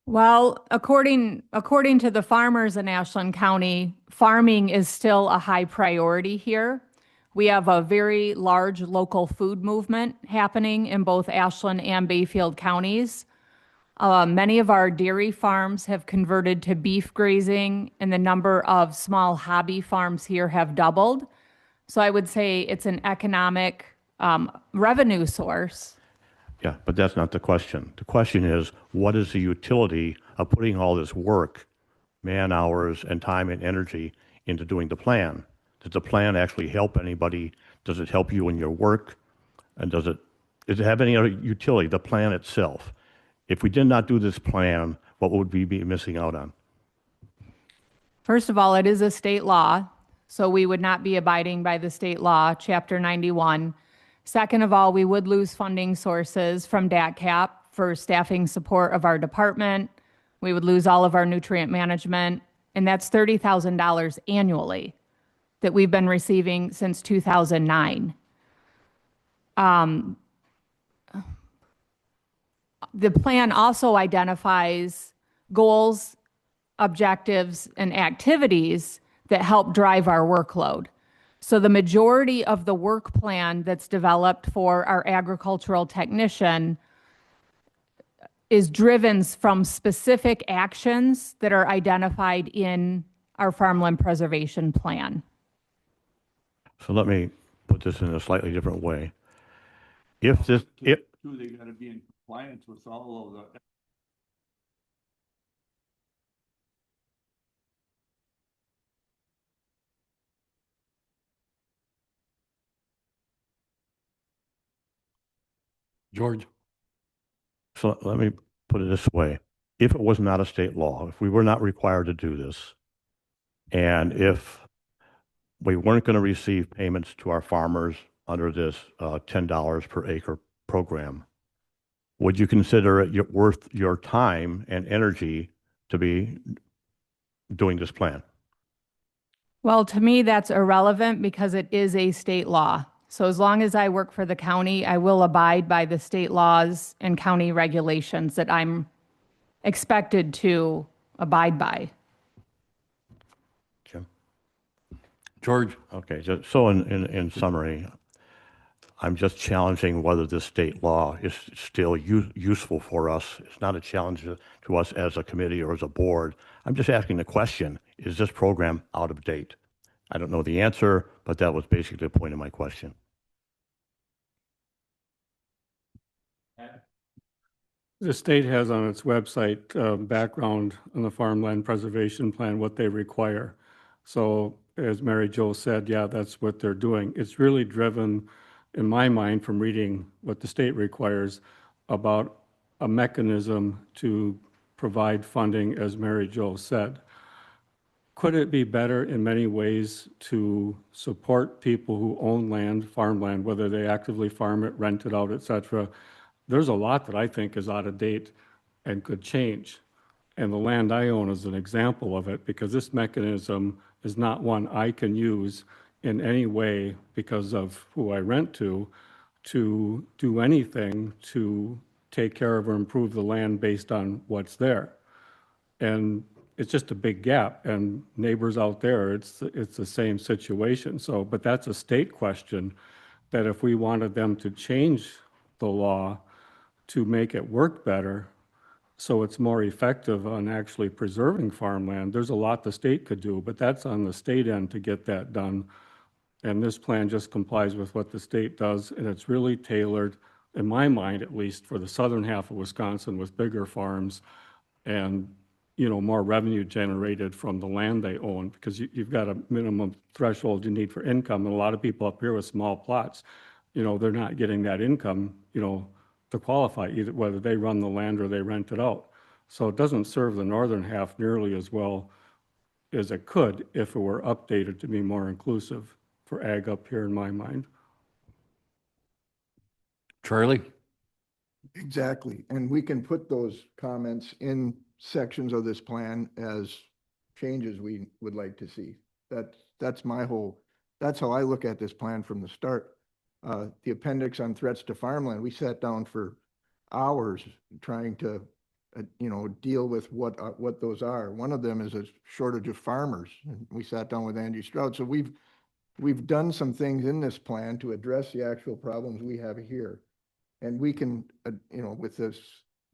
Well, according to the farmers in Ashland County, farming is still a high priority here. We have a very large local food movement happening in both Ashland and Bayfield counties. Many of our dairy farms have converted to beef grazing, and the number of small hobby farms here have doubled. So I would say it's an economic revenue source. Yeah, but that's not the question. The question is, what is the utility of putting all this work, man hours, and time and energy into doing the plan? Does the plan actually help anybody? Does it help you in your work? And does it have any other utility, the plan itself? If we did not do this plan, what would we be missing out on? First of all, it is a state law, so we would not be abiding by the state law, Chapter 91. Second of all, we would lose funding sources from DATCAP for staffing support of our department. We would lose all of our nutrient management, and that's $30,000 annually that we've been receiving since 2009. The plan also identifies goals, objectives, and activities that help drive our workload. So the majority of the work plan that's developed for our agricultural technician is driven from specific actions that are identified in our farmland preservation plan. So let me put this in a slightly different way. They gotta be in compliance with all of the. George? So let me put it this way. If it was not a state law, if we were not required to do this, and if we weren't going to receive payments to our farmers under this $10 per acre program, would you consider it worth your time and energy to be doing this plan? Well, to me, that's irrelevant because it is a state law. So as long as I work for the county, I will abide by the state laws and county regulations that I'm expected to abide by. Jim? George? Okay, so in summary, I'm just challenging whether this state law is still useful for us. It's not a challenge to us as a committee or as a board. I'm just asking the question, is this program out of date? I don't know the answer, but that was basically the point of my question. The state has on its website background on the farmland preservation plan, what they require. So as Mary Jo said, yeah, that's what they're doing. It's really driven, in my mind, from reading what the state requires about a mechanism to provide funding, as Mary Jo said. Could it be better in many ways to support people who own land, farmland, whether they actively farm it, rent it out, et cetera? There's a lot that I think is out of date and could change. And the land I own is an example of it, because this mechanism is not one I can use in any way because of who I rent to do anything to take care of or improve the land based on what's there. And it's just a big gap, and neighbors out there, it's the same situation. So, but that's a state question, that if we wanted them to change the law to make it work better, so it's more effective on actually preserving farmland, there's a lot the state could do, but that's on the state end to get that done. And this plan just complies with what the state does, and it's really tailored, in my mind at least, for the southern half of Wisconsin with bigger farms and, you know, more revenue generated from the land they own, because you've got a minimum threshold you need for income. And a lot of people up here with small plots, you know, they're not getting that income, you know, to qualify, either whether they run the land or they rent it out. So it doesn't serve the northern half nearly as well as it could if it were updated to be more inclusive for ag up here, in my mind. Charlie? Exactly. And we can put those comments in sections of this plan as changes we would like to see. That's how I look at this plan from the start. The appendix on threats to farmland, we sat down for hours trying to, deal with what those are. One of them is a shortage of farmers. And we sat down with Andy Stroud. So we've done some things in this plan to address the actual problems we have here. And we can, with this,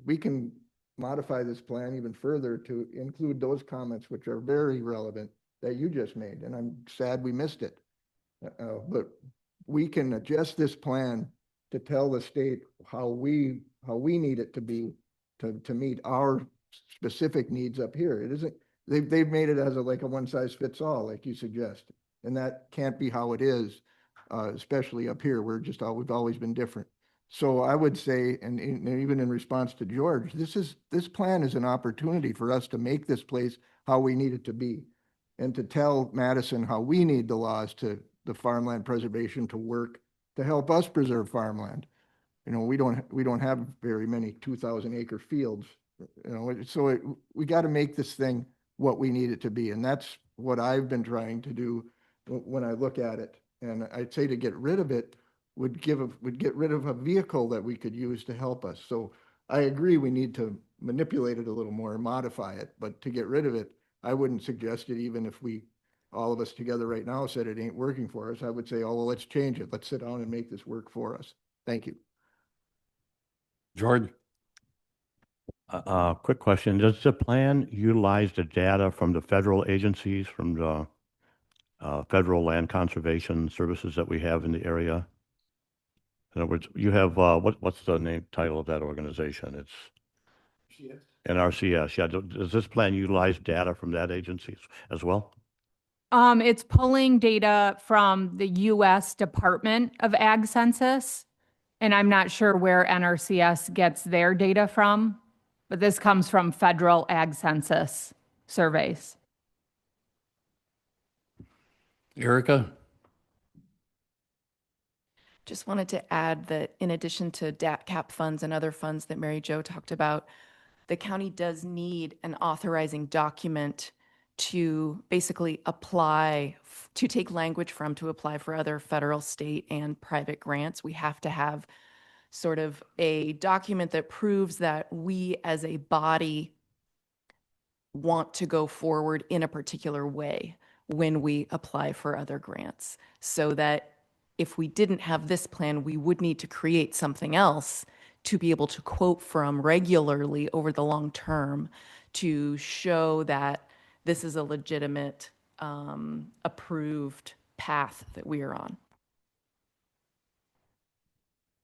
we can modify this plan even further to include those comments, which are very relevant, that you just made. And I'm sad we missed it. But we can adjust this plan to tell the state how we need it to be to meet our specific needs up here. It isn't, they've made it as like a one size fits all, like you suggest. And that can't be how it is, especially up here. We've always been different. So I would say, and even in response to George, this plan is an opportunity for us to make this place how we need it to be, and to tell Madison how we need the laws to the farmland preservation to work to help us preserve farmland. We don't have very many 2,000 acre fields, so we got to make this thing what we need it to be, and that's what I've been trying to do when I look at it. And I'd say to get rid of it would get rid of a vehicle that we could use to help us. So I agree we need to manipulate it a little more and modify it, but to get rid of it, I wouldn't suggest it even if all of us together right now said it ain't working for us. I would say, oh, well, let's change it. Let's sit down and make this work for us. Thank you. George? Quick question. Does the plan utilize the data from the federal agencies, from the federal land conservation services that we have in the area? In other words, you have, what's the title of that organization? It's NRCS. Yeah. Does this plan utilize data from that agency as well? It's pulling data from the U.S. Department of Ag Census And I'm not sure where NRCS gets their data from, but this comes from federal ag census surveys. Erica? Just wanted to add that in addition to DAT cap funds and other funds that Mary Jo talked about, the county does need an authorizing document to basically apply, to take language from to apply for other federal, state, and private grants. We have to have sort of a document that proves that we as a body want to go forward in a particular way when we apply for other grants, so that if we didn't have this plan, we would need to create something else to be able to quote from regularly over the long term to show that this is a legitimate, approved path that we are on.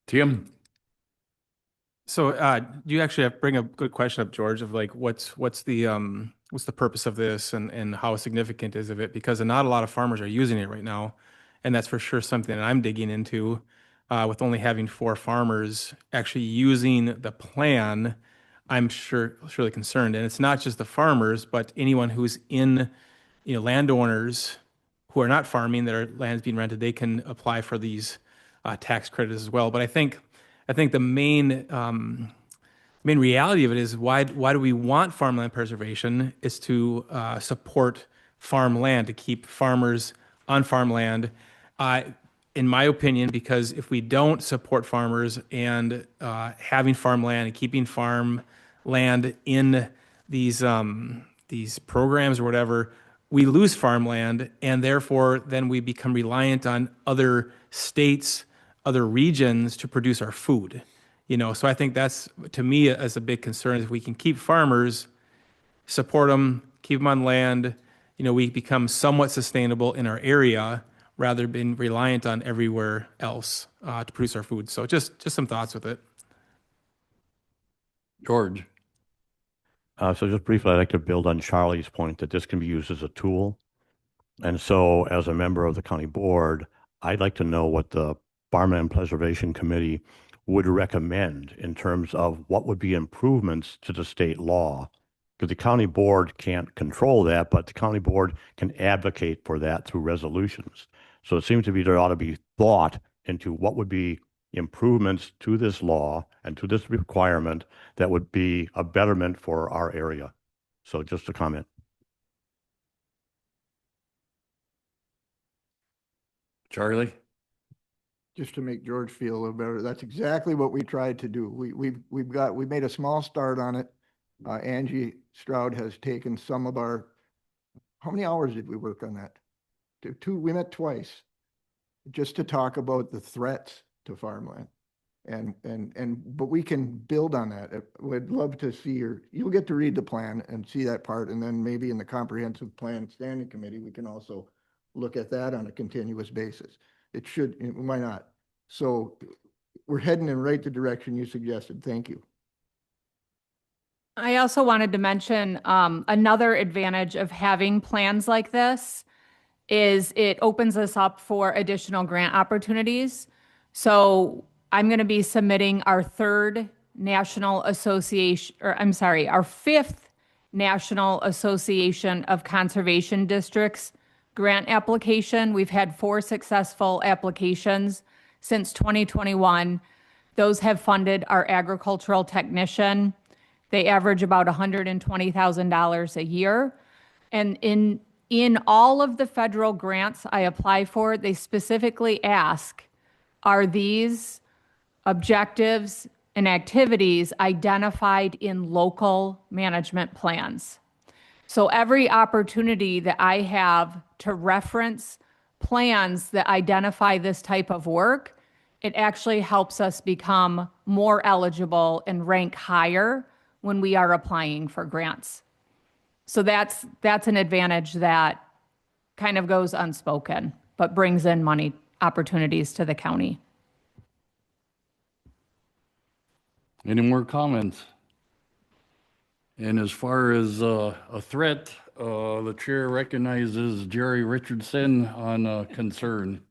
Tim? So, you actually bring a good question up, George, of like, what's the purpose of this and how significant is of it? Because not a lot of farmers are using it right now. And that's for sure something that I'm digging into, with only having 4 farmers actually using the plan. I'm surely concerned. And it's not just the farmers, but anyone who's in, landowners who are not farming, their land's being rented, they can apply for these tax credits as well. But I think the main reality of it is why do we want farmland preservation is to support farmland, to keep farmers on farmland. In my opinion, because if we don't support farmers and having farmland and keeping farmland in these programs or whatever, we lose farmland, and therefore then we become reliant on other states, other regions to produce our food. So I think that's, to me, as a big concern, is if we can keep farmers, support them, keep them on land, we become somewhat sustainable in our area rather than being reliant on everywhere else to produce our food. So just some thoughts with it. George? So just briefly, I'd like to build on Charlie's point that this can be used as a tool. And so as a member of the county board, I'd like to know what the Farmland Preservation Committee would recommend in terms of what would be improvements to the state law. Because the county board can't control that, but the county board can advocate for that through resolutions. So it seems to be there ought to be thought into what would be improvements to this law and to this requirement that would be a betterment for our area. So just a comment. Charlie? Just to make George feel a little better, that's exactly what we tried to do. We made a small start on it. Angie Stroud has taken some of our, how many hours did we work on that? We met twice, just to talk about the threats to farmland. But we can build on that. We'd love to see you'll get to read the plan and see that part. And then maybe in the comprehensive plan standing committee, we can also look at that on a continuous basis. It should, why not? So we're heading in right the direction you suggested. Thank you. I also wanted to mention another advantage of having plans like this is it opens us up for additional grant opportunities. So I'm going to be submitting our 5th National Association of Conservation Districts grant application. We've had 4 successful applications since 2021. Those have funded our agricultural technician. They average about $120,000 a year. And in all of the federal grants I apply for, they specifically ask, are these objectives and activities identified in local management plans? So every opportunity that I have to reference plans that identify this type of work, it actually helps us become more eligible and rank higher when we are applying for grants. So that's an advantage that kind of goes unspoken, but brings in money opportunities to the county. Any more comments? And as far as a threat, the chair recognizes Jerry Richardson on a concern.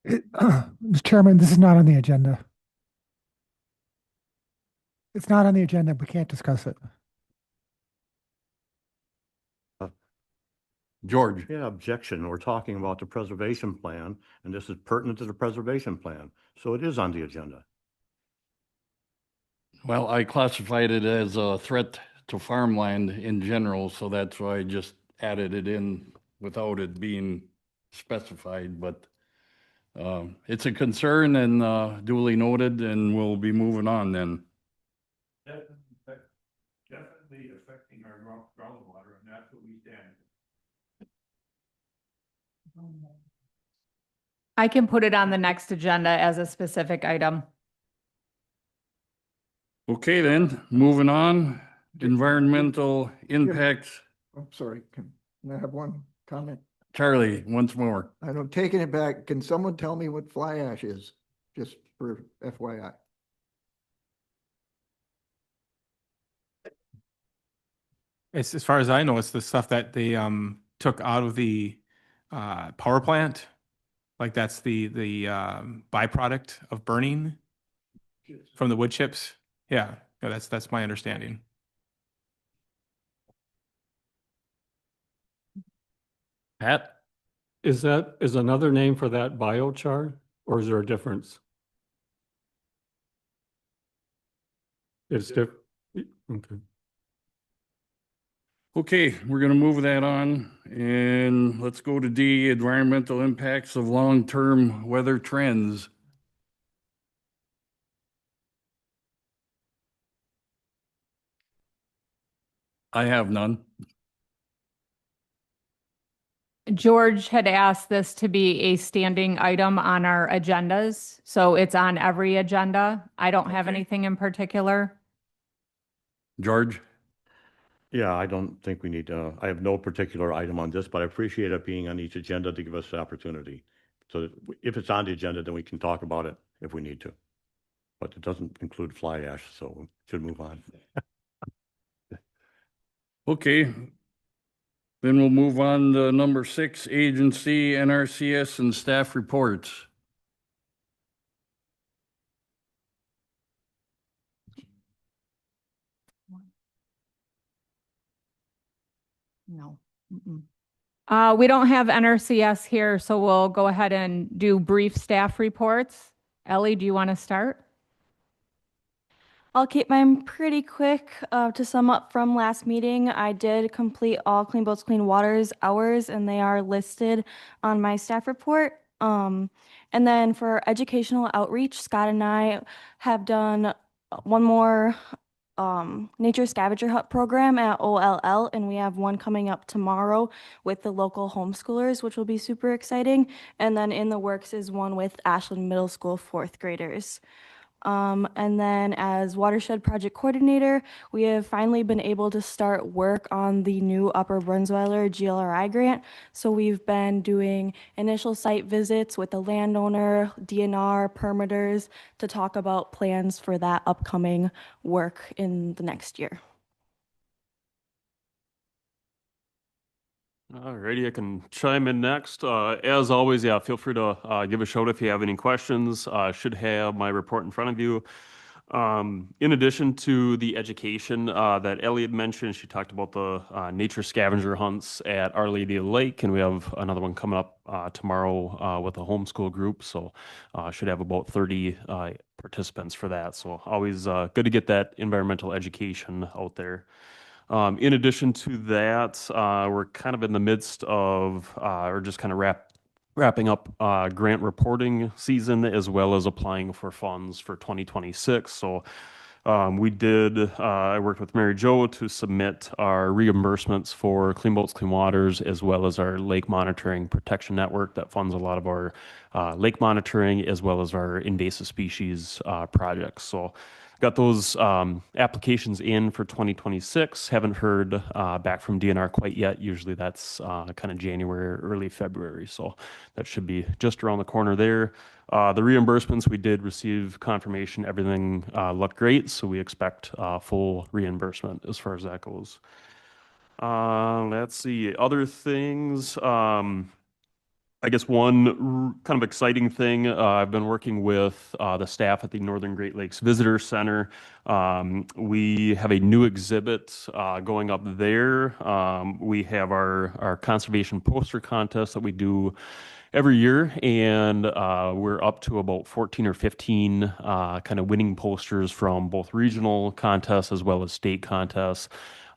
Mr. Chairman, this is not on the agenda. It's not on the agenda. We can't discuss it. George, Yeah, objection. We're talking about the preservation plan, and this is pertinent to the preservation plan. So it is on the agenda. well, I classified it as a threat to farmland in general, so that's why I just added it in without it being specified, but it's a concern and duly noted, and we'll be moving on then. Definitely affecting our groundwater, and that's what we stand. I can put it on the next agenda as a specific item. Okay, then, moving on, environmental impacts. I'm sorry, can I have one comment? Charlie, once more. I know, taking it back, can someone tell me what fly ash is, just for FYI? It's, as far as I know, it's the stuff that they took out of the power plant. Like that's the byproduct of burning from the wood chips. Yeah, that's my understanding. Pat? Is another name for that biochar, or is there a difference? It's different. Okay. Okay, we're gonna move that on and let's go to D, environmental impacts of long-term weather trends. I have none. George had asked this to be a standing item on our agendas, so it's on every agenda. I don't have anything in particular. George? Yeah, I don't think we need to, I have no particular item on this, but I appreciate it being on each agenda to give us the opportunity. So that if it's on the agenda, then we can talk about it if we need to. But it doesn't include fly ash, so we should move on. Okay. Then we'll move on to number 6, agency, NRCS, and staff reports. No. We don't have NRCS here, so we'll go ahead and do brief staff reports. Ellie, do you want to start? I'll keep mine pretty quick. To sum up from last meeting, I did complete all Clean Boats, Clean Waters hours, and they are listed on my staff report. And then for educational outreach, Scott and I have done one more nature scavenger hunt program at OLL, and we have one coming up tomorrow with the local homeschoolers, which will be super exciting. And then in the works is one with Ashland Middle School 4th graders. And then as watershed project coordinator, we have finally been able to start work on the new Upper Brunsweiler GLRI grant. So we've been doing initial site visits with the landowner, DNR, permitters to talk about plans for that upcoming work in the next year. Alrighty, I can chime in next. As always, yeah, feel free to give a shout if you have any questions. Should have my report in front of you. In addition to the education that Elliot mentioned, she talked about the nature scavenger hunts at Our Lady of the Lake, and we have another one coming up tomorrow with a homeschool group. So should have about 30 participants for that. So always good to get that environmental education out there. In addition to that, we're kind of in the midst of, or just kind of wrapping up grant reporting season, as well as applying for funds for 2026. So I worked with Mary Jo to submit our reimbursements for Clean Boats, Clean Waters, as well as our Lake Monitoring Protection Network that funds a lot of our lake monitoring, as well as our invasive species projects. So got those applications in for 2026. Haven't heard back from DNR quite yet. Usually that's kind of January or early February. So that should be just around the corner there. The reimbursements, we did receive confirmation. Everything looked great. So we expect full reimbursement as far as that goes. Let's see. Other things. I guess one kind of exciting thing, I've been working with the staff at the Northern Great Lakes Visitor Center. We have a new exhibit going up there. We have our conservation poster contest that we do every year, and we're up to about 14 or 15 kind of winning posters from both regional contests as well as state contests.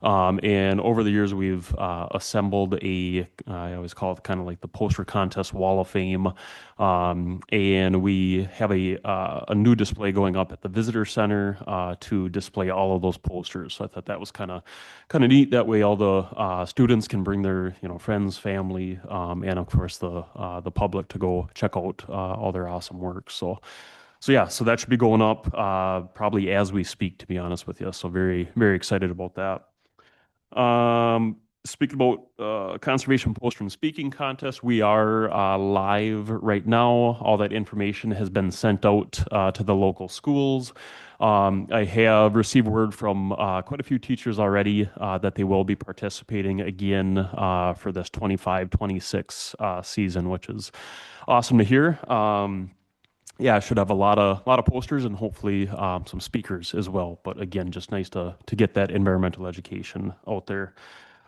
And over the years, we've assembled I always call it kind of like the poster contest wall of fame. And we have a new display going up at the visitor center to display all of those posters. So I thought that was kind of neat. That way, all the students can bring their friends, family, and of course the public to go check out all their awesome work. So yeah, so that should be going up probably as we speak, to be honest with you. So very, very excited about that. Speaking about conservation poster and speaking contest, we are live right now. All that information has been sent out to the local schools. I have received word from quite a few teachers already that they will be participating again for this 25-26 season, which is awesome to hear. Yeah, I should have a lot of posters and hopefully some speakers as well. But again, just nice to get that environmental education out there.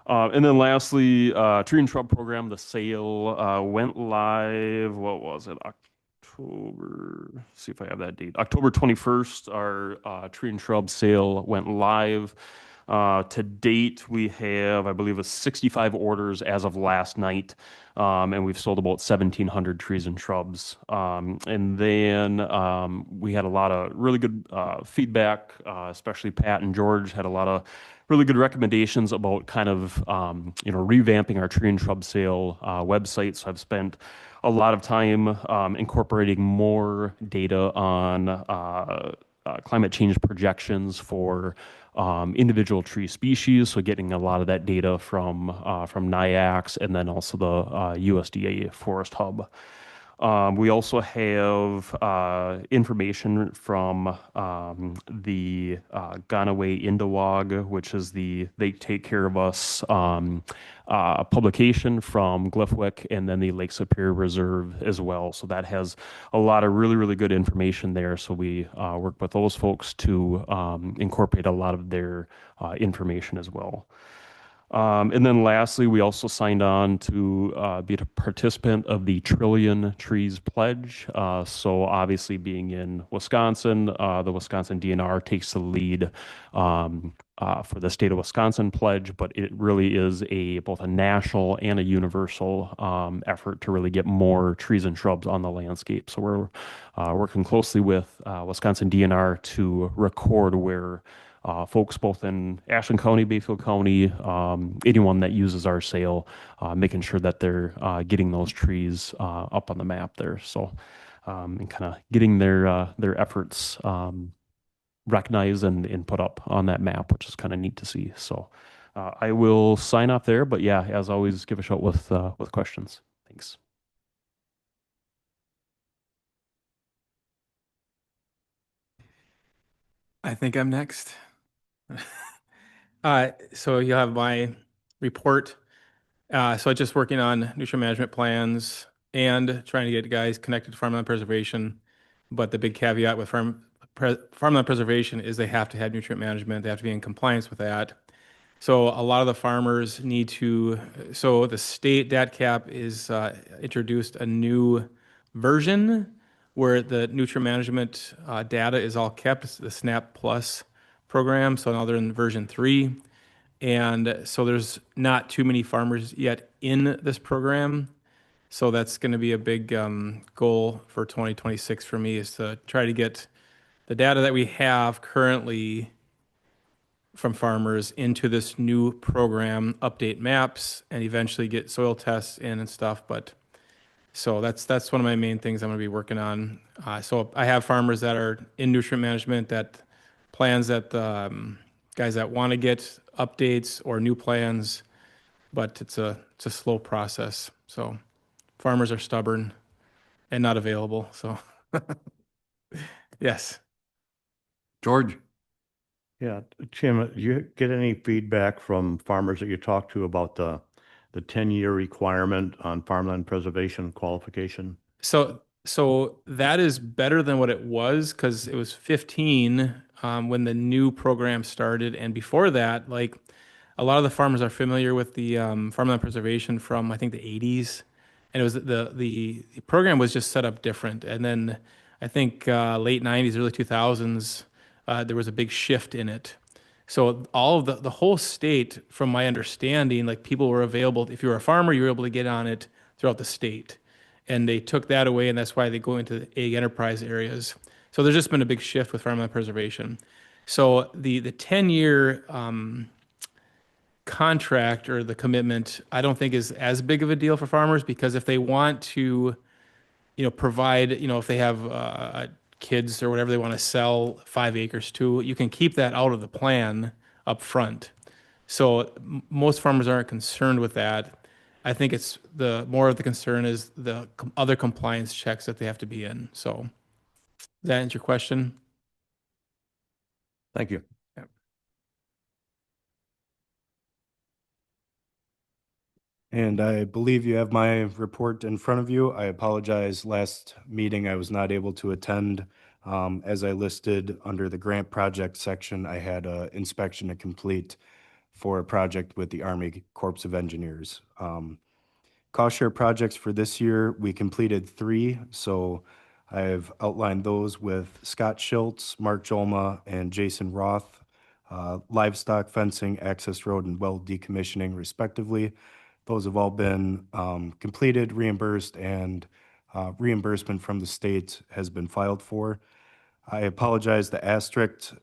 And then lastly, tree and shrub program, the sale went live. What was it? October. Let's see if I have that date. October 21st, our tree and shrub sale went live. To date, we have, I believe, 65 orders as of last night, and we've sold about 1,700 trees and shrubs. And then we had a lot of really good feedback, especially Pat and George had a lot of really good recommendations about kind of revamping our tree and shrub sale website. So I've spent a lot of time incorporating more data on climate change projections for individual tree species, so getting a lot of that data from NIAX and then also the USDA Forest Hub. We also have information from the Ganaway Indawag, which is They Take Care of Us publication from Glyphwick, and then the Lake Superior Reserve as well. So that has a lot of really, really good information there. So we work with those folks to incorporate a lot of their information as well. And then lastly, we also signed on to be a participant of the Trillion Trees Pledge. So obviously being in Wisconsin, the Wisconsin DNR takes the lead for the state of Wisconsin pledge, but it really is both a national and a universal effort to really get more trees and shrubs on the landscape. So we're working closely with Wisconsin DNR to record where folks both in Ashland County, Bayfield County, anyone that uses our sale, making sure that they're getting those trees up on the map there. So, and kind of getting their efforts recognized and put up on that map, which is kind of neat to see. So, I will sign off there. But yeah, as always, give a shout with questions. Thanks. I think I'm next. So you'll have my report. So just working on nutrient management plans and trying to get guys connected to farmland preservation. But the big caveat with farmland preservation is they have to have nutrient management. They have to be in compliance with that. So a lot of the farmers need to, so the state DATCAP is introduced a new version where the nutrient management data is all kept. It's the SNAP Plus program. So now they're in version 3. And so there's not too many farmers yet in this program. So that's going to be a big goal for 2026 for me, is to try to get the data that we have currently from farmers into this new program, update maps, and eventually get soil tests in and stuff. But so that's one of my main things I'm going to be working on. So I have farmers that are in nutrient management, that plans that guys that want to get updates or new plans, but it's a slow process. So farmers are stubborn and not available. So yes. George? Yeah, Tim, do you get any feedback from farmers that you talk to about the the 10-year requirement on farmland preservation qualification? So that is better than what it was because it was 15 when the new program started, and before that, like a lot of the farmers are familiar with the farmland preservation from I think the 80s, and it was the program was just set up different, and then I think late 90s, early 2000s, there was a big shift in it. So all of the whole state, from my understanding, like people were available. If you were a farmer, you were able to get on it throughout the state. And they took that away, and that's why they go into the ag enterprise areas. So there's just been a big shift with farmland preservation. So the 10-year contract or the commitment, I don't think is as big of a deal for farmers, because if they want to, provide, if they have kids or whatever they want to sell 5 acres to, you can keep that out of the plan up front. So most farmers aren't concerned with that. I think it's more of the concern is the other compliance checks that they have to be in. So does that answer your question? Thank you. And I believe you have my report in front of you. I apologize. Last meeting, I was not able to attend. As I listed under the grant project section, I had an inspection to complete for a project with the Army Corps of Engineers. Cost share projects for this year, we completed 3. So I've outlined those with Scott Schultz, Mark Jolma, and Jason Roth. Livestock fencing, access road, and well decommissioning respectively. Those have all been completed, reimbursed, and reimbursement from the state has been filed for. I apologize, the asterisk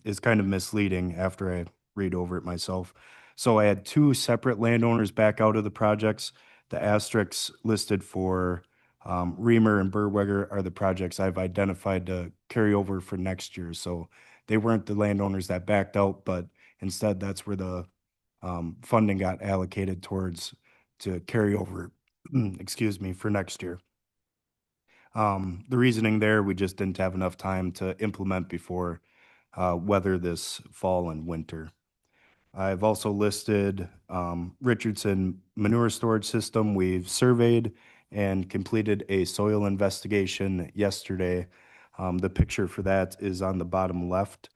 is kind of misleading after I read over it myself. So I had 2 separate landowners back out of the projects. The asterisks listed for Reamer and Berweger are the projects I've identified to carry over for next year. So they weren't the landowners that backed out, but instead that's where the funding got allocated towards to carry over, excuse me, for next year. The reasoning there, we just didn't have enough time to implement before weather this fall and winter. I've also listed Richardson Manure Storage System. We've surveyed and completed a soil investigation yesterday. The picture for that is on the bottom left.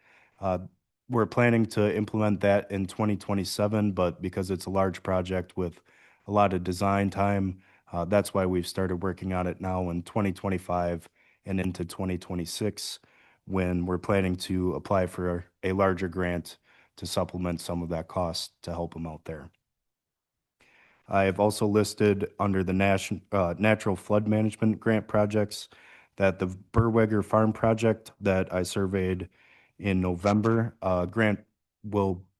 We're planning to implement that in 2027, but because it's a large project with a lot of design time, that's why we've started working on it now in 2025 and into 2026, when we're planning to apply for a larger grant to supplement some of that cost to help them out there. I have also listed under the natural flood management grant projects that the Berweger Farm project that I surveyed in November, grant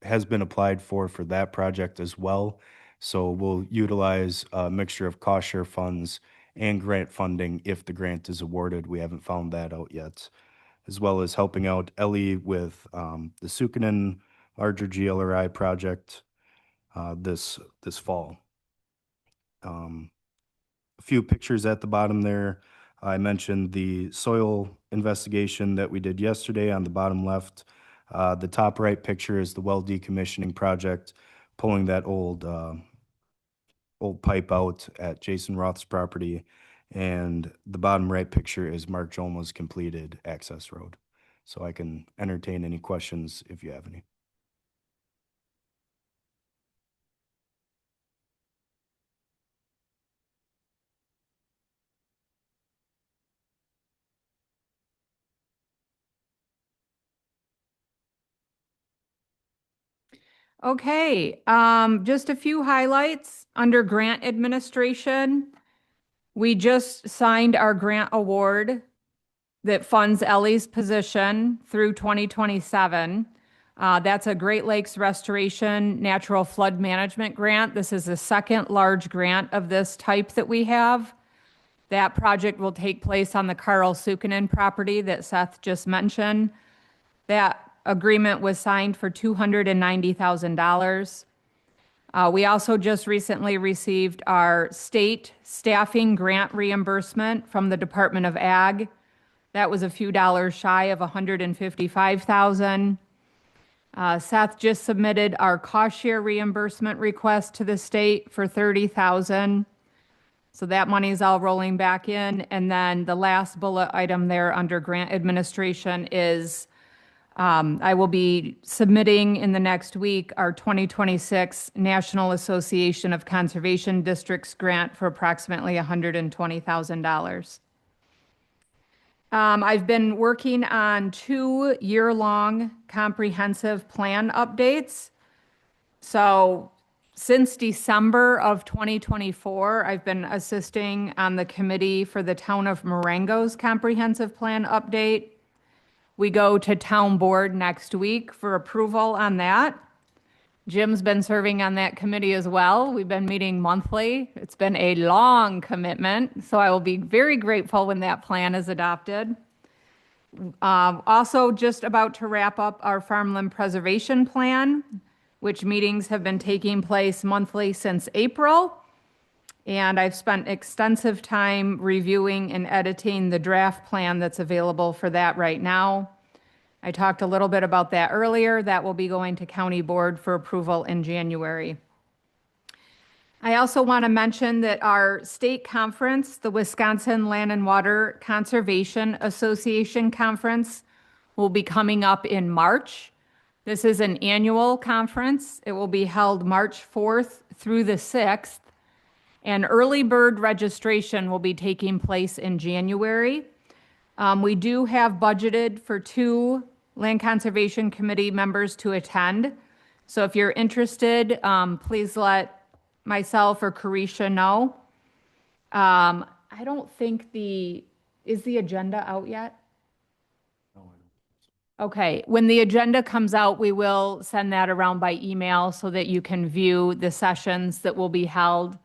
has been applied for that project as well. So we'll utilize a mixture of cost share funds and grant funding if the grant is awarded. We haven't found that out yet, as well as helping out Ellie with the Sukinen larger GLRI project this fall. A few pictures at the bottom there. I mentioned the soil investigation that we did yesterday on the bottom left. The top right picture is the well decommissioning project, pulling that old pipe out at Jason Roth's property. And the bottom right picture is Mark Jolma's completed access road. So I can entertain any questions if you have any. Okay, just a few highlights under grant administration. We just signed our grant award that funds Ellie's position through 2027. That's a Great Lakes Restoration Natural Flood Management Grant. This is the second large grant of this type that we have. That project will take place on the Carl Sukinen property that Seth just mentioned. That agreement was signed for $290,000. We also just recently received our state staffing grant reimbursement from the Department of Ag. That was a few dollars shy of $155,000. Seth just submitted our cost share reimbursement request to the state for 30,000. So that money is all rolling back in. And then the last bullet item there under grant administration is I will be submitting in the next week our 2026 National Association of Conservation Districts grant for approximately $120,000. I've been working on 2 year-long comprehensive plan updates. So since December of 2024, I've been assisting on the committee for the Town of Marengo's comprehensive plan update. We go to town board next week for approval on that. Jim's been serving on that committee as well. We've been meeting monthly. It's been a long commitment, so I will be very grateful when that plan is adopted. Also, just about to wrap up our farmland preservation plan, which meetings have been taking place monthly since April. And I've spent extensive time reviewing and editing the draft plan that's available for that right now. I talked a little bit about that earlier. That will be going to county board for approval in January. I also want to mention that our state conference, the Wisconsin Land and Water Conservation Association Conference, will be coming up in March. This is an annual conference. It will be held March 4th through the 6th. And early bird registration will be taking place in January. We do have budgeted for 2 Land Conservation Committee members to attend. So if you're interested, please let myself or Carisha know. I don't think is the agenda out yet? Okay, when the agenda comes out, we will send that around by email so that you can view the sessions that will be held.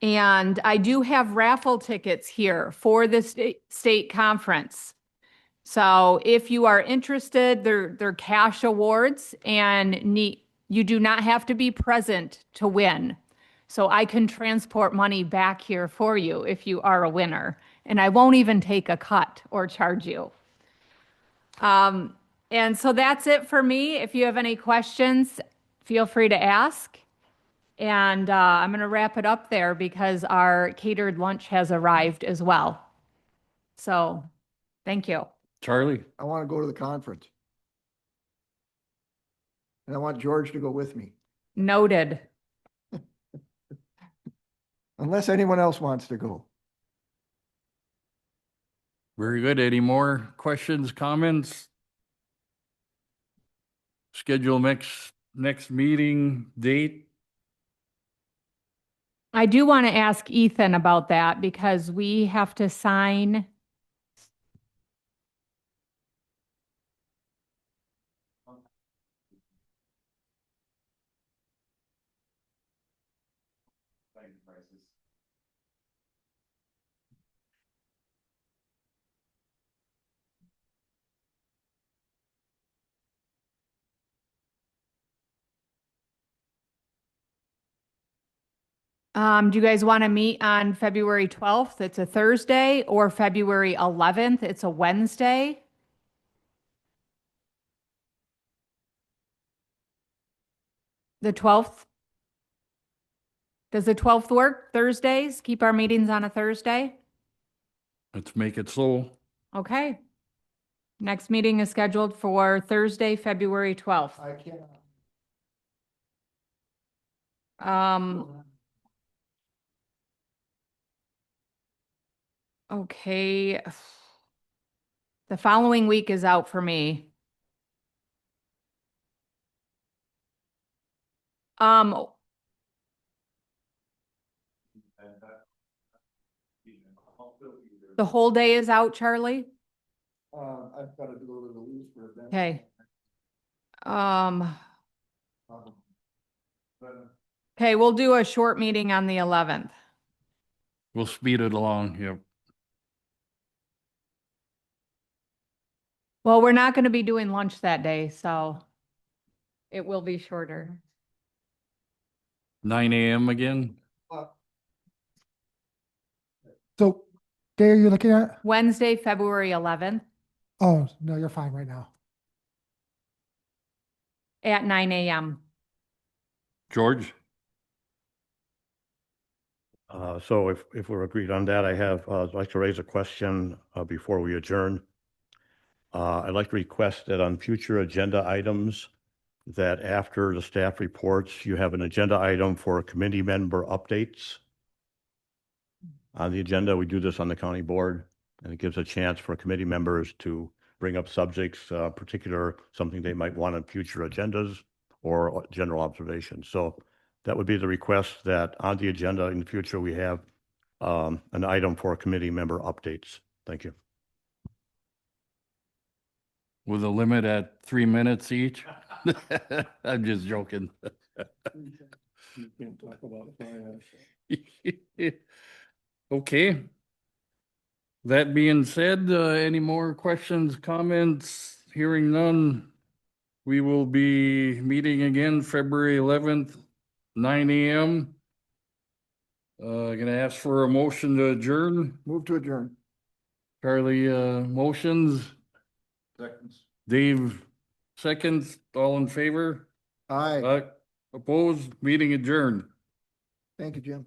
And I do have raffle tickets here for the state conference. So if you are interested, they're cash awards and you do not have to be present to win. So I can transport money back here for you if you are a winner. And I won't even take a cut or charge you. And so that's it for me. If you have any questions, feel free to ask. And I'm going to wrap it up there because our catered lunch has arrived as well. So thank you. Charlie? I want to go to the conference. And I want George to go with me, Noted. unless anyone else wants to go. Very good. Any more questions, comments? Schedule next meeting date? I do want to ask Ethan about that because we have to sign. Do you guys want to meet on February 12th? It's a Thursday, or February 11th? It's a Wednesday. The 12th? Does the 12th work? Thursdays? Keep our meetings on a Thursday? Let's make it so. Okay. Next meeting is scheduled for Thursday, February 12th. I cannot. Okay. The following week is out for me. The whole day is out, Charlie? I've got to go to the Leesburg. Okay. Okay, we'll do a short meeting on the 11th. We'll speed it along, yep. Well, we're not going to be doing lunch that day, so it will be shorter. 9 a.m. again? So, day are you looking at? Wednesday, February 11th. Oh, no, you're fine right now. at 9 a.m. George? So if we're agreed on that, I'd like to raise a question before we adjourn. I'd like to request that on future agenda items, that after the staff reports, you have an agenda item for committee member updates. On the agenda, we do this on the county board, and it gives a chance for committee members to bring up subjects, particular, something they might want on future agendas or general observations. So that would be the request, that on the agenda in the future, we have an item for committee member updates. Thank you. With a limit at 3 minutes each? I'm just joking. You can't talk about finance. Okay. That being said, any more questions, comments? Hearing none. We will be meeting again February 11th, 9 a.m. Gonna ask for a motion to adjourn. Move to adjourn. Charlie, motions. Seconds. Dave, seconds. All in favor? Aye. Opposed? Meeting adjourned. Thank you, Jim.